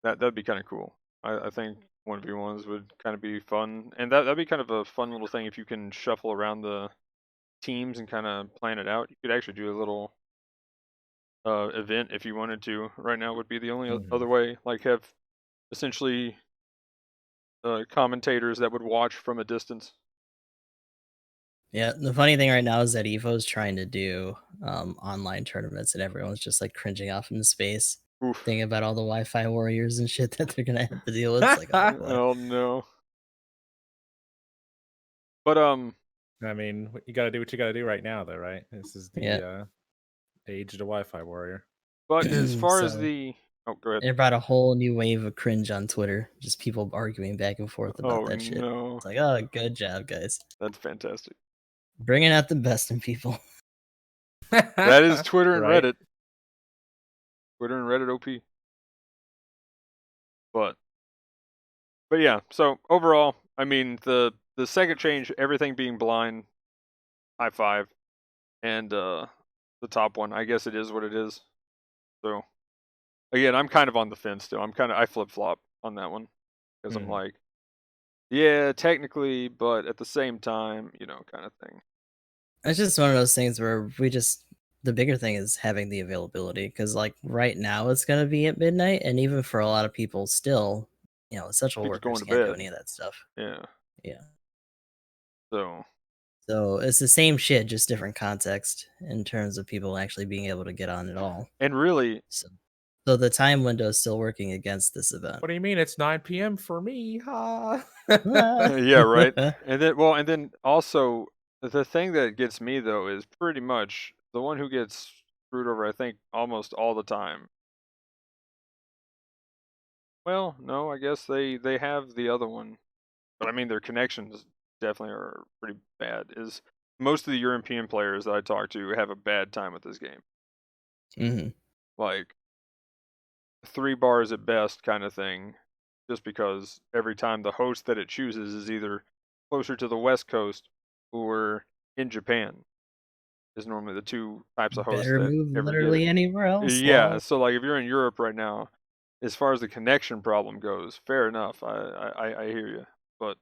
A: That'd be kind of cool. I think 1v1s would kind of be fun, and that'd be kind of a fun little thing if you can shuffle around the teams and kind of plan it out. You could actually do a little event if you wanted to. Right now would be the only
C: Mhm.
A: other way. Like have essentially commentators that would watch from a distance.
B: Yeah, the funny thing right now is that Evo's trying to do online tournaments and everyone's just like cringing off into space,
A: Oof.
B: thinking about all the Wi-Fi warriors and shit that they're gonna have to deal with. It's like, oh boy.
A: Oh no. But
C: I mean, you got to do what you got to do right now, though, right? This is
B: Yeah.
C: the age of the Wi-Fi warrior.
A: but as far as
B: So
A: the go ahead.
B: it brought a whole new wave of cringe on Twitter. Just people arguing back and forth about
A: Oh
B: that shit.
A: no.
B: It's like, oh, good job, guys.
A: That's fantastic.
B: Bringing out the best in people.
A: That is Twitter and
C: Right?
A: Reddit. Twitter and Reddit OP. But yeah, so overall, I mean the second change, everything being blind, high five, and the top one, I guess it is what it is. So again, I'm kind of on the fence still. I flip flop on that one because I'm
C: Mhm.
A: like, yeah, technically, but at the same time, kind of thing.
B: It's just one of those things where the bigger thing is having the availability because like right now it's gonna be at midnight, and even for a lot of people still, essential
A: People's going
B: workers
A: to
B: can't do
A: bed.
B: any of that stuff.
A: Yeah.
B: Yeah.
A: So
B: So it's the same shit, just different context in terms of people actually being able to get on at all.
A: and really,
B: So so the time window is still working against this event.
C: What do you mean? It's 9 p.m. for me, ha!
B: Ah.
A: yeah, right. And then also the thing that gets me though is pretty much the one who gets screwed over. I think almost all the time. Well, no, I guess they have the other one, but I mean their connections definitely are pretty bad. Is most of the European players that I talk to have a bad time with this game,
B: Mhm.
A: like 3 bars at best, kind of thing. Just because every time the host that it chooses is either closer to the West Coast or in Japan is normally the two types of hosts
B: Better
A: that
B: move
A: ever get it.
B: literally anywhere else,
A: Yeah,
B: lol.
A: so like if you're in Europe right now, as far as the connection problem goes, fair enough. I hear you, but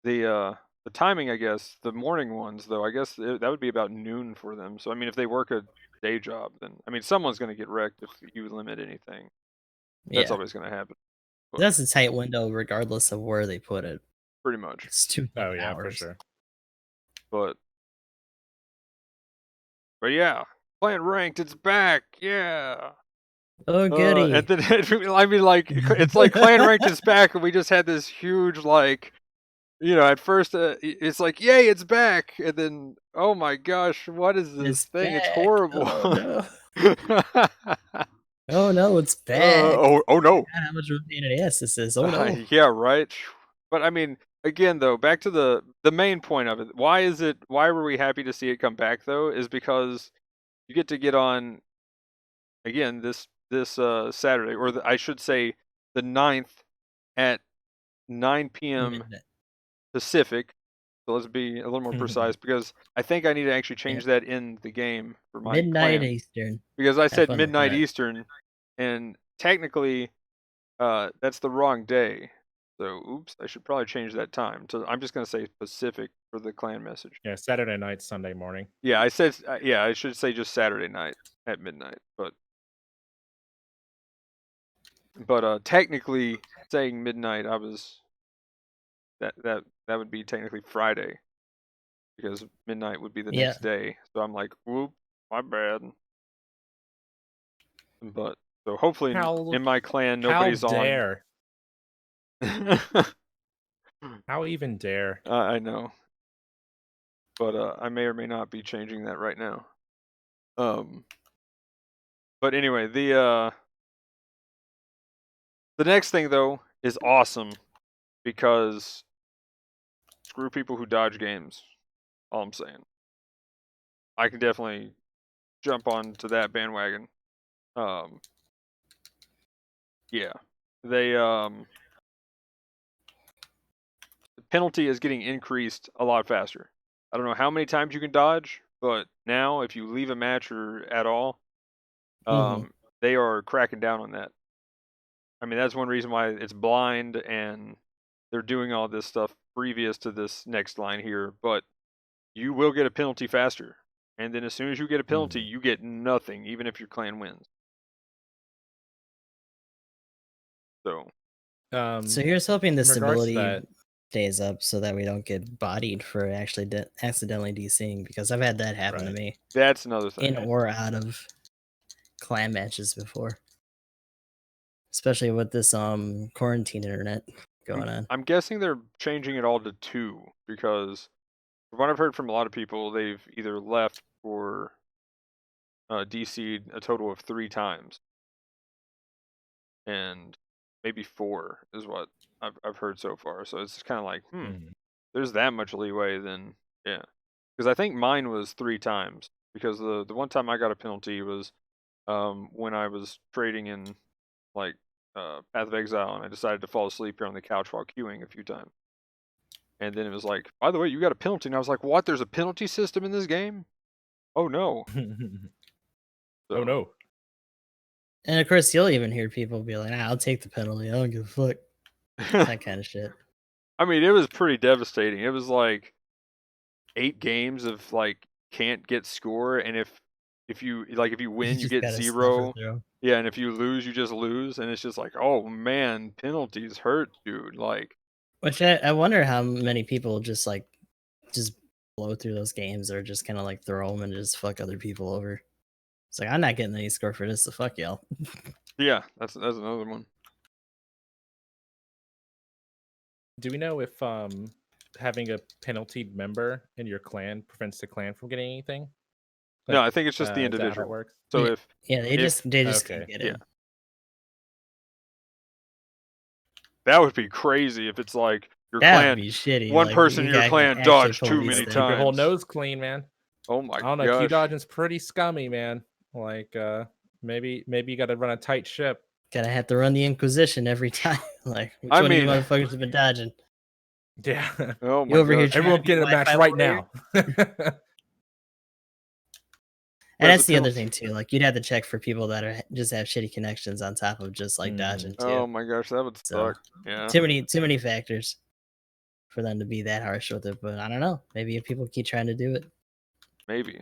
A: the timing, I guess, the morning ones though, I guess that would be about noon for them. So I mean, if they work a day job, then I mean someone's gonna get wrecked if you limit anything. That's
B: Yeah.
A: always gonna happen. But
B: That's a tight window regardless of where they put it.
A: pretty much.
B: It's 2
C: Oh
B: fucking
C: yeah, for
B: hours.
C: sure.
A: But yeah, playing ranked, it's back. Yeah.
B: Oh,
A: And
B: goody.
A: then I mean, like it's like clan ranked is back, and we just had this huge like, at first it's like, yay, it's back, and then oh my gosh, what is this
B: It's
A: thing? It's
B: back.
A: horrible.
B: Oh, no. Oh, no, it's back.
A: oh
B: I
A: no.
B: forgot how much of a pain in the ass this is. Oh, no.
A: Yeah, right. But I mean, again though, back to the main point of it. Why were we happy to see it come back though? Is because you get on again this Saturday, or I should say the 9th at 9 p.m.
B: Midnight.
A: Pacific. So let's be a little more precise because I think I need to actually
B: Yeah.
A: change that in the game for my
B: Midnight
A: clan
B: Eastern.
A: because I
B: Have
A: said
B: fun with
A: midnight
B: that.
A: Eastern, and technically that's the wrong day. So oops, I should probably change that time. So I'm just gonna say Pacific for the clan message.
C: Yeah, Saturday night, Sunday morning.
A: Yeah, I said I should say just Saturday night at midnight, but technically saying midnight, I was that would be technically Friday because midnight would be the
B: Yeah.
A: next day. So I'm like, whoop, my bad. But so hopefully in my clan
C: How
A: nobody's on.
C: dare? How even dare?
A: I know. but I may or may not be changing that right now. But anyway, the next thing though is awesome because screw people who dodge games. All I'm saying. I can definitely jump onto that bandwagon. Yeah, they the penalty is getting increased a lot faster. I don't know how many times you can dodge, but now if you leave a match or at all,
B: Mhm.
A: they are cracking down on that. I mean, that's one reason why it's blind and they're doing all this stuff previous to this next line here, but you will get a penalty faster. And then as soon as you get a penalty, you get nothing, even if your clan wins. So,
B: So here's hoping the
C: in regards to
B: stability
C: that,
B: stays up so that we don't get bodied for actually accidentally DCing, because I've had that happen to
C: Right.
B: me
A: that's another
B: in
A: thing.
B: or out of clan matches before. Especially with this quarantine internet going on.
A: I'm guessing they're changing it all to 2 because from what I've heard from a lot of people, they've either left or DC'd a total of 3 times. And maybe 4 is what I've heard so far. So it's kind of like, there's that much leeway, then yeah. Because I think mine was 3 times. Because the one time I got a penalty was when I was trading in like Path of Exile, and I decided to fall asleep here on the couch while queuing a few times. And then it was like, by the way, you got a penalty. And I was like, what? There's a penalty system in this game? Oh no.
C: Oh
A: So,
C: no.
B: And of course, you'll even hear people be like, I'll take the penalty. I don't give a fuck. That kind of shit.
A: I mean, it was pretty devastating. It was like 8 games of like can't get score, and if you
B: You
A: win, you
B: just
A: get
B: gotta suffer
A: 0.
B: through.
A: Yeah, and if you lose, you just lose, and it's just like, oh man, penalties hurt, dude. Like,
B: Which I wonder how many people just blow through those games or just kind of like throw them and just fuck other people over. It's like, I'm not getting any score for this, so fuck y'all.
A: yeah, that's another one.
C: Do we know if having a penaltied member in your clan prevents the clan from getting anything?
A: No,
C: Like,
A: I think it's just the
C: is that how it
A: individual.
C: works?
A: So
B: Yeah, they just
C: Okay.
B: can't get
A: yeah,
B: in.
A: that would be crazy if it's like your
B: That would
A: clan,
B: be shitty.
A: one
B: like,
A: person
B: you
A: in your
B: gotta
A: clan
B: actually
A: dodged too
B: police
A: many
B: them.
C: Keep your whole
A: times.
C: nose clean, man.
A: Oh my
C: I don't know. Q
A: gosh.
C: dodging's pretty scummy, man. Like, maybe you got to run a tight ship.
B: Gotta have to run the Inquisition every time. Like, which
A: I
B: one of you
A: mean,
B: motherfuckers have been dodging?
C: Yeah.
A: oh
B: You
A: my
B: over here
A: gosh.
B: trying
C: Everyone
B: to be
C: get in a match
B: Wi-Fi
C: right
B: warrior?
C: now.
B: And
A: There's
B: that's
A: a
B: the other
A: penalty.
B: thing too. Like, you'd have to check for people that are just have shitty connections on top of just like dodging too.
A: Oh my gosh, that would
B: So
A: suck. Yeah.
B: too many factors for them to be that harsh with it. But I don't know. Maybe if people keep trying to do it.
A: Maybe.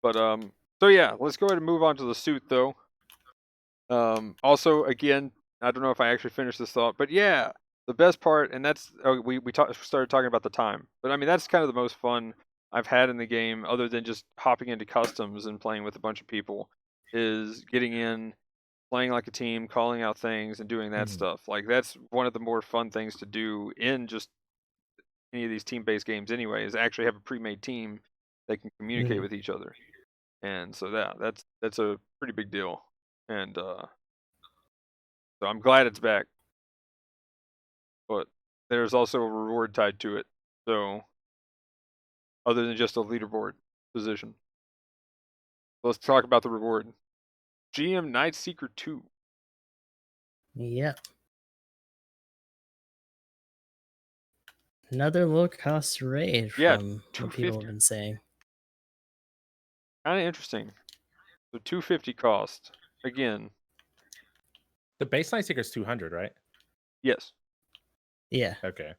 A: But so yeah, let's go ahead and move on to the suit though. Also again, I don't know if I actually finished this thought, but yeah, the best part, and that's started talking about the time. But I mean, that's kind of the most fun I've had in the game, other than just hopping into customs and playing with a bunch of people, is getting in, playing like a team, calling out things, and doing that stuff. Like that's one of the more fun things to do in just any of these team-based games anyway, is actually have a pre-made team that can communicate with each other. And so that's a pretty big deal. And so I'm glad it's back. But there's also a reward tied to it. So other than just a leaderboard position. Let's talk about the reward. GM Night Seeker 2.
B: Yep. Another low cost raid
A: Yeah,
B: from what people have been saying.
A: Kind of interesting. So 250 cost. Again.
C: The baseline seeker is 200, right?
A: Yes.
B: Yeah.
C: Okay.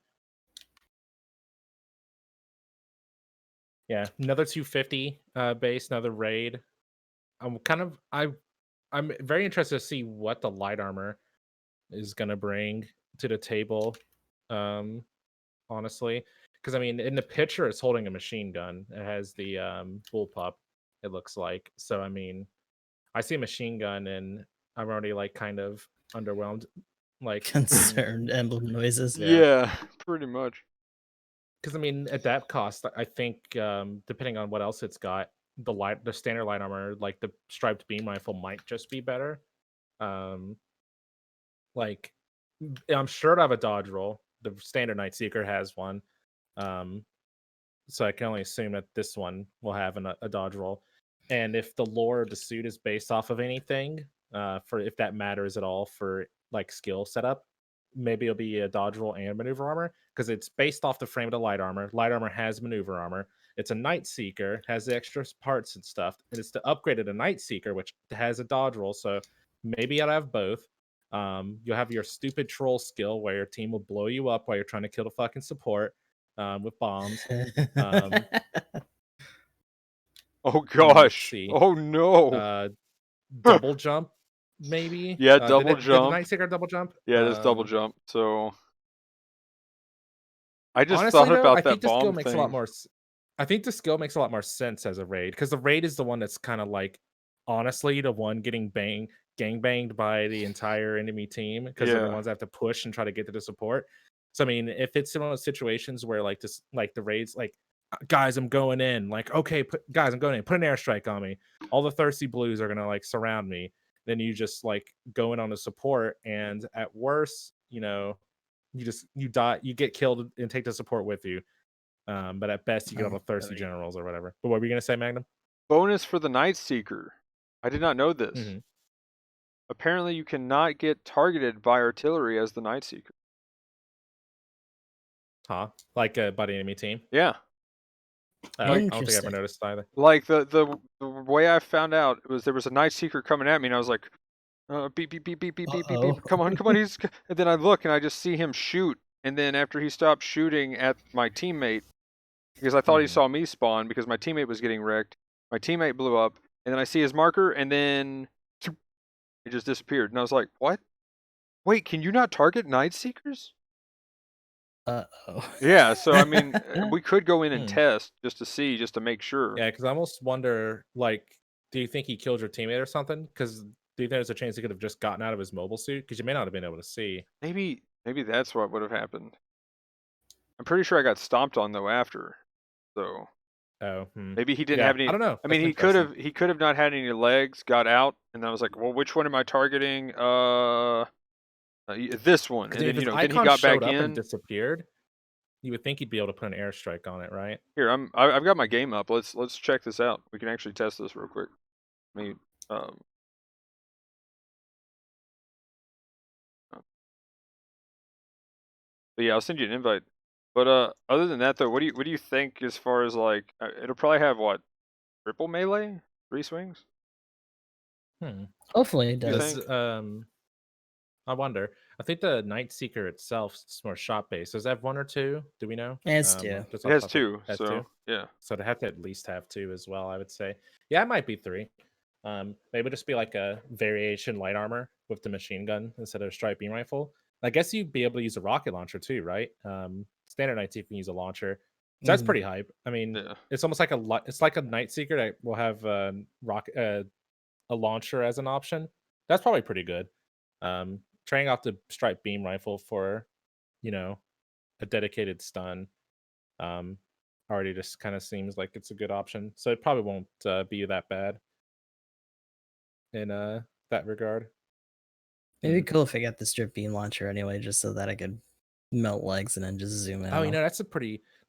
C: Yeah, another 250 base, another raid. I'm very interested to see what the light armor is gonna bring to the table. Honestly, because I mean, in the picture, it's holding a machine gun. It has the bullpup. It looks like. So I mean, I see a machine gun, and I'm already like kind of underwhelmed. Like
B: Concerned emblem noises.
A: Yeah, pretty much.
C: because I mean, at that cost, I think depending on what else it's got, the standard light armor, like the striped beam rifle, might just be better. Um, like I'm sure it'll have a dodge roll. The standard Night Seeker has one. Um, so I can only assume that this one will have a dodge roll. And if the lore of the suit is based off of anything, for if that matters at all for like skill setup, maybe it'll be a dodge roll and maneuver armor because it's based off the frame of the light armor. Light armor has maneuver armor. It's a Night Seeker, has the extra parts and stuff, and it's to upgrade it a Night Seeker, which has a dodge roll. So maybe I'll have both. You'll have your stupid troll skill where your team will blow you up while you're trying to kill the fucking support with bombs. Um,
A: Oh
C: let's
A: gosh.
C: see.
A: Oh no.
C: Double jump, maybe.
A: Yeah,
C: Did
A: double
C: it? Did the
A: jump.
C: Night Seeker double jump?
A: Yeah, it is double jump. So I just
C: Honestly,
A: thought
C: though, I
A: about
C: think
A: that
C: the skill
A: bomb
C: makes a lot
A: thing.
C: more. I think the skill makes a lot more sense as a raid because the raid is the one that's kind of like, honestly, the one getting gang banged by the entire enemy team because they're the
A: Yeah.
C: ones that have to push and try to get to the support. So I mean, if it's in one of those situations where like this, like the raids, like guys, I'm going in, like okay, guys, I'm going in, put an airstrike on me. All the thirsty blues are gonna like surround me. Then you just like go in on the support, and at worst, you die, you get killed and take the support with you. But at best, you get all the
B: Oh,
C: thirsty
B: really?
C: generals or whatever. But what were you gonna say, Magnum?
A: Bonus for the Night Seeker. I did not know this.
C: Mm-hmm.
A: Apparently you cannot get targeted by artillery as the Night Seeker.
C: Huh? Like by the enemy team?
A: Yeah.
C: I don't think I ever
B: Interesting.
C: noticed either.
A: Like the way I found out was there was a Night Seeker coming at me and I was like, beep beep beep beep beep beep beep
B: Uh-oh.
A: beep. Come on, and then I look and I just see him shoot. And then after he stopped shooting at my teammate, because I thought he
C: Mhm.
A: saw me spawn because my teammate was getting wrecked. My teammate blew up, and then I see his marker, and then it just disappeared. And I was like, "What? Wait, can you not target Night Seekers?"
B: Uh-oh.
A: Yeah, so I mean, we could go in and
C: Hmm.
A: test just to see, just to make sure.
C: Yeah, because I almost wonder, like, do you think he killed your teammate or something? Because do you think there's a chance he could have just gotten out of his mobile suit? Because you may not have been able to see.
A: Maybe that's what would have happened. I'm pretty sure I got stomped on though after. So
C: Oh,
A: maybe he didn't
C: yeah.
A: have any.
C: I don't know.
A: I mean,
C: That's interesting.
A: he could have not had any legs, got out, and then I was like, "Well, which one am I targeting?" This one.
C: Because
A: And
C: if
A: then
C: his
A: then he
C: icon
A: got
C: showed
A: back
C: up and
A: in.
C: disappeared, you would think he'd be able to put an airstrike on it, right?
A: Here, I've got my game up. Let's check this out. We can actually test this real quick. Let me but yeah, I'll send you an invite. But other than that though, what do you think as far as like it'll probably have what? Triple melee? 3 swings?
C: Hmm.
B: Hopefully it
A: You
B: does.
A: think?
C: I wonder. I think the Night Seeker itself is more shot based. Does it have one or two? Do we know?
B: It's two.
C: Just
A: It
C: off the
A: has
C: top of your
A: 2,
C: has two.
A: so yeah.
C: So to have to at least have two as well, I would say. Yeah, it might be three. Maybe just be like a variation light armor with the machine gun instead of a strike beam rifle. I guess you'd be able to use a rocket launcher too, right? Standard Night Seeker can use a launcher. So that's pretty hype. I mean,
A: Yeah.
C: it's almost like it's like a Night Seeker that will have a launcher as an option. That's probably pretty good. Trading off the strike beam rifle for, you know, a dedicated stun. Um, already just kind of seems like it's a good option. So it probably won't be that bad in that regard.
B: It'd be cool if I got the strip beam launcher anyway, just so that I could melt legs and then just zoom in
C: Oh,
B: on them.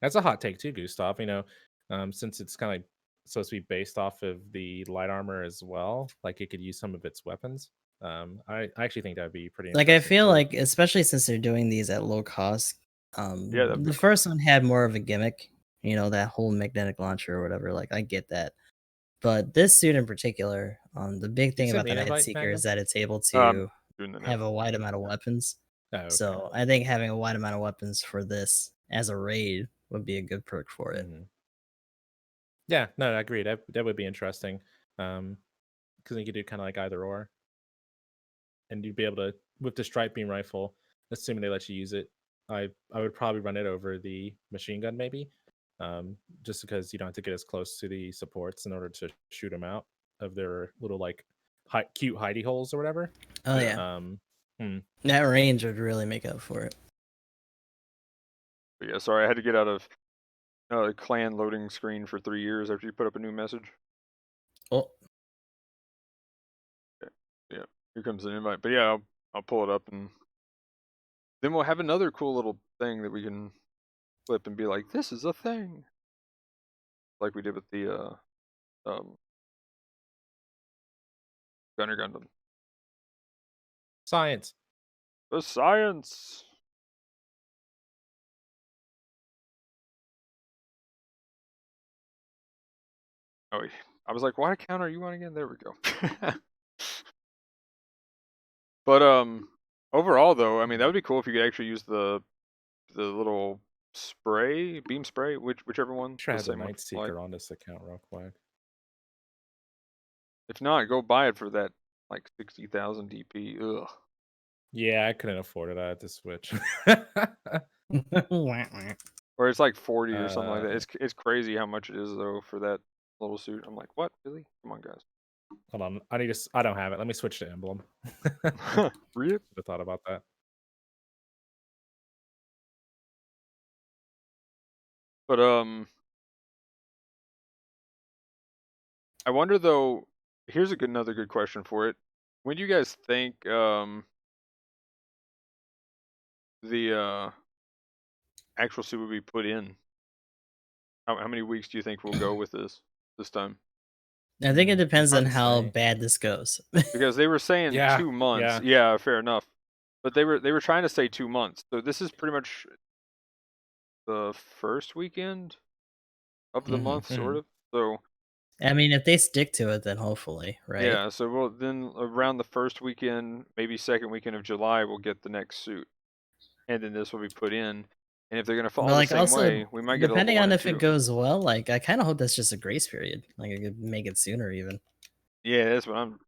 C: that's a hot take too, Gustav. Since it's kind of supposed to be based off of the light armor as well, like it could use some of its weapons. I actually think that would be pretty
B: Like, I
C: interesting
B: feel
C: too.
B: like, especially since they're doing these at low cost,
A: Yeah, that'd be
B: the first one had more of a gimmick, that whole magnetic launcher or whatever. Like, I get that. But this suit in particular, the big
C: Did you
B: thing
C: send
B: about
C: me
B: the
C: an
B: Night
C: invite,
B: Seeker is
C: Magnum?
B: that it's able
A: I'm
B: to
A: doing that now.
B: have a wide amount of weapons.
C: Oh, okay.
B: So I think having a wide amount of weapons for this as a raid would be a good perk for it.
C: Yeah, no, I agree. That would be interesting. Because you could do kind of like either or, and you'd be able to with the strike beam rifle, assuming they let you use it. I would probably run it over the machine gun maybe, just because you don't have to get as close to the supports in order to shoot them out of their little like cute hidey holes or whatever.
B: Oh yeah.
A: Yeah.
B: That range would really make up for it.
A: But yeah, sorry, I had to get out of clan loading screen for 3 years after you put up a new message.
B: Oh,
A: Yeah, here comes an invite. But yeah, I'll pull it up and then we'll have another cool little thing that we can flip and be like, this is a thing. Like we did with the Gunner Gundam.
C: Science.
A: The science. Oh, I was like, what account are you on again? There we go. But overall though, I mean that would be cool if you could actually use the little spray, beam spray, whichever one.
C: Sure, I
A: The
C: had the
A: same one.
C: Night Seeker on this account real quick.
A: If not, go buy it for that like 60,000 DP. Ugh.
C: Yeah, I couldn't afford it. I had to switch.
A: Or it's like 40 or something like that.
C: Uh,
A: It's crazy how much it is though for that little suit. I'm like, what? Really? Come on, guys.
C: Hold on. I need to. I don't have it. Let me switch to Emblem.
A: Rip.
C: Should have thought about that.
A: But I wonder though. Here's another good question for it. When do you guys think the actual suit will be put in? How many weeks do you think we'll go with this time?
B: I think it depends on
C: Hard to
B: how
C: say.
B: bad this goes.
A: Because they were saying
C: Yeah,
A: 2 months.
C: yeah.
A: Yeah, fair enough. But they were trying to say 2 months. So this is pretty much the first weekend of the
B: Mhm.
A: month, sort
C: Mhm.
A: of. So
B: I mean, if they stick to it, then hopefully, right?
A: yeah, so we'll then around the first weekend, maybe second weekend of July, we'll get the next suit, and then this will be put in. And if they're gonna
B: But
A: follow the
B: like,
A: same
B: also,
A: way, we might get a
B: depending
A: 1
B: on
A: and
B: if it
A: 2.
B: goes well, like, I kind of hope that's just a grace period. Like, I could make it sooner even.
A: Yeah, that's what I'm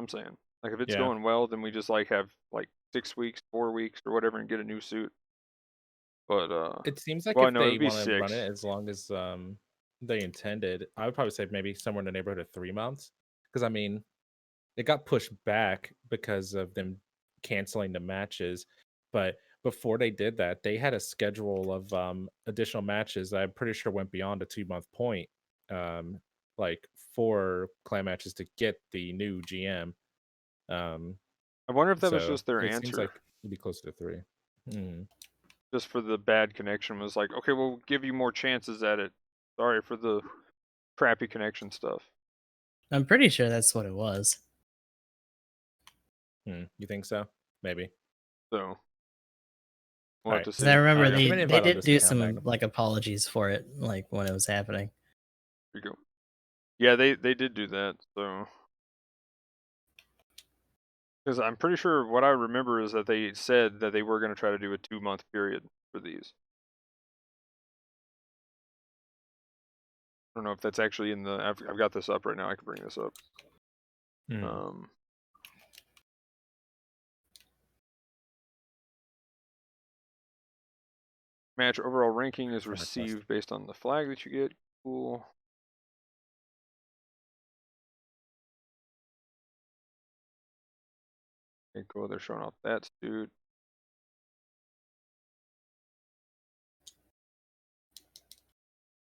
A: saying. Like if it's
C: Yeah.
A: going well, then we just like have like 6 weeks, 4 weeks, or whatever, and get a new suit. But
C: It seems like
A: well,
C: if
A: no,
C: they
A: it'd be
C: want to run
A: 6.
C: it as long as they intended, I would probably say maybe somewhere in the neighborhood of 3 months. Because I mean, it got pushed back because of them canceling the matches. But before they did that, they had a schedule of additional matches that I'm pretty sure went beyond a 2 month point. Um, like 4 clan matches to get the new GM. Um,
A: I wonder if that was
C: so
A: just their
C: it seems
A: answer,
C: like it'd be closer to 3. Mm.
A: just for the bad connection. Was like, okay, we'll give you more chances at it. Sorry for the crappy connection stuff.
B: I'm pretty sure that's what it was.
C: You think so? Maybe.
A: So we'll
C: All
A: have
C: right.
A: to
B: 'Cause I
A: see.
B: remember
A: Yeah,
C: Give me an
B: they
C: invite on
B: did
C: this
B: do
C: account,
B: some
C: Magnum.
B: like apologies for it, like when it was happening.
A: here you go. Yeah, they did do that. So because I'm pretty sure what I remember is that they said that they were going to try to do a 2 month period for these. I don't know if that's actually in the. I've got this up right now. I can bring this up.
C: Mhm.
A: Match overall ranking is
C: Friend request.
A: received based on the flag that you get. Cool. Okay, cool. They're showing off that suit.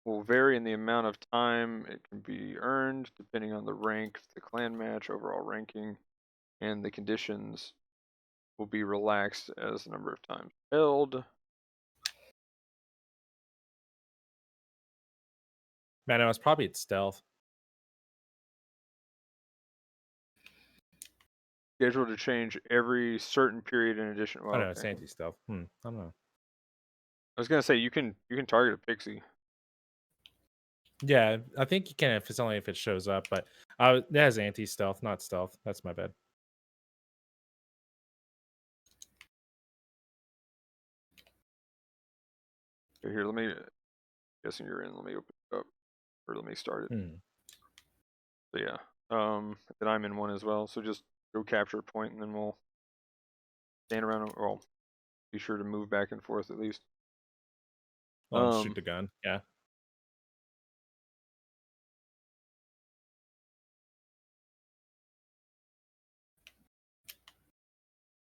A: Will vary in the amount of time it can be earned depending on the rank of the clan match, overall ranking, and the conditions will be relaxed as the number of times held.
C: Man, I was probably at stealth.
A: Scheduled to change every certain period in addition.
C: Oh
A: Well,
C: no, it's
A: okay.
C: anti-stealth. I don't know.
A: I was gonna say you can target a pixie.
C: Yeah, I think you can if it's only if it shows up, but that has anti-stealth, not stealth. That's my bad.
A: Okay, here, let me. Guessing you're in. Let me open it up, or let me start it.
C: Hmm.
A: So yeah, then I'm in one as well. So just go capture a point, and then we'll stand around. Well, be sure to move back and forth at least.
C: Well, and shoot the gun. Yeah.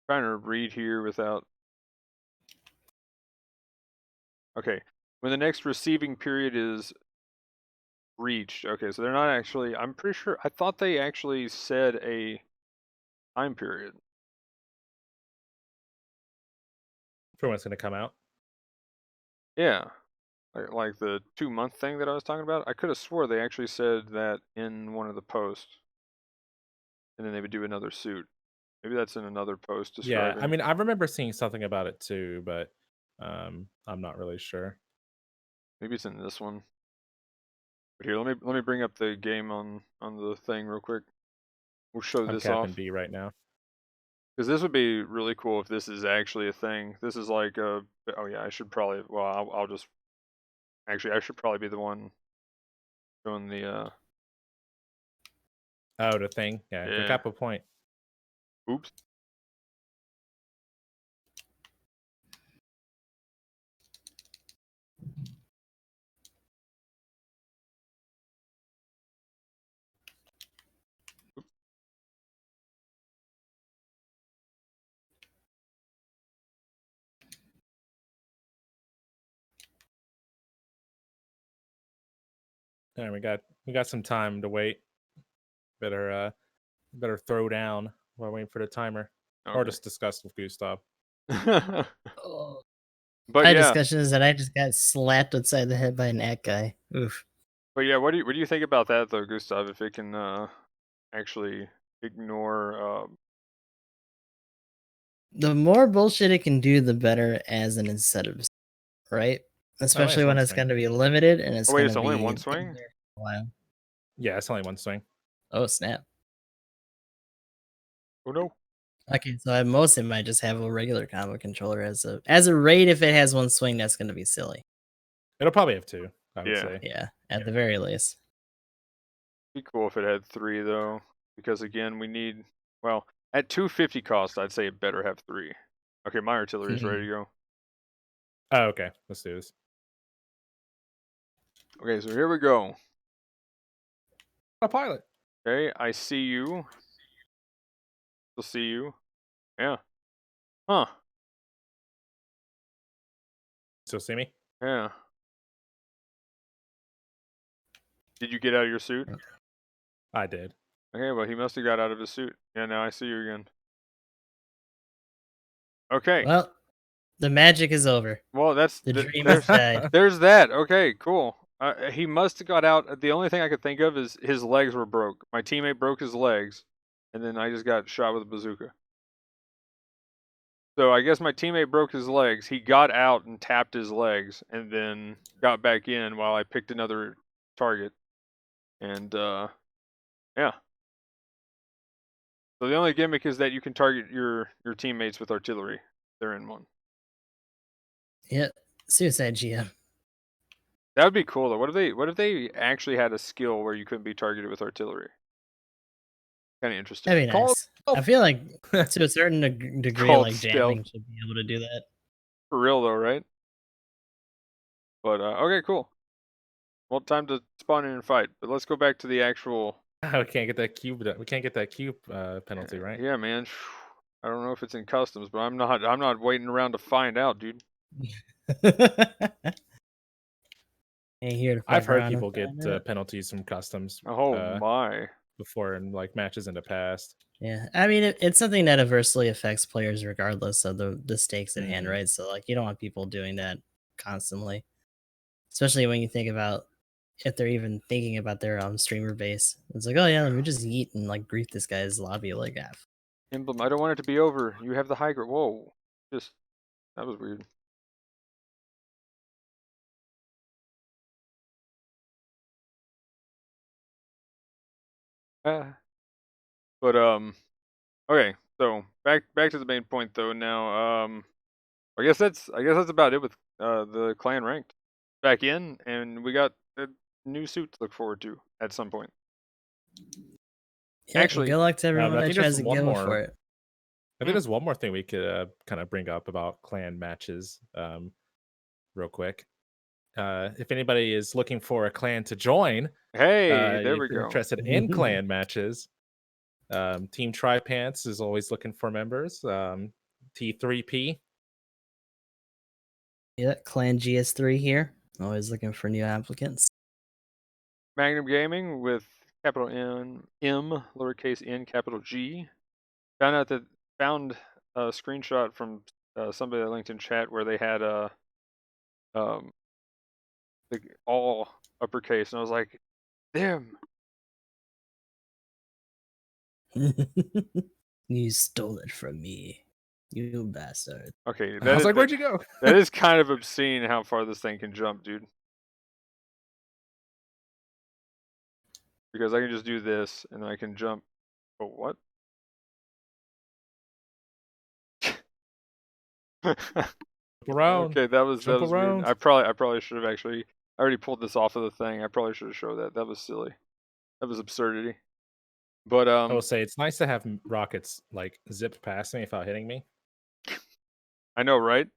A: trying to read here without. Okay, when the next receiving period is reached. Okay, so they're not actually. I'm pretty sure. I thought they actually said a time period.
C: For when it's gonna come out.
A: Yeah, like the 2-month thing that I was talking about. I could have swore they actually said that in one of the posts, and then they would do another suit. Maybe that's in another post
C: Yeah, I
A: describing.
C: mean, I remember seeing something about it too, but I'm not really sure.
A: Maybe it's in this one. But here, let me bring up the game on the thing real quick. We'll show
C: I'm
A: this
C: capping
A: off
C: B right now.
A: because this would be really cool if this is actually a thing. This is like a. Oh yeah, I should probably. Well, I'll just. Actually, I should probably be the one showing the.
C: Oh, the thing. Yeah, good
A: Yeah.
C: cap a point.
A: Oops.
C: All right, we got some time to wait. Better throw down while waiting for the timer, or
A: Okay.
C: just discuss with Gustav.
B: Oh.
A: But
B: My
A: yeah,
B: discussion is that I just got slapped upside the head by an ant guy. Oof.
A: what do you think about that though, Gustav? If it can actually ignore
B: The more bullshit it can do, the better as an incentive, right?
C: Oh,
B: Especially
C: it's
B: when
C: one
B: it's
C: swing.
B: going to be limited and it's
A: Oh wait,
B: going
A: it's
B: to
A: only
B: be
A: one
B: in
A: swing?
B: there for a while.
C: Yeah, it's only one swing.
B: Oh snap!
A: Oh no.
B: Okay, so I mostly might just have a regular combo controller as a raid. If it has one swing, that's going to be silly.
C: It'll probably have two, I would
A: Yeah.
C: say.
B: Yeah, at the very least.
A: Be cool if it had 3 though, because again, we need. Well, at 250 cost, I'd say it better have 3. Okay, my artillery's ready to go.
C: Oh, okay. Let's do this.
A: Okay, so here we go.
C: A pilot.
A: Okay, I see you. Still see you. Yeah. Huh.
C: Still see me?
A: Yeah. Did you get out of your suit?
C: I did.
A: Okay, well, he must have got out of his suit. Yeah, now I see you again. Okay.
B: Well, the magic is over.
A: Well,
B: The dream has died.
A: there's that. Okay, cool. He must have got out. The only thing I could think of is his legs were broke. My teammate broke his legs, and then I just got shot with a bazooka. So I guess my teammate broke his legs. He got out and tapped his legs, and then got back in while I picked another target. And yeah. So the only gimmick is that you can target your teammates with artillery. They're in one.
B: Yep. Suicide GM.
A: That would be cool though. What if they actually had a skill where you couldn't be targeted with artillery? Kind of interesting.
B: That'd be
C: Call
B: nice. I feel like to a certain degree,
A: Called
B: like
A: stealth.
B: jamming should be able to do that.
A: For real though, right? But okay, cool. Well, time to spawn in and fight. But let's go back to the actual.
C: We can't get that cube. We can't get that cube penalty, right?
A: Yeah, man. I don't know if it's in customs, but I'm not waiting around to find out, dude.
B: Ain't here to fight
C: I've heard
B: around and
C: people get
B: find out.
C: penalties from customs
A: Oh my.
C: before in like matches in the past.
B: Yeah, I mean it's something that adversely affects players regardless of the stakes at hand,
C: Mhm.
B: right? So like you don't want people doing that constantly, especially when you think about if they're even thinking about their streamer base. It's like, oh yeah, let me just eat and like grief this guy's lobby like half.
A: Emblem, I don't want it to be over. You have the high ground. Whoa. Just that was weird. Ah. But okay. So back to the main point though. Now I guess that's about it with the clan ranked. Back in, and we got a new suit to look forward to at some point.
B: Yeah,
A: Actually,
B: good luck to everyone
C: I
B: that
C: think
B: tries
C: there's
B: to
C: one
B: go
C: more.
B: for it.
C: I think there's one more thing we could kind of bring up about clan matches real quick. If anybody is looking for a clan to join,
A: hey, there
C: if
A: we
C: you're
A: go.
C: interested in clan matches, Team Tri Pants is always looking for members. T3P.
B: Yeah, Clan GS3 here. Always looking for new applicants.
A: Magnum Gaming with capital M, lowercase n, capital G. Found a screenshot from somebody that linked in chat where they had um all uppercase, and I was like, damn.
B: You stole it from me, you bastard.
A: Okay,
C: I was like, where'd you go?
A: that is kind of obscene how far this thing can jump, dude. Because I can just do this, and then I can jump. Oh, what?
C: Around.
A: Okay, that was
C: around.
A: weird. I probably should have actually. I already pulled this off of the thing. I probably should have showed that. That was silly. That was absurdity. But
C: I will say it's nice to have rockets like zip past me without hitting me.
A: I know, right?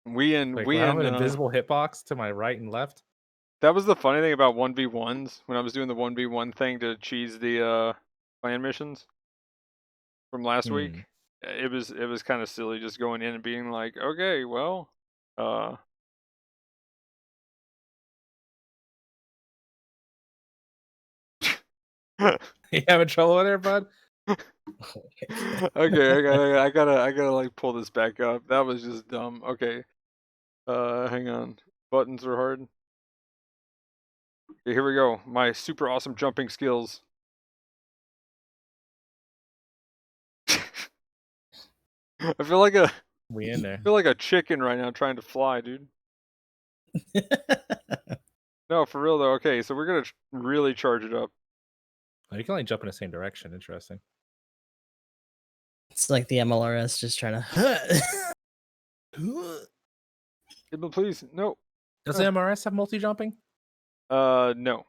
C: I have an invisible hitbox to my right and left.
A: That was the funny thing about 1v1s when I was doing the 1v1 thing to cheese the clan missions from last week. It was kind of silly just going in and being like, okay, well,
C: You having trouble there, bud?
A: Okay, I gotta like pull this back up. That was just dumb. Okay, hang on. Buttons are hard. Okay, here we go. My super awesome jumping skills. I feel like
C: We in there.
A: I feel like a chicken right now trying to fly, dude. No, for real though. Okay, so we're gonna really charge it up.
C: Oh, you can only jump in the same direction. Interesting.
B: It's like the MLRS just trying to.
A: But please, no.
C: Does the MRS have multi-jumping?
A: No.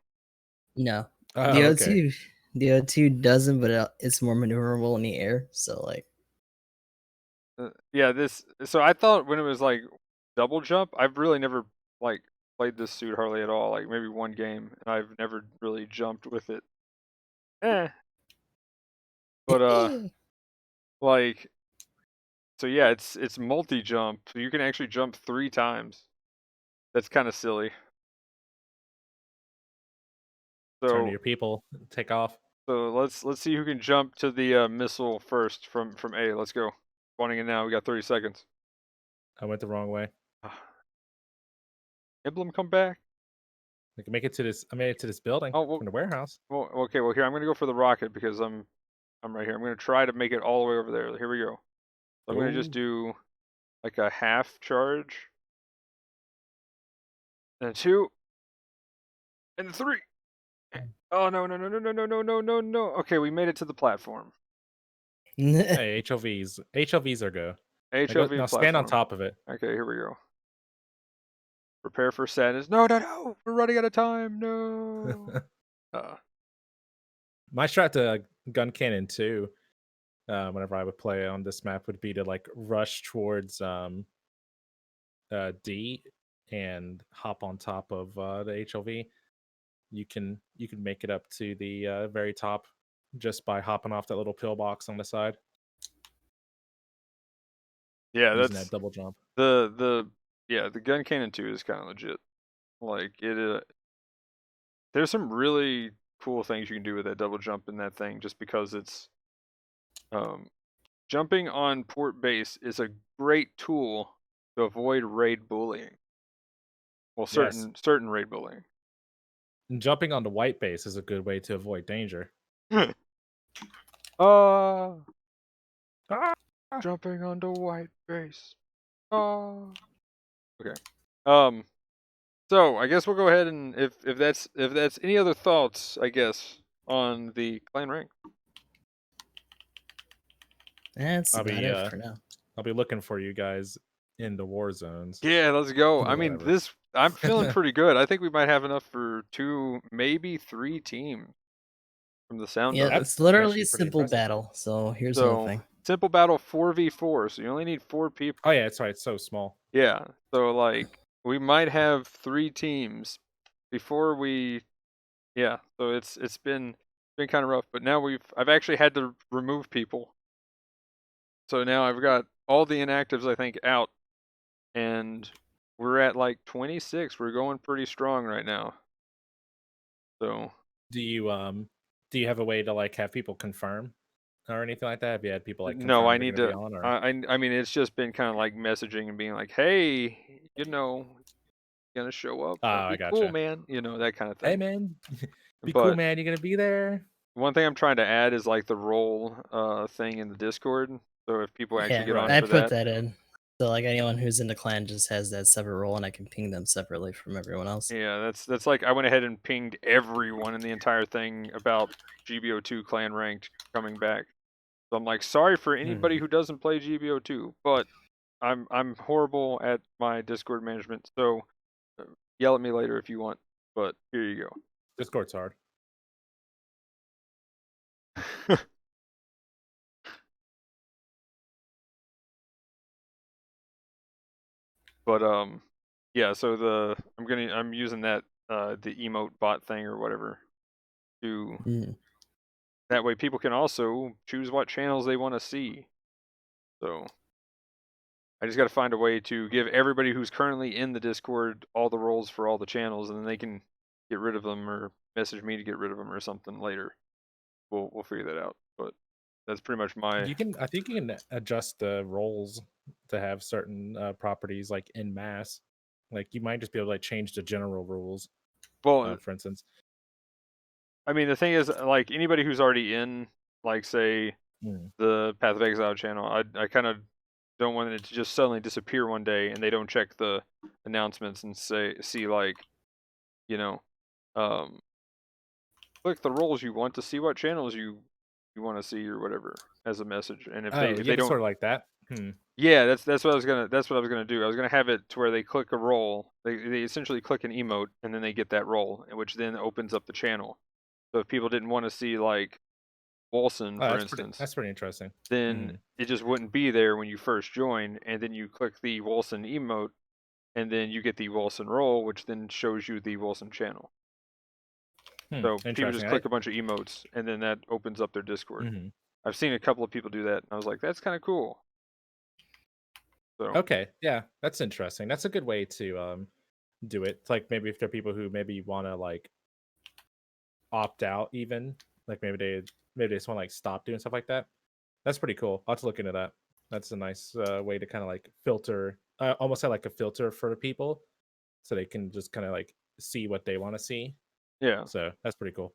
B: No.
C: Oh,
B: The
C: okay.
B: O2, the O2 doesn't, but it's more maneuverable in the air. So like,
A: Yeah, so I thought when it was like double jump, I've really never like played this suit hardly at all, like maybe one game, and I've never really jumped with it. But like, so yeah, it's multi-jump, so you can actually jump 3 times. That's kind of silly.
C: Turn to
A: So
C: your people. Take off.
A: so let's see who can jump to the missile first from A. Let's go. Spawning in now. We got 30 seconds.
C: I went the wrong way.
A: Emblem, come back.
C: I can make it to this. I made it to this building
A: Oh,
C: from the warehouse.
A: well, okay. Well, here I'm gonna go for the rocket because I'm right here. I'm gonna try to make it all the way over there. Here we go. I'm gonna just do like a half charge, and a 2, and a 3. Oh no. Okay, we made it to the platform.
C: Hey, HOVs. HOVs are go.
A: HOV
C: Now
A: platform.
C: stand on top of it.
A: Okay, here we go. Prepare for sadness. No. We're running out of time. No.
C: My strat to gun cannon too, whenever I would play on this map, would be to like rush towards D and hop on top of the HOV. You can make it up to the very top just by hopping off that little pillbox on the side.
A: Yeah,
C: using
A: that's
C: that double jump.
A: the gun cannon 2 is kind of legit. Like it, there's some really cool things you can do with that double jump in that thing, just because it's jumping on port base is a great tool to avoid raid bullying. Well, certain raid bullying.
C: And jumping onto white base is a good way to avoid danger.
A: Jumping onto white base. Okay. So I guess we'll go ahead and if that's any other thoughts, I guess, on the clan rank.
B: That's about it for now.
C: I'll be looking for you guys in the war zones.
A: Yeah, let's go. I mean,
C: Whatever.
A: I'm feeling pretty good. I think we might have enough for 2, maybe 3 teams from the sound of
B: Yeah,
A: it.
B: it's literally
C: actually
B: a
C: pretty
B: simple
C: impressive.
B: battle. So here's the whole thing.
A: Simple battle 4v4, so you only need 4 people.
C: Oh yeah, that's right. It's so small.
A: Yeah, so like we might have 3 teams before we. Yeah, so it's been been kind of rough. But now I've actually had to remove people. So now I've got all the inactives I think out, and we're at like 26. We're going pretty strong right now. So
C: Do you have a way to like have people confirm or anything like that? Have you had people like
A: no,
C: confirm
A: I
C: they're
A: need
C: going to be
A: to.
C: on, or
A: I mean, it's just been kind of like messaging and being like, "Hey, gonna show up?
C: oh,
A: That'd
C: I
A: be cool,
C: gotcha.
A: man." That kind of
C: Hey
A: thing.
C: man, be cool,
A: But
C: man. You gonna be there?
A: one thing I'm trying to add is like the role thing in the Discord. So if people actually
B: Yeah,
A: get on
C: Right.
B: I
A: for
B: put
A: that,
B: that in. So like anyone who's in the clan just has that separate role, and I can ping them separately from everyone else.
A: yeah, that's like I went ahead and pinged everyone in the entire thing about GBO2 clan ranked coming back. So I'm like, sorry for anybody
C: Mhm.
A: who doesn't play GBO2, but I'm horrible at my Discord management. So uh, yell at me later if you want. But here you
C: Discord's hard.
A: go. But yeah. So I'm using that the emote bot thing or whatever to
B: Mm.
A: that way people can also choose what channels they want to see. So I just got to find a way to give everybody who's currently in the Discord all the roles for all the channels, and then they can get rid of them or message me to get rid of them or something later. We'll figure that out. But that's pretty much my.
C: You can, I think you can adjust the roles to have certain properties like in mass. Like you might just be able to like change the general rules,
A: Well,
C: for instance.
A: I mean, the thing is, like anybody who's already in, like say
C: Mm.
A: the Path of Exile channel, I kind of don't want it to just suddenly disappear one day and they don't check the announcements and see like, you know, um, click the roles you want to see what channels you want to see or whatever as a message. And if
C: Oh,
A: if
C: you
A: they
C: have it
A: don't,
C: sort of like that. Hmm.
A: yeah, that's what I was gonna do. I was gonna have it to where they click a role, they essentially click an emote and then they get that role, which then opens up the channel. So if people didn't want to see like Wolson,
C: Oh,
A: for instance,
C: that's pretty interesting.
A: then
C: Hmm.
A: it just wouldn't be there when you first join, and then you click the Wolson emote, and then you get the Wolson role, which then shows you the Wolson channel.
C: Hmm.
A: So people just
C: Interesting.
A: click a bunch of emotes, and then that opens up their Discord.
C: Mhm.
A: I've seen a couple of people do that, and I was like, that's kind of cool. So
C: Okay, yeah, that's interesting. That's a good way to do it. It's like maybe if there are people who maybe want to like opt out, even like maybe they just want to like stop doing stuff like that. That's pretty cool. I'll have to look into that. That's a nice way to kind of like filter, almost have like a filter for people, so they can just kind of like see what they want to see.
A: yeah,
C: So that's pretty cool.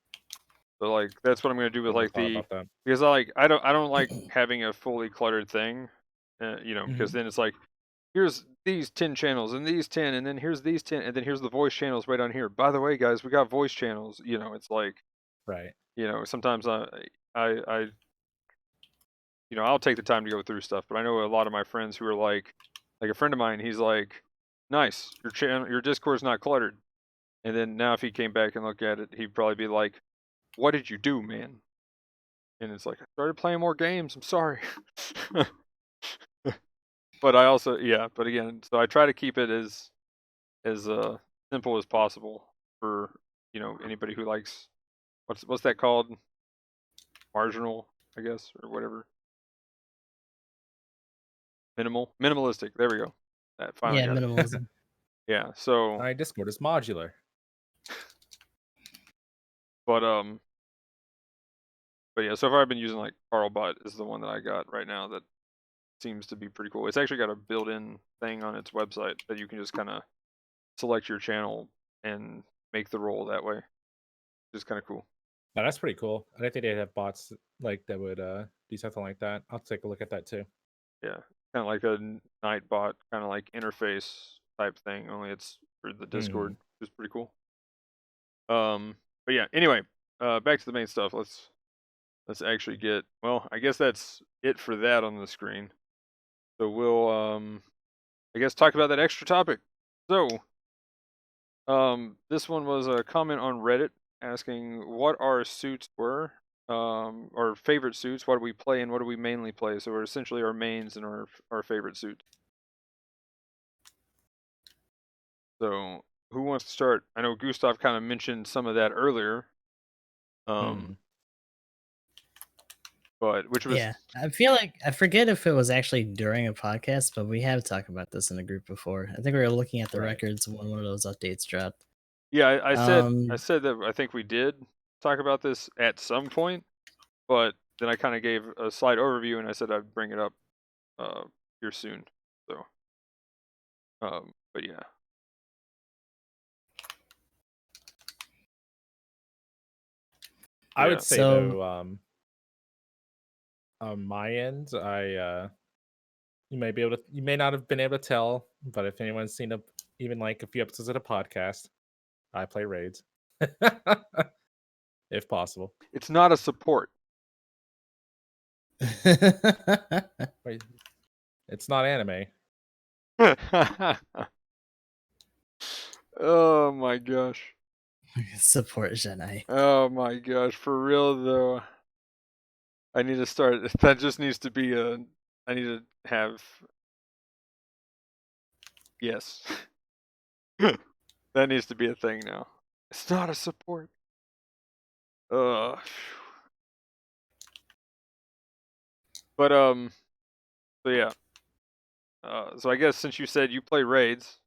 A: so like that's what I'm gonna do
C: I
A: with
C: never
A: like
C: thought
A: the
C: about that.
A: because I don't like having a fully cluttered thing, because
C: Hmm.
A: then it's like here's these 10 channels and these 10 and then here's these 10 and then here's the voice channels right on here. By the way, guys, we got voice channels. It's like
C: Right.
A: sometimes I I'll take the time to go through stuff, but I know a lot of my friends who are like a friend of mine, he's like, "Nice, your channel, your Discord's not cluttered." And then now if he came back and looked at it, he'd probably be like, "What did you do, man?" And it's like, "I started playing more games. I'm sorry." But I also, yeah, but again, so I try to keep it as simple as possible for, anybody who likes what's that called? Marginal, I guess, or whatever. Minimalistic. There we go. That finally
B: Yeah,
A: got it.
B: minimalism.
A: Yeah. So,
C: My Discord is modular.
A: but but yeah. So far, I've been using like Carlbot is the one that I got right now that seems to be pretty cool. It's actually got a built-in thing on its website that you can just kind of select your channel and make the role that way. Just kind of cool.
C: Now, that's pretty cool. I didn't think they'd have bots like that would do something like that. I'll take a look at that too.
A: Yeah. Kind of like a Nightbot kind of like interface type thing. Only it's for the Discord,
C: Hmm.
A: which is pretty cool. But yeah. Anyway, back to the main stuff. Let's actually get. Well, I guess that's it for that on the screen. So we'll I guess talk about that extra topic. So this one was a comment on Reddit asking what our suits were, our favorite suits. What do we play and what do we mainly play? So we're essentially our mains and our favorite suits. So who wants to start? I know Gustav kind of mentioned some of that earlier. Um,
C: Hmm.
A: but which was
B: Yeah, I feel like I forget if it was actually during a podcast, but we have talked about this in a group before. I think we were looking at the
C: Right.
B: records when one of those updates dropped.
A: yeah. I said
B: Um,
A: that I think we did talk about this at some point, but then I kind of gave a slight overview and I said I'd bring it up here soon. So, but yeah.
C: I would
A: Yeah.
C: say
B: so
C: though, on my end, you may not have been able to tell, but if anyone's seen even like a few episodes of the podcast, I play raids. If possible.
A: It's not a support.
C: Wait, it's not anime.
A: Oh my gosh.
B: support Jedi.
A: Oh my gosh. For real though. I need to start. That just needs to be a. I need to have. Yes. That needs to be a thing now. It's not a support. Uh. But So yeah. So I guess since you said you play raids,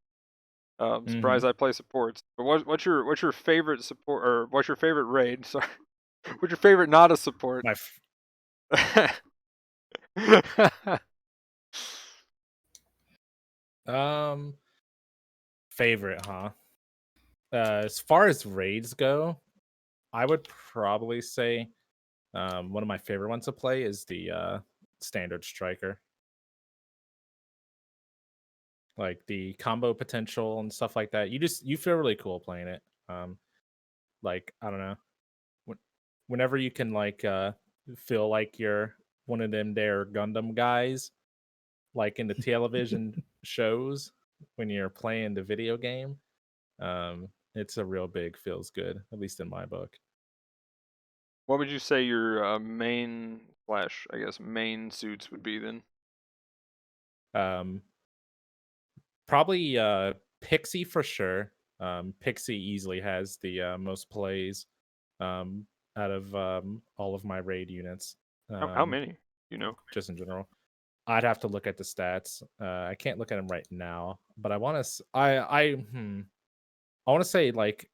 A: surprised I play supports. But what's your favorite support or what's your favorite raid? Sorry. What's your favorite not a support?
C: My favorite, huh? As far as raids go, I would probably say one of my favorite ones to play is the standard striker. Like the combo potential and stuff like that. You feel really cool playing it. Like I don't know, whenever you can like feel like you're one of them there Gundam guys, like in the television shows when you're playing the video game. It's a real big feels good, at least in my book.
A: What would you say your main slash I guess main suits would be then?
C: Um, Probably Pixie for sure. Pixie easily has the most plays um, out of all of my raid units.
A: How many? You know.
C: Just in general, I'd have to look at the stats. I can't look at them right now, but I want to. I want to say like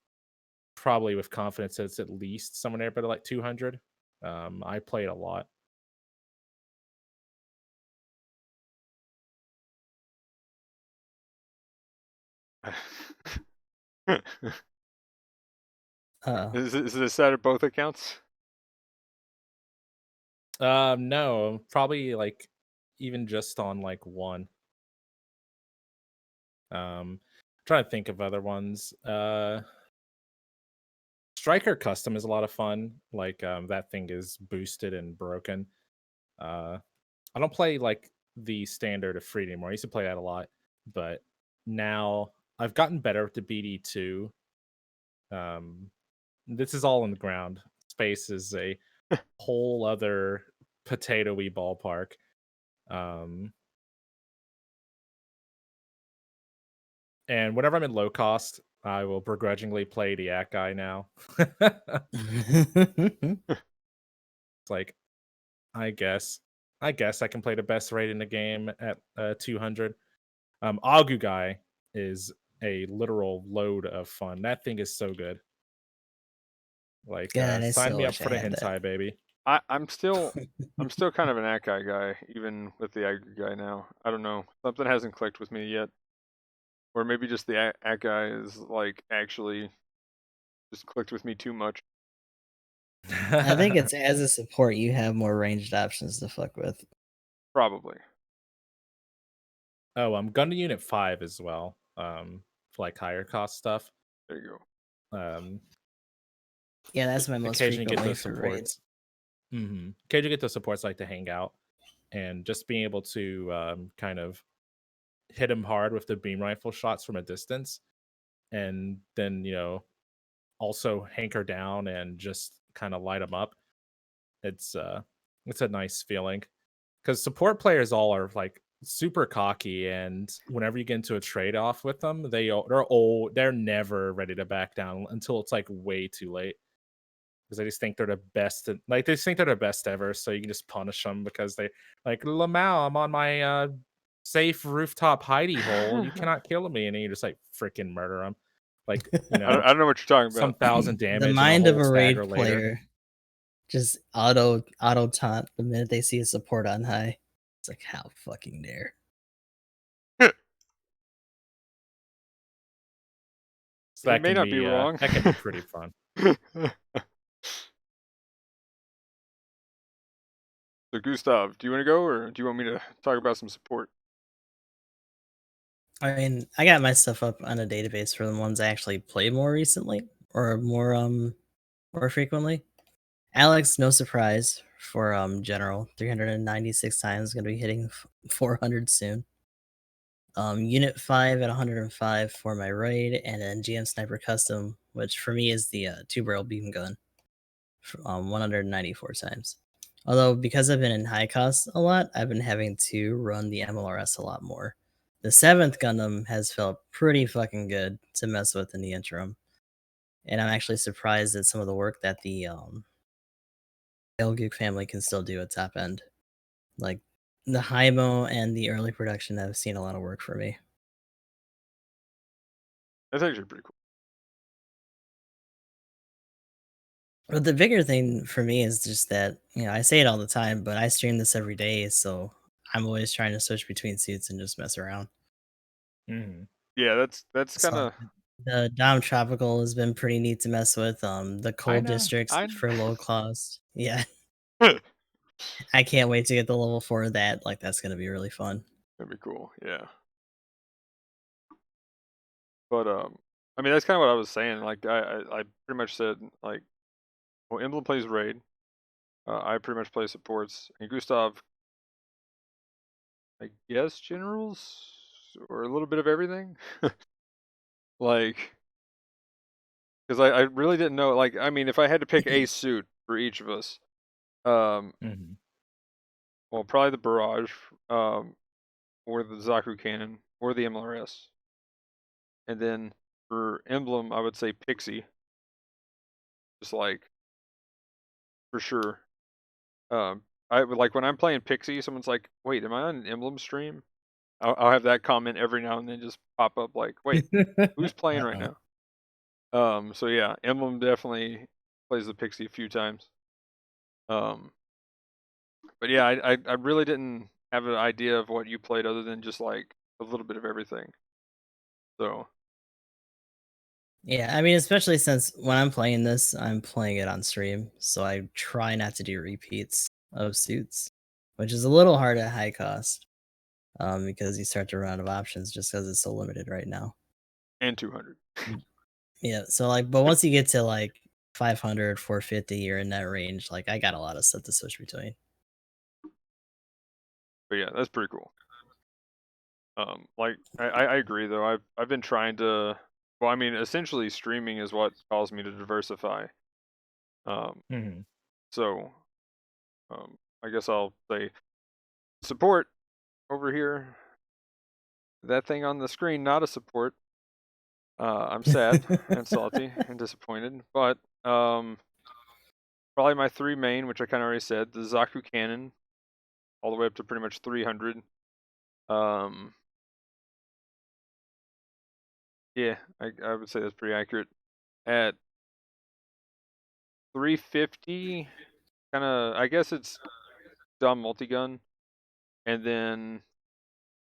C: probably with confidence that it's at least somewhere there, but like 200. I played a lot.
B: Oh,
A: Is this out of both accounts?
C: No, probably like even just on like one. Trying to think of other ones. Striker Custom is a lot of fun. Like that thing is boosted and broken. I don't play like the standard of free anymore. I used to play that a lot, but now I've gotten better with the BD2. Um, this is all on the ground. Space is a whole other potatoy ballpark. Um, and whenever I'm in low cost, I will begrudgingly play the Yak guy now. It's like, I guess, I can play the best raid in the game at 200. Agu guy is a literal load of fun. That thing is so good. Like,
B: God, I
C: sign
B: still
C: me up
B: wish I
C: for the
B: had that.
C: hentai, baby.
A: I'm still kind of an Akai guy, even with the Agu guy now. I don't know. Something hasn't clicked with me yet. Or maybe just the Akai is like actually just clicked with me too much.
B: I think it's as a support, you have more ranged options to fuck with.
A: Probably.
C: Oh, Gundam Unit 5 as well. For like higher cost stuff.
A: There you go.
B: Yeah, that's my most
C: Occasionally
B: frequent
C: get
B: way
C: those
B: for raids.
C: supports. Occasionally get those supports like to hang out and just being able to kind of hit him hard with the beam rifle shots from a distance, and then also hanker down and just kind of light them up. It's a nice feeling because support players all are like super cocky, and whenever you get into a trade off with them, they're never ready to back down until it's like way too late. because they just think they're the best. Like they just think they're the best ever, so you can just punish them because they like Lamau. I'm on my safe rooftop hidey hole. You cannot kill me, and then you just like freaking murder them. Like
A: I don't know what you're talking
C: some
A: about.
C: 1,000
B: The
C: damage and a
B: mind of
C: whole
B: a
C: stagger
B: raid
C: later.
B: player just auto taunt the minute they see a support on high. It's like, how fucking dare.
C: So
A: You
C: that
A: may
C: can
A: not be
C: be
A: wrong.
C: that can be pretty fun.
A: So Gustav, do you want to go, or do you want me to talk about some support?
B: I mean, I got my stuff up on a database for the ones I actually play more recently or more frequently. Alex, no surprise for general, 396 times, gonna be hitting 400 soon. Unit 5 at 105 for my raid, and then GM Sniper Custom, which for me is the 2-barrel beam gun, 194 times. Although, because I've been in high cost a lot, I've been having to run the MLRS a lot more. The 7th Gundam has felt pretty fucking good to mess with in the interim. And I'm actually surprised at some of the work that the Elguk family can still do at top end. Like, the Hymo and the early production have seen a lot of work for me.
A: That's actually pretty cool.
B: But the bigger thing for me is just that, I say it all the time, but I stream this every day, so I'm always trying to switch between suits and just mess around.
C: Mhm.
A: Yeah, that's kind
B: So
A: of.
B: the Dom Tropical has been pretty neat to mess with. The cold
C: know,
B: districts
A: I
B: for low cost. Yeah,
A: That'd
B: I can't wait to get the level 4 of that. Like, that's gonna be really fun.
A: be cool. Yeah. But I mean that's kind of what I was saying. Like I pretty much said like, well, Emblem plays raid. I pretty much play supports, and Gustav, I guess generals or a little bit of everything. Like, because I really didn't know. Like, I mean, if I had to pick a suit for each of us, um,
C: Mhm.
A: well, probably the barrage, or the Zaku cannon, or the MLRS, and then for emblem, I would say Pixie, just like for sure. I would like when I'm playing Pixie, someone's like, "Wait, am I on an emblem stream?" I'll have that comment every now and then just pop up like, "Wait, who's playing right
B: Uh-oh.
A: now?" So yeah, emblem definitely plays the Pixie a few times. Um, but yeah, I really didn't have an idea of what you played other than just like a little bit of everything. So
B: Yeah, I mean, especially since when I'm playing this, I'm playing it on stream, so I try not to do repeats of suits, which is a little hard at high cost, because you start to run out of options just because it's so limited right now.
A: and 200.
B: Yeah, so like, but once you get to like 500, 450, you're in that range. Like, I got a lot of stuff to switch between.
A: But yeah, that's pretty cool. Like I agree though. I've been trying to. Well, I mean, essentially streaming is what caused me to diversify. Um,
C: Mhm.
A: so I guess I'll say support over here. That thing on the screen, not a support. I'm sad and salty and disappointed, but probably my 3 main, which I kind of already said, the Zaku cannon, all the way up to pretty much 300. Um, yeah, I would say that's pretty accurate. At 350, kind of, I guess it's Dom multi-gun, and then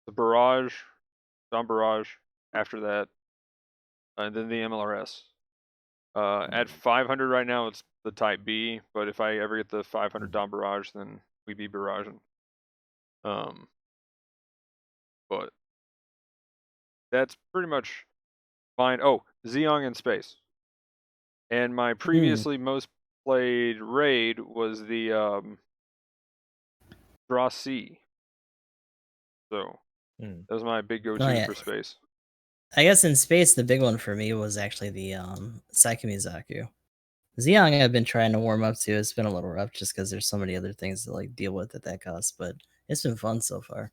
A: the barrage, Dom barrage after that, and then the MLRS. At 500 right now, it's the Type B, but if I ever get the 500 Dom barrage, then we be barraging. But that's pretty much mine. Oh, Zeong in space. And my previously most played raid was the Draw C. So that was my big
B: Oh
A: go-to
B: yeah,
A: for space.
B: I guess in space, the big one for me was actually the Saikumizaku. Xeon I've been trying to warm up to. It's been a little rough just because there's so many other things to like deal with at that cost, but it's been fun so far.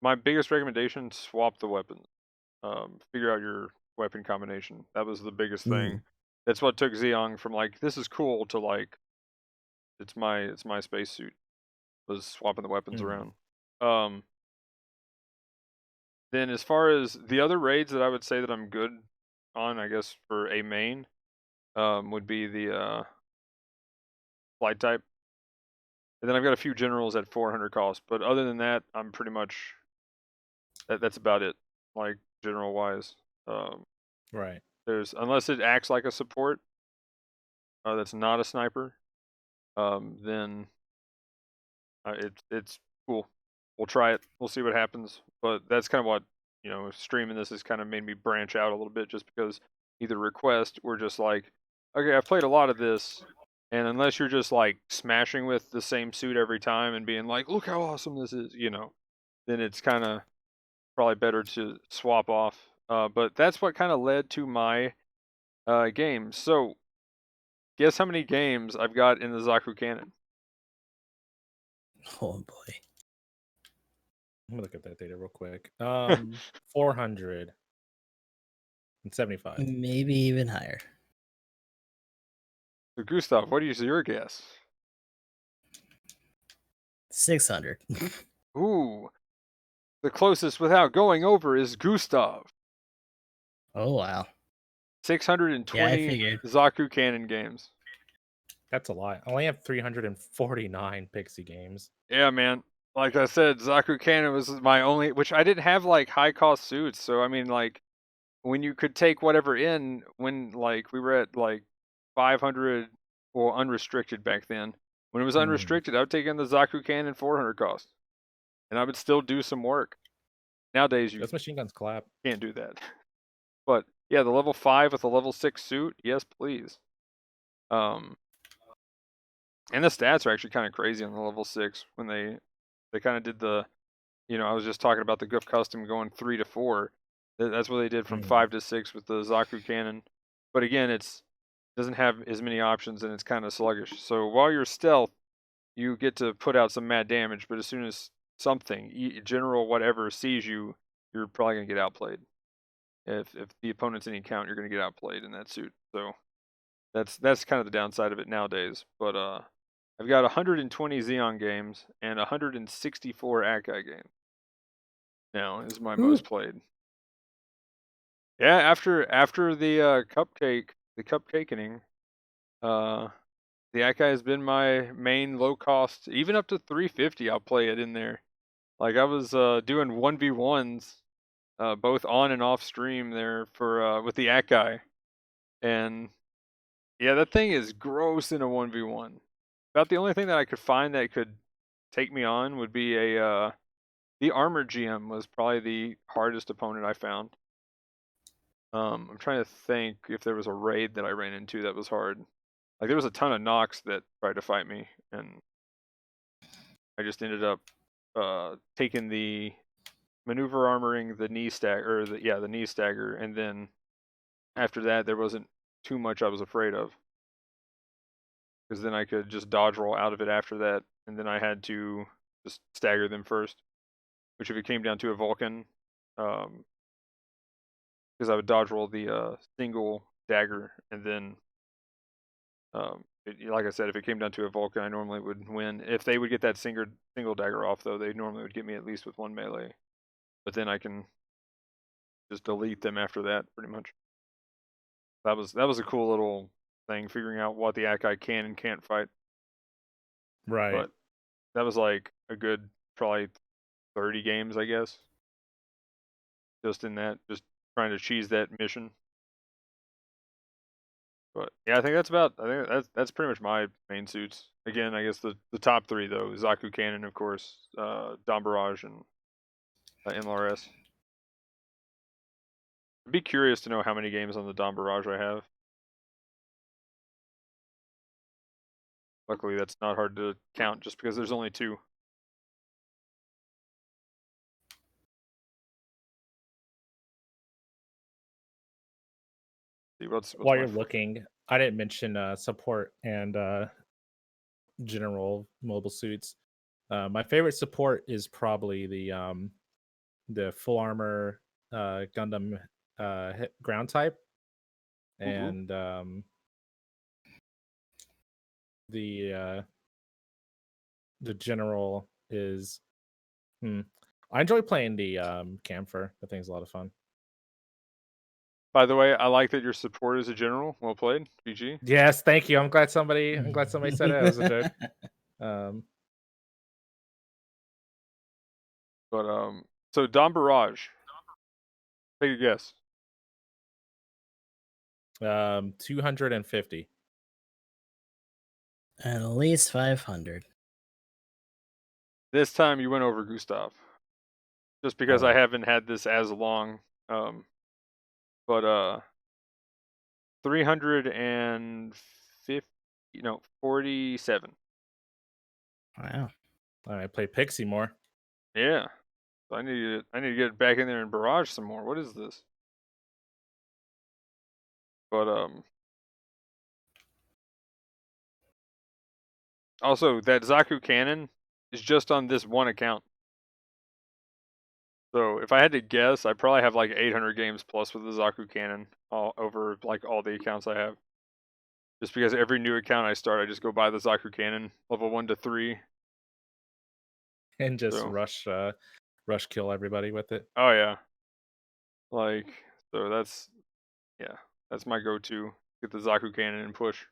A: My biggest recommendation: swap the weapons. Figure out your weapon combination. That was the biggest thing. That's what took Zeong from like this is cool to like it's my spacesuit. Was swapping the weapons around. Then as far as the other raids that I would say that I'm good on, I guess for a main, would be the flight type. And then I've got a few generals at 400 cost, but other than that, I'm pretty much that's about it. Like general wise,
C: Right.
A: there's unless it acts like a support, that's not a sniper, then it's cool. We'll try it. We'll see what happens. But that's kind of what streaming this has kind of made me branch out a little bit, just because either request or just like, okay, I've played a lot of this, and unless you're just like smashing with the same suit every time and being like, look how awesome this is, then it's kind of probably better to swap off. But that's what kind of led to my game. So guess how many games I've got in the Zaku cannon?
B: Oh boy.
C: Let me look at that data real quick. 475.
B: Maybe even higher.
A: So Gustav, what is your guess?
B: 600.
A: Ooh, the closest without going over is Gustav.
B: Oh wow. Yeah, I
A: 620
B: figured.
A: Zaku Cannon games.
C: That's a lot. I only have 349 Pixie games.
A: Yeah, man. Like I said, Zaku Cannon was my only, which I didn't have like high cost suits. So I mean, like when you could take whatever in, when like we were at like 500 or unrestricted back then. When it was unrestricted, I would take in the Zaku Cannon 400 cost, and I would still do some work. Nowadays, you
C: Those machine guns clap.
A: can't do that. But yeah, the level 5 with the level 6 suit, yes, please. And the stats are actually kind of crazy on the level 6 when they kind of did the, I was just talking about the Goof Custom going 3 to 4. That's what they did from 5 to 6 with the Zaku cannon. But again, it's doesn't have as many options and it's kind of sluggish. So while you're stealth, you get to put out some mad damage, but as soon as something, general whatever, sees you, you're probably gonna get outplayed. If the opponent's any count, you're gonna get outplayed in that suit. So that's kind of the downside of it nowadays. But I've got 120 Xeon games and 164 Akai games. Now is my most played. Yeah, after the cupcakening, the Akai has been my main low cost. Even up to 350, I'll play it in there. Like I was doing 1v1s, both on and off stream there for with the Akai, and yeah, that thing is gross in a 1v1. About the only thing that I could find that could take me on would be a the Armored GM was probably the hardest opponent I found. I'm trying to think if there was a raid that I ran into that was hard. Like there was a ton of Nox that tried to fight me, and I just ended up taking the maneuver armoring, the knee stagger, the knee stagger, and then after that there wasn't too much I was afraid of, because then I could just dodge roll out of it after that, and then I had to just stagger them first. Which if it came down to a Vulcan, because I would dodge roll the single dagger, and then like I said, if it came down to a Vulcan, I normally would win. If they would get that single dagger off, though, they normally would get me at least with one melee. But then I can just delete them after that, pretty much. That was a cool little thing, figuring out what the Akai can and can't fight.
C: Right.
A: But that was like a good probably 30 games, I guess. Just in that, just trying to cheese that mission. But yeah, I think that's pretty much my main suits. Again, I guess the top three though: Zaku Cannon, of course, Dom Barrage, and MLRS. I'd be curious to know how many games on the Dom Barrage I have. Luckily, that's not hard to count, just because there's only 2. See what's
C: While
A: my
C: you're looking, I didn't mention support and general mobile suits. My favorite support is probably the full armor Gundam ground type. and the general is. I enjoy playing the Camphor. I think it's a lot of fun.
A: By the way, I like that your support is a general. Well played, GG.
C: Yes, thank you. I'm glad somebody said it was a joke.
A: So Dom Barrage. Take a guess.
C: 250.
B: At least 500.
A: This time you went over Gustav. Just because I haven't had this as long. But 350, 47.
B: Wow.
C: I play Pixie more.
A: Yeah. So I need to get back in there and barrage some more. What is this? But also that Zaku cannon is just on this one account. So if I had to guess, I probably have like 800 games plus with the Zaku cannon all over like all the accounts I have. Just because every new account I start, I just go buy the Zaku cannon, level 1 to 3.
C: And just rush kill everybody with it.
A: Oh yeah. So that's my go-to. Get the Zaku cannon and push.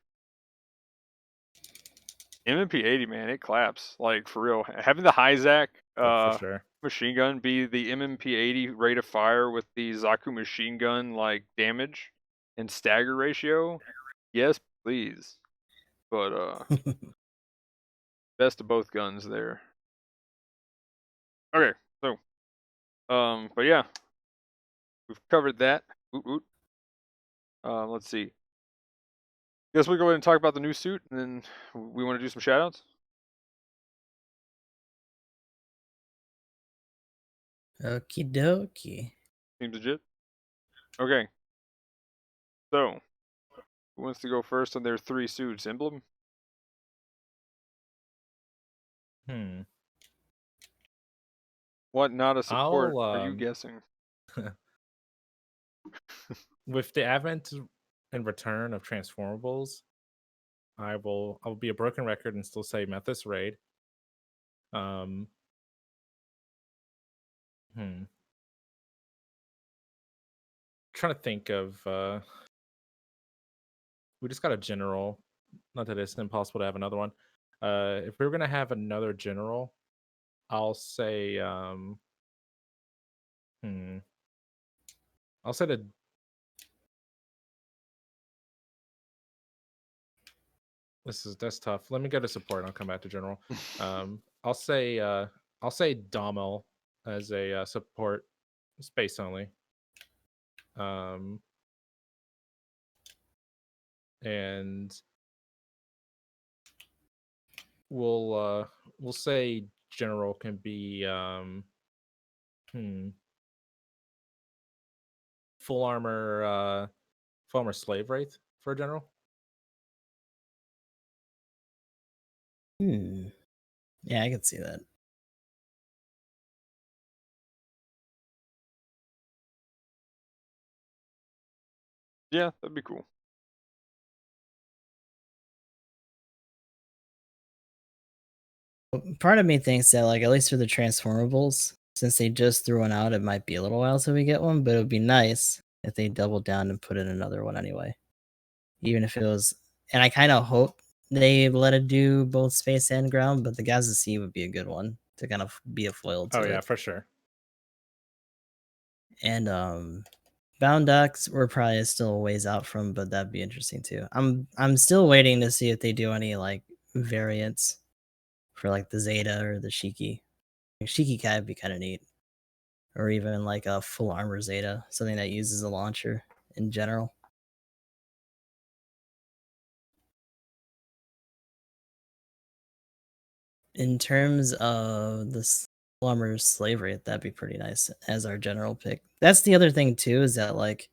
A: MMP 80, man, it claps. Like for real. Having the Hyzak
C: For sure.
A: machine gun be the MMP 80 rate of fire with the Zaku machine gun like damage and stagger ratio. Yes, please. But best of both guns there. Okay, so but yeah. We've covered that. Let's see. Guess we'll go ahead and talk about the new suit, and then we want to do some shoutouts.
B: Okie dokie.
A: Seems legit. Okay. So, who wants to go first on their 3 suits? Emblem? What not a support are you guessing?
C: With the advent and return of transformables, I'll be a broken record and still say Methus Raid. Trying to think of we just got a general. Not that it's impossible to have another one. If we were gonna have another general, I'll say I'll say that's tough. Let me go to support and I'll come back to general. I'll say Dommel as a support, space only. And we'll say general can be full armor slave wraith for a general.
B: Yeah, I can see that.
A: Yeah, that'd be cool.
B: Part of me thinks that, like, at least for the transformables, since they just threw one out, it might be a little while till we get one, but it would be nice if they doubled down and put in another one anyway. Even if it was, and I kind of hope they let it do both space and ground, but the Gaza Sea would be a good one to kind of be a foil to it.
C: Oh yeah, for sure.
B: And Bound Ducks we're probably still a ways out from, but that'd be interesting too. I'm still waiting to see if they do any like variants for like the Zeta or the Shiki. Like, Shiki Kai would be kind of neat. Or even like a full armor Zeta, something that uses a launcher in general. In terms of the full armor slavery, that'd be pretty nice as our general pick. That's the other thing too, is that like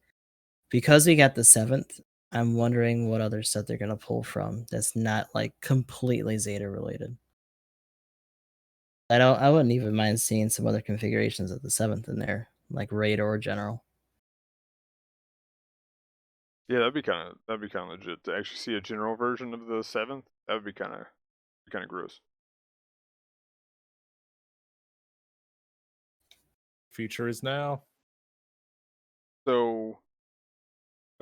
B: because we got the 7th, I'm wondering what other stuff they're gonna pull from that's not like completely Zeta related. I wouldn't even mind seeing some other configurations of the 7th in there, like raid or general.
A: Yeah, that'd be kind of legit to actually see a general version of the 7th. That would be kind of gross.
C: Future is now.
A: So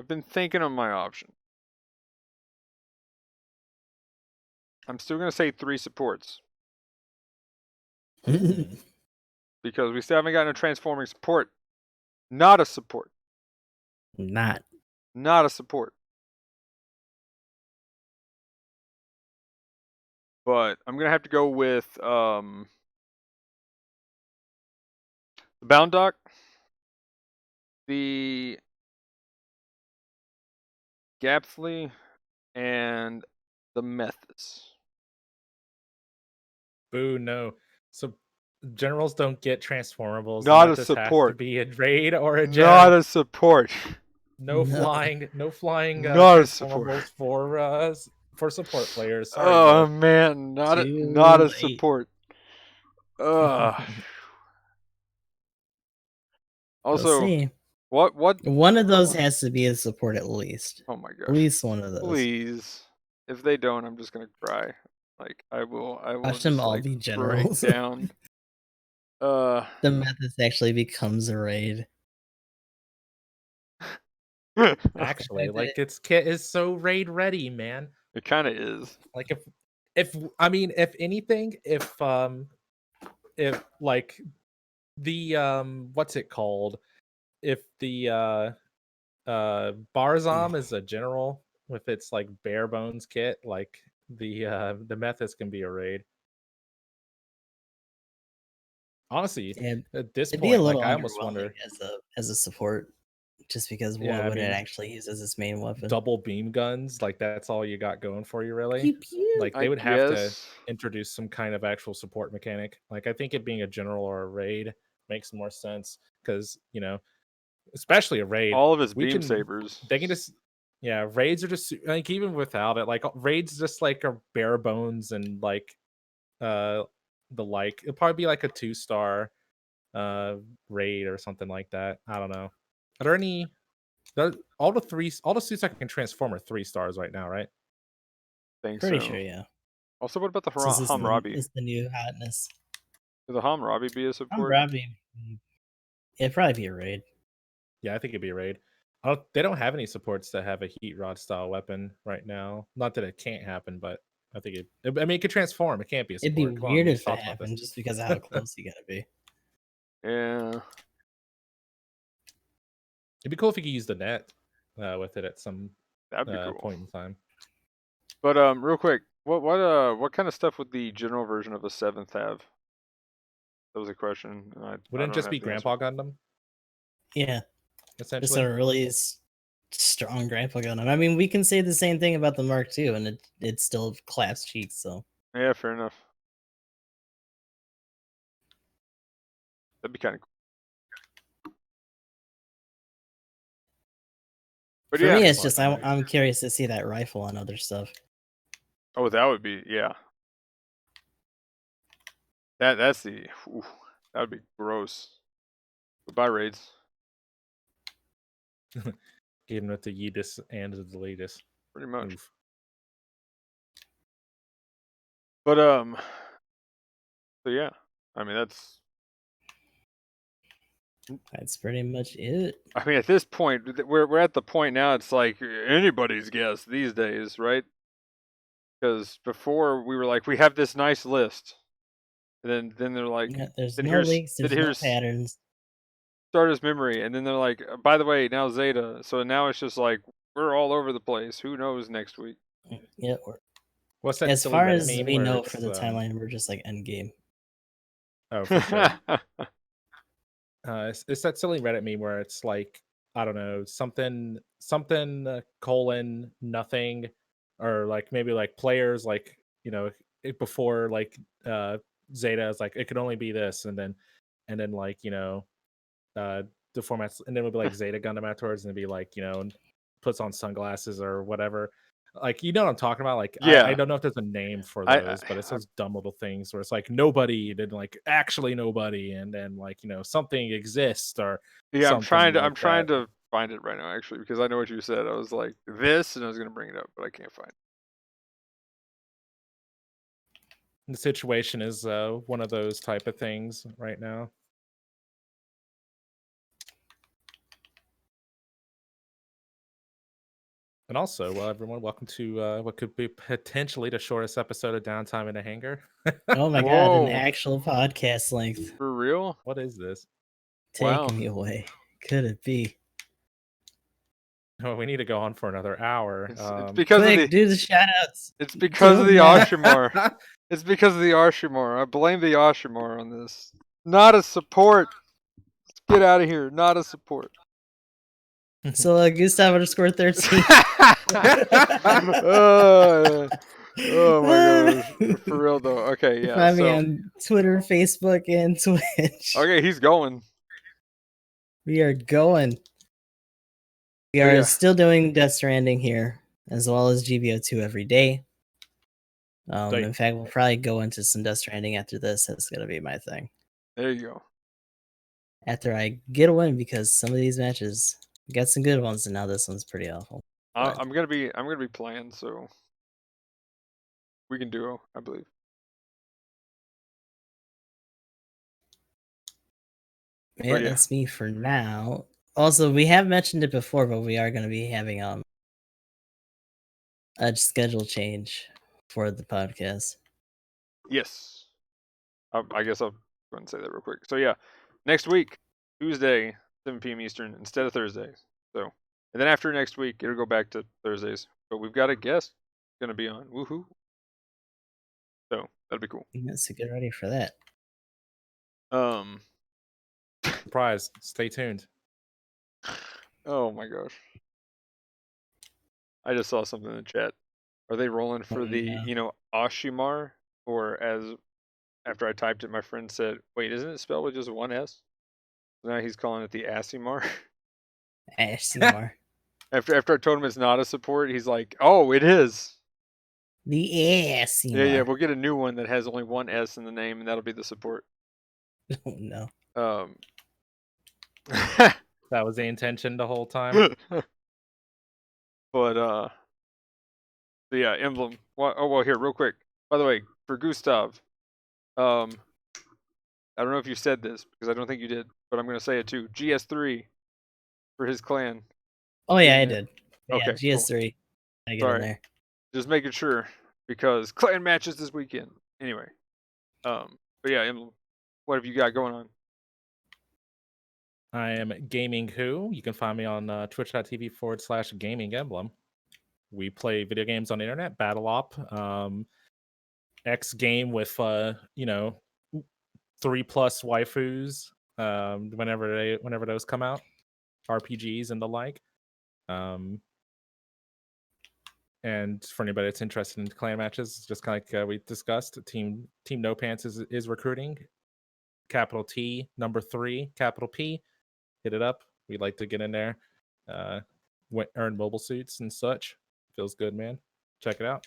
A: I've been thinking on my option. I'm still gonna say 3 supports because we still haven't gotten a transforming support. Not a support.
B: Not.
A: Not a support. But I'm gonna have to go with the Bound Dock, the Gapflea, and the Methus.
C: Boo, no. So generals don't get transformables.
A: Not a
C: This has to
A: support.
C: be a raid or a
A: Not
C: gen.
A: a support.
C: No
B: No.
C: flying
A: Not a support.
C: transformables for support players. Sorry,
A: Oh
C: bro.
A: man, not a
B: Too late.
A: support. Ugh.
B: We'll
A: Also,
B: see.
A: what?
B: One of those has to be a support at least.
A: Oh my gosh.
B: At least one of those.
A: Please. If they don't, I'm just gonna cry. Like I will
B: Watch
A: just
B: them all
A: like
B: be
A: break
B: generals.
A: down.
B: The Method actually becomes a raid.
C: Actually, like its kit is so raid ready, man.
A: It kind of is.
C: Like if I mean if anything, if like the what's it called? If the Barzam is a general with its like bare bones kit, like the Methods can be a raid. Honestly,
B: And
C: at this
B: it'd be a
C: point,
B: little
C: like I almost
B: underwhelming
C: wonder.
B: as a support, just because
C: Yeah,
B: what
C: I
B: would it
C: mean,
B: actually use as its main weapon?
C: double beam guns, like that's all you got going for you, really.
B: Pew pew.
C: Like
A: I
C: they would have to
A: guess.
C: introduce some kind of actual support mechanic. Like I think it being a general or a raid makes more sense because especially a raid,
A: All of his beam sabers.
C: they can just raids are just like even without it, like raids just like are bare bones and like it'll probably be like a 2-star raid or something like that. I don't know. Are there any all the suits I can transform are 3 stars right now, right?
A: Think
B: Pretty
A: so.
B: sure, yeah.
A: Also, what about the
B: This is
A: Hammurabi?
B: it's the new hotness.
A: Could the Hammurabi be a support?
B: It'd probably be a raid.
C: Yeah, I think it'd be a raid. They don't have any supports that have a heat rod style weapon right now. Not that it can't happen, but I think I mean, it could transform. It can't be a support.
B: It'd be
C: Come on,
B: weird
C: we
B: if it
C: talked about
B: happened,
C: this.
B: just because of how close you gotta be.
A: Yeah.
C: It'd be cool if you could use the net with it at some
A: That'd be cool.
C: point in time.
A: But real quick, what kind of stuff would the general version of the 7th have? That was a question.
C: Wouldn't it just be Grandpa Gundam?
B: Yeah, just
C: Essentially.
B: a really strong grandpa Gundam. I mean, we can say the same thing about the Mark II, and it still claps cheeks. So
A: Yeah, fair enough. That'd be kind of cool. But
B: for
A: yeah.
B: me, it's just I'm curious to see that rifle on other stuff.
A: Oh, that would be That's the. Ooh, that would be gross. Goodbye, raids.
C: Even with the Yeetus and the latest.
A: Pretty much.
C: Oof.
A: But so yeah, I mean
B: that's pretty much it.
A: I mean, at this point, we're at the point now. It's like anybody's guess these days, right? Because before we were like, we have this nice list, and then they're like,
B: there's
A: then
B: no
A: here's
B: leaks, there's no patterns.
A: Starter's memory, and then they're like, by the way, now Zeta. So now it's just like we're all over the place. Who knows next week?
B: Yeah.
C: What's that?
B: As far as
C: meme
B: we
C: where
B: know
C: it's,
B: for the timeline, we're just like end game.
C: Oh, for sure. It's that silly Reddit meme where it's like, I don't know, something colon nothing, or like maybe like players like before like Zeta is like it could only be this, and then like the formats, and then it would be like Zeta Gundam afterwards, and it'd be like puts on sunglasses or whatever. Like, you know what I'm talking about? Like,
A: Yeah.
C: I don't know if there's a name for those, but it's those dumb little things where it's like nobody, and then like actually nobody, and then like something exists or
A: yeah. I'm
C: something
A: trying
C: like
A: to find it right now actually because I know what you said. I was like this, and I was gonna bring it up, but I can't find it.
C: The situation is one of those type of things right now. And also, everyone, welcome to what could be potentially the shortest episode of Downtime in a Hangar.
B: Oh my god, an
A: Whoa.
B: actual podcast length.
A: For real?
C: What is this?
A: Wow.
B: Taking me away. Could it be?
C: Oh, we need to go on for another hour.
A: It's because
B: Quick,
A: of the.
B: do the shout outs.
A: It's because of
B: Do
A: the
B: them now.
A: Oshimar. It's because of the Oshimar. I blame the Oshimar on this. Not a support. Let's get out of here. Not a support.
B: So Gustav _ 13.
A: Oh my gosh. For real though. Okay, yeah.
B: Find me
A: So
B: on Twitter, Facebook, and Twitch.
A: okay, he's going.
B: We are going. We
A: Oh,
B: are
A: yeah.
B: still doing Death Stranding here, as well as GBO2 every day. In fact, we'll probably go into some Death Stranding after this. That's gonna be my thing.
A: There you go.
B: After I get a win, because some of these matches got some good ones, and now this one's pretty awful. But
A: I'm gonna be playing, so we can duo, I believe.
B: yeah,
A: yeah.
B: that's me for now. Also, we have mentioned it before, but we are going to be having a schedule change for the podcast.
A: Yes. I guess I'll go ahead and say that real quick. So yeah, next week, Tuesday, 7 p.m. Eastern instead of Thursdays. So, and then after next week, it'll go back to Thursdays. But we've got a guest gonna be on. Woohoo! So that'll be cool.
B: Let's get ready for that.
C: Surprise! Stay tuned.
A: Oh my gosh. I just saw something in the chat. Are they rolling for the Oshimar, or as after I typed it, my friend said, "Wait, isn't it spelled with just one S?" Now he's calling it the Asimar.
B: Asimar.
A: After I told him it's not a support, he's like, "Oh, it is."
B: The Asimar.
A: Yeah. We'll get a new one that has only one S in the name, and that'll be the support.
B: Oh no.
C: That was the intention the whole time.
A: But so yeah, emblem. Well, here, real quick. By the way, for Gustav, I don't know if you said this because I don't think you did, but I'm gonna say it too. GS3 for his clan.
B: Oh yeah, I did.
A: Okay,
B: Yeah, GS3. I get in there.
A: Just making sure because clan matches this weekend. Anyway, but yeah, emblem. What have you got going on?
C: I am Gaming Who. You can find me on twitch.tv/GamingEmblem. We play video games on the internet, Battle Op, X game with 3+ waifus. Whenever those come out, RPGs and the like. And for anybody that's interested in clan matches, just kind of like we discussed, Team No Pants is recruiting. Capital T, number 3, capital P. Hit it up. We'd like to get in there, earn mobile suits and such. Feels good, man. Check it out.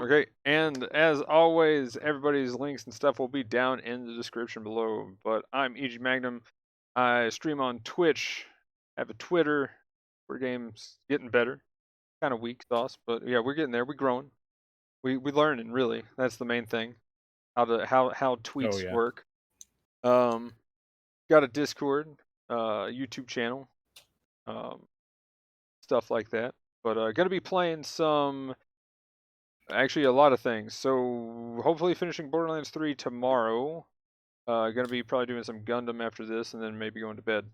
A: Okay, and as always, everybody's links and stuff will be down in the description below. But I'm Magnum. I stream on Twitch. Have a Twitter. We're games getting better. Kind of weak sauce, but yeah, we're getting there. We're growing. We learning really. That's the main thing. How tweets work. Got a Discord, YouTube channel, stuff like that. But gonna be playing actually a lot of things. So hopefully finishing Borderlands 3 tomorrow. Gonna be probably doing some Gundam after this, and then maybe going to bed.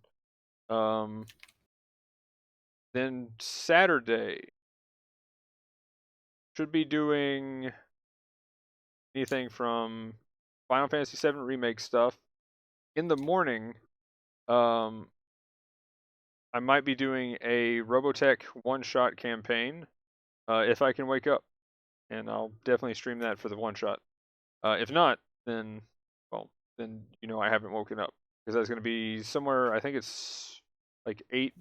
A: Then Saturday should be doing anything from Final Fantasy VII Remake stuff. In the morning, I might be doing a Robotech one-shot campaign if I can wake up, and I'll definitely stream that for the one-shot. If not, then I haven't woken up, because that's going to be somewhere, I think it's like 8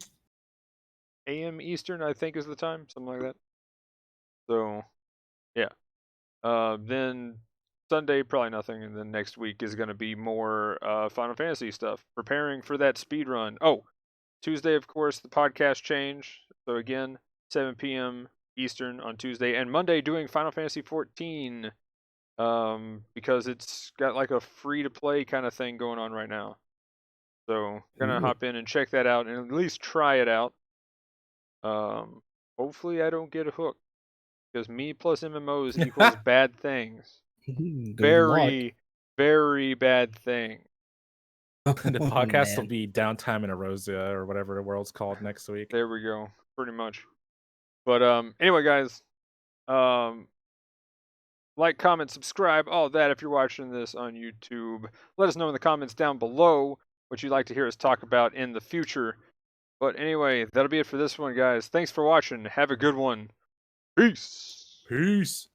A: a.m. Eastern, I think is the time, something like that. So, yeah. Then Sunday, probably nothing, and then next week is going to be more Final Fantasy stuff. Preparing for that speed run. Oh, Tuesday, of course, the podcast change. So again, 7 p.m. Eastern on Tuesday, and Monday doing Final Fantasy 14. Because it's got like a free to play kind of thing going on right now. So gonna hop in and check that out and at least try it out. Hopefully I don't get a hook because me plus MMOs equals bad things. Very, very bad thing.
C: The podcast will
B: man.
C: be Downtime in Erosia or whatever the world's called next week.
A: There we go, pretty much. But anyway, guys, like, comment, subscribe, all that if you're watching this on YouTube. Let us know in the comments down below what you'd like to hear us talk about in the future. But anyway, that'll be it for this one, guys. Thanks for watching. Have a good one. Peace.
C: Peace.